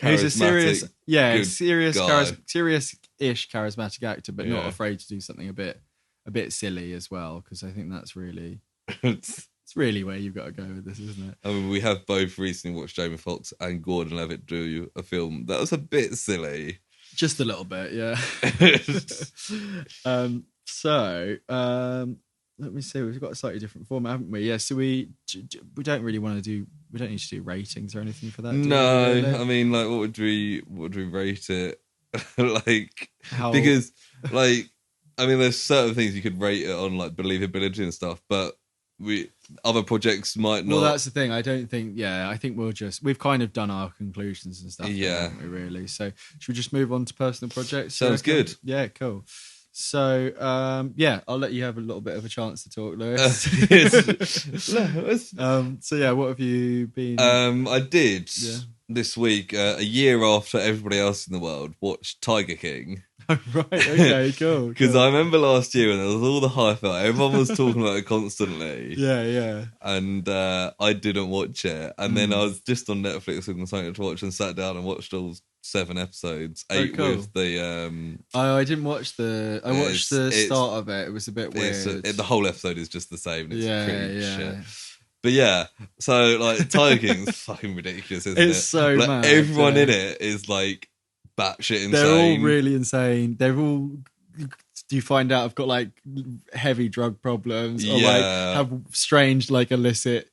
who's a serious, serious-ish charismatic actor, but not afraid to do something a bit silly as well. Because I think that's really, it's really where you've got to go with this, isn't it? I mean, we have both recently watched Jamie Foxx and Gordon-Levitt do a film that was a bit silly, just a little bit, yeah. Let me see. We've got a slightly different format, haven't we? Yeah. So we don't really want to do. We don't need to do ratings or anything for that. No, really? I mean, like, what would we rate it? Like, because, like, I mean, there's certain things you could rate it on, like believability and stuff, but other projects might not. Well, that's the thing. I don't think. Yeah, I think we've kind of done our conclusions and stuff. Yeah, haven't we, really. So should we just move on to personal projects? Sounds good. Yeah, cool. So, I'll let you have a little bit of a chance to talk, Lewis. What have you been? I did this week, a year after everybody else in the world, watched Tiger King. Oh, right, okay, cool. Because I remember last year when there was all the hype out, everyone was talking about it constantly. Yeah. And I didn't watch it. And then I was just on Netflix looking for something to watch and sat down and watched all 7 episodes. 8 with the... I didn't watch the... I watched the start of it. It was a bit weird. The whole episode is just the same. It's pretty shit. But yeah, so like Tiger King's fucking ridiculous, isn't it? It's so like, mad. Everyone in it is like batshit insane. They're all really insane. They're all... Do you find out I've got like heavy drug problems or like have strange like illicit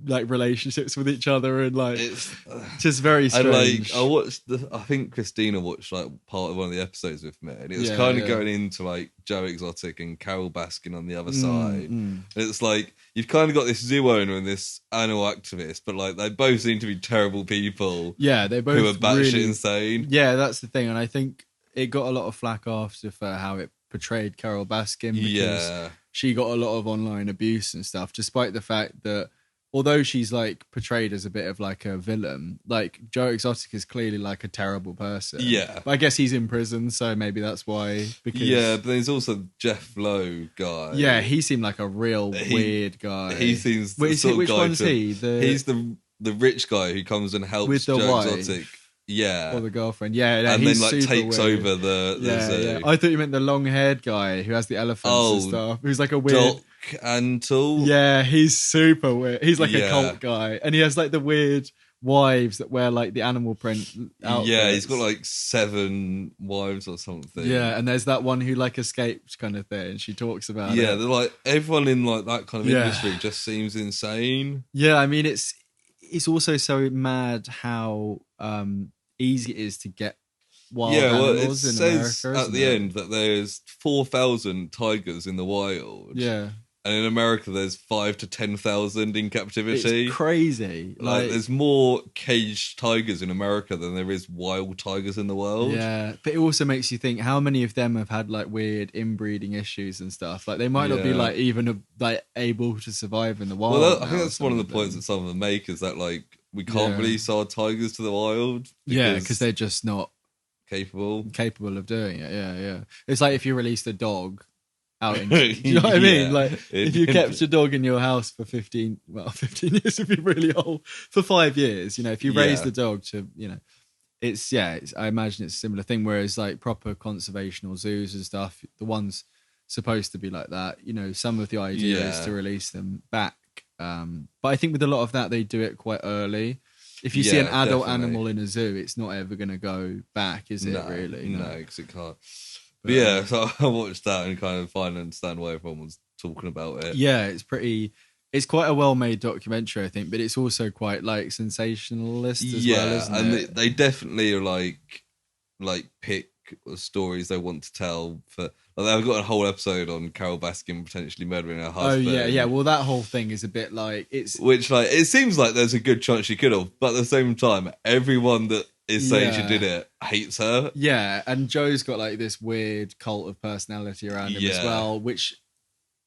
like relationships with each other and like it's just very strange. And like I think Christina watched like part of one of the episodes with me, and it was kind of going into like Joe Exotic and Carol Baskin on the other side. And it's like you've kind of got this zoo owner and this animal activist, but like they both seem to be terrible people. Yeah, they both who are batshit insane. Yeah, that's the thing, and I think it got a lot of flack after for how it portrayed Carol Baskin because she got a lot of online abuse and stuff, despite the fact that although she's like portrayed as a bit of like a villain, like Joe Exotic is clearly like a terrible person. Yeah. But I guess he's in prison, so maybe that's why. Because but there's also Jeff Lowe guy. Yeah, he seemed like a real weird guy. He seems which one's he? He's the rich guy who comes and helps with the Joe wife. Exotic. Yeah. Or the girlfriend. Yeah, and then like takes weird. over the zoo. I thought you meant the long-haired guy who has the elephants and stuff. Who's like a weird Doc Antle. Yeah, he's super weird. He's like a cult guy. And he has like the weird wives that wear like the animal print outfits. Yeah, he's got like 7 wives or something. Yeah, and there's that one who like escaped kind of thing, and she talks about it. Yeah, they're like everyone in like that kind of industry just seems insane. Yeah, I mean it's also so mad how easy it is to get wild animals in America. At the end that there's 4,000 tigers in the wild. Yeah. And in America, there's 5,000 to 10,000 in captivity. It's crazy. Like, there's more caged tigers in America than there is wild tigers in the world. Yeah, but it also makes you think how many of them have had like weird inbreeding issues and stuff. Like they might not be like even like able to survive in the wild. Well, I think that's one of the points that some of them make is that like we can't release our tigers to the wild. Because they're just not capable of doing it. Yeah. It's like if you released a dog out in, do you know what I mean? Like if you kept a dog in your house for 15 years would be really old. For 5 years, if you raised the dog to, it's I imagine it's a similar thing. Whereas like proper conservational zoos and stuff, the ones supposed to be like that, some of the idea is to release them back. But I think with a lot of that, they do it quite early. If you see an adult animal in a zoo, it's not ever going to go back, is it? Really? No, because it can't. But yeah, so I watched that and kind of finally understand why everyone was talking about it. Yeah, it's quite a well-made documentary, I think, but it's also quite like sensationalist as well, isn't it? And they definitely are like pick stories they want to tell for. Like, they've got a whole episode on Carol Baskin potentially murdering her husband. Oh yeah. Well, that whole thing is a bit like it seems like there's a good chance she could have, but at the same time, everyone that is saying she did it hates her. Yeah, and Joe's got like this weird cult of personality around him as well, which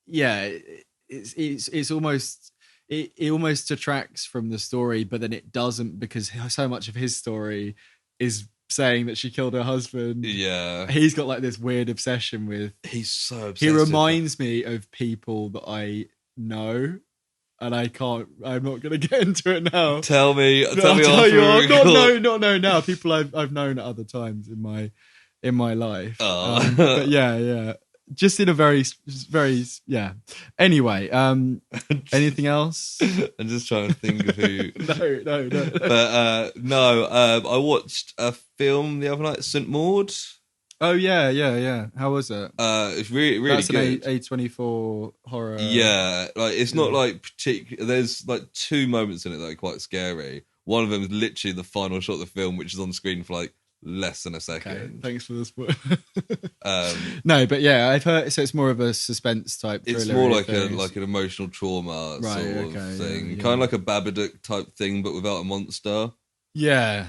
it's almost it almost detracts from the story, but then it doesn't, because so much of his story is saying that she killed her husband. Yeah, he's got like this weird obsession with. He's so obsessed. He reminds me of people that I know. And I'm not going to get into it now. Tell me Not know now. People I've known at other times in my life. Oh. But yeah. Just in a very, Anyway, anything else? I'm just trying to think of who. No. But I watched a film the other night, St. Maud. Oh yeah. How was it? It's really That's good. An A24 horror. Yeah, like it's not like particular. There's like 2 moments in it that are quite scary. One of them is literally the final shot of the film, which is on screen for like less than a second. Okay, thanks for the spoil. No, but yeah, I've heard. So it's more of a suspense type. It's more like an emotional trauma sort of thing, kind of like a Babadook type thing, but without a monster. Yeah.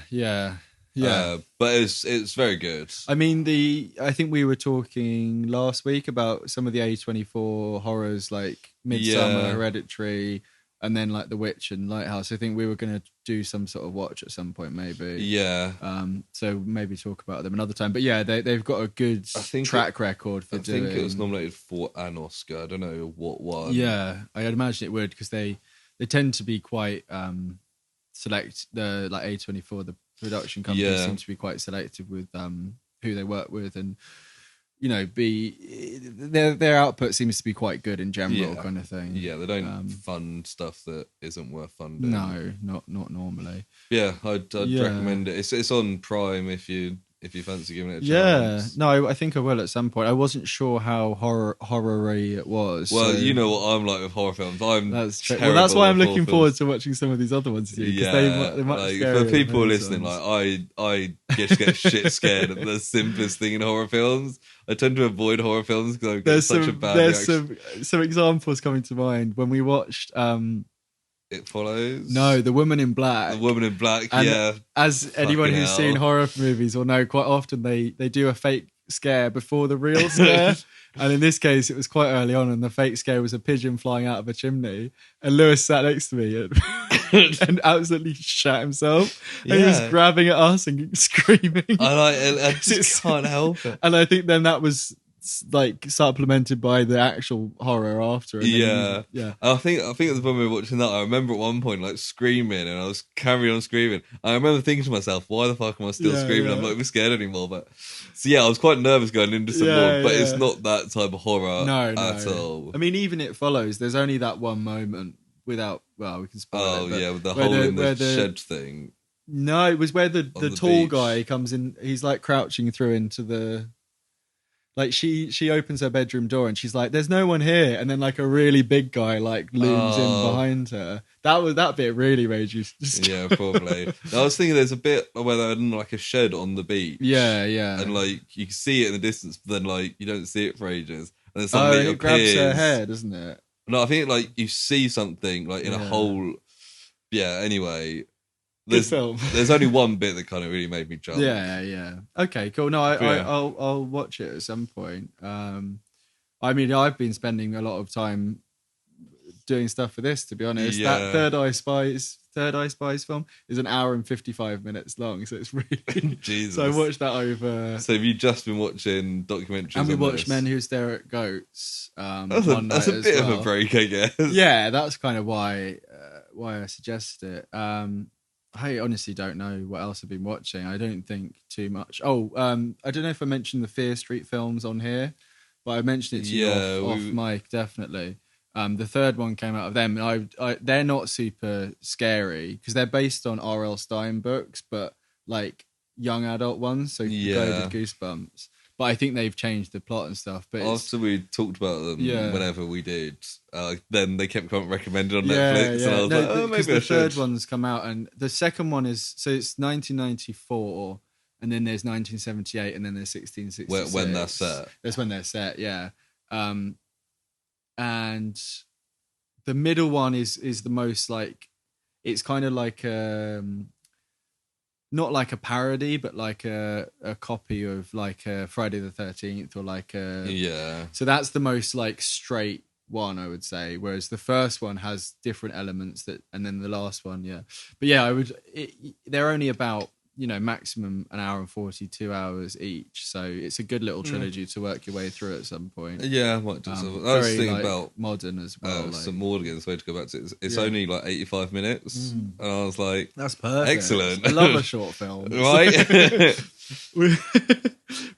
But it's very good. I mean, I think we were talking last week about some of the A24 horrors like Midsummer, Hereditary, and then like The Witch and Lighthouse. I think we were going to do some sort of watch at some point, maybe. Yeah. So maybe talk about them another time. But yeah, they've got a good track record for doing. I think it was nominated for an Oscar. I don't know what one. Yeah, I'd imagine it would, because they tend to be quite select. The like A24, the production companies seem to be quite selective with who they work with, and their output seems to be quite good in general, kind of thing. Yeah, they don't fund stuff that isn't worth funding. No, not normally. Yeah, I'd recommend it. It's on Prime if you fancy giving it a chance. Yeah, no, I think I will at some point. I wasn't sure how horror-y it was. Well, you know what I'm like with horror films. That's why I'm looking forward to watching some of these other ones. Because they might like, for people listening, like I just get shit scared at the simplest thing in horror films. I tend to avoid horror films because I get such a bad reaction. There's some examples coming to mind when we watched. It Follows? No, The Woman in Black. The Woman in Black, and yeah. As anyone who's seen horror movies will know, quite often they do a fake scare before the real scare. And in this case, it was quite early on, and the fake scare was a pigeon flying out of a chimney. And Lewis sat next to me and absolutely shat himself. And he was grabbing at us and screaming. I just can't help it. And I think then that was like supplemented by the actual horror after. And I think when we were watching that, I remember at one point like screaming, and I was carrying on screaming. I remember thinking to myself, why the fuck am I still screaming? I'm not even scared anymore. But so I was quite nervous going into some more, but it's not that type of horror at all. I mean, even It Follows, there's only that one moment without, well, we can spoil it. Oh, yeah, with the hole in the shed thing. No, it was where the tall beach. Guy comes in. He's like crouching through into the... Like she opens her bedroom door and she's like, "There's no one here," and then like a really big guy like looms in behind her. That bit really made you. Yeah, probably. I was thinking there's a bit where they're in like a shed on the beach. Yeah, and like you can see it in the distance, but then like you don't see it for ages, and then suddenly it grabs her hair, doesn't it? No, I think like you see something like in a hole. Yeah. Anyway. There's only one bit that kind of really made me jump. Yeah. Okay, cool. No, I'll watch it at some point. I mean, I've been spending a lot of time doing stuff for this, to be honest. Yeah. That Third Eye Spies film is an hour and 55 minutes long, so it's really... Jesus. So I watched that over... So have you just been watching documentaries? And we watched Men Who Stare at Goats. That's a bit of a break, I guess. Yeah, that's kind of why I suggested it. I honestly don't know what else I've been watching. I don't think too much. Oh, I don't know if I mentioned the Fear Street films on here, but I mentioned it to you off mic, definitely. The third one came out of them. They're not super scary because they're based on R.L. Stine books, but like young adult ones, so goaded goosebumps. But I think they've changed the plot and stuff. But after we talked about them, whenever we did, then they kept recommended on Netflix, and I was like, oh, maybe the third one's come out, and the second one is, so it's 1994, and then there's 1978, and then there's 1666. When they're set. That's when they're set, yeah. And the middle one is the most like, it's kind of like not like a parody, but like a copy of like a Friday the 13th or like a... Yeah. So that's the most like straight one, I would say. Whereas the first one has different elements and then the last one, yeah. But yeah, they're only about, maximum an hour and 42 hours each. So it's a good little trilogy to work your way through at some point. Yeah, I might do something. I was thinking about modern as well. St. Morgan's, way to go back to it. It's only like 85 minutes. And I was like, that's perfect. Excellent. I love a short film. Right?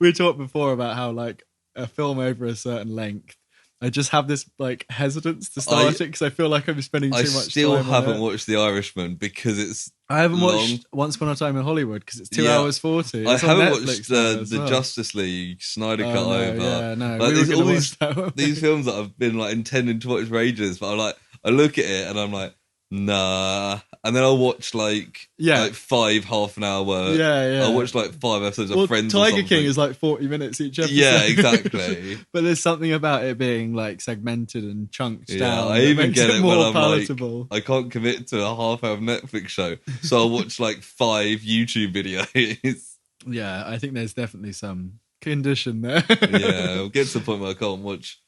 We talked before about how like a film over a certain length, I just have this like hesitance to start it because I feel like I'm spending too much time. I still haven't watched The Irishman because it's... I haven't watched Once Upon a Time in Hollywood because it's 2 hours 40. I haven't watched the Justice League Snyder cut over. Yeah, no, like, we were going to watch that one. These films that I've been like intending to watch for ages, but I look at it and I'm like, nah. And then I'll watch like 5 half-an-hour. Yeah. I'll watch like 5 episodes of Friends. Tiger King is like 40 minutes each episode. Yeah, exactly. But there's something about it being like segmented and chunked down. I even get it when I'm palatable. like, I can't commit to a half-hour Netflix show, so I'll watch like 5 YouTube videos. Yeah, I think there's definitely some condition there. Yeah, I'll get to the point where I can't watch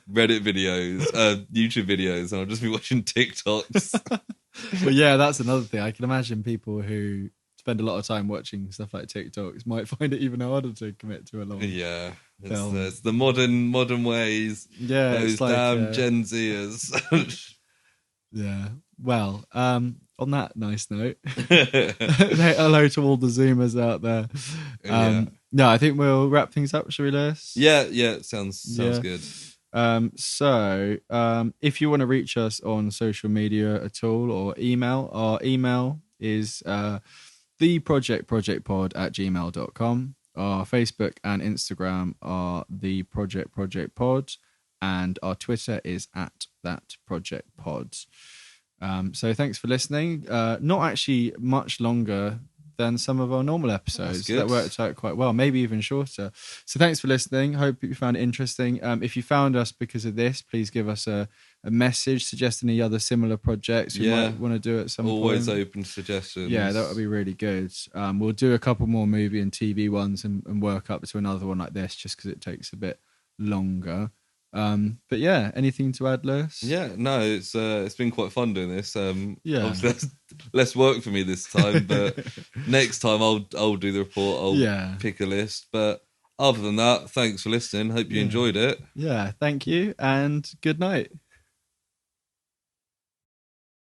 Reddit videos, YouTube videos, and I'll just be watching TikToks. But yeah, that's another thing. I can imagine people who spend a lot of time watching stuff like TikToks might find it even harder to commit to a long film. It's the modern ways. Yeah, those damn Gen Zers. Yeah. Well, on that nice note, hello to all the Zoomers out there. No, I think we'll wrap things up. Shall we, Lewis? Yeah. Sounds good. So if you want to reach us on social media at all or email, our email is theprojectprojectpod@gmail.com. Our Facebook and Instagram are theprojectprojectpod, and our Twitter is @thatprojectpod. So thanks for listening. Not actually much longer than some of our normal episodes. That worked out quite well, maybe even shorter. So thanks for listening. Hope you found it interesting. If you found us because of this, please give us a message, suggest any other similar projects you might want to do at some point. Always open to suggestions. Yeah, that would be really good. We'll do a couple more movie and TV ones and work up to another one like this just because it takes a bit longer. But yeah, anything to add, Lewis? Yeah, no, it's been quite fun doing this. Obviously that's less work for me this time, but next time I'll do the report. I'll pick a list. But other than that, thanks for listening. Hope you enjoyed it. Yeah, thank you, and good night.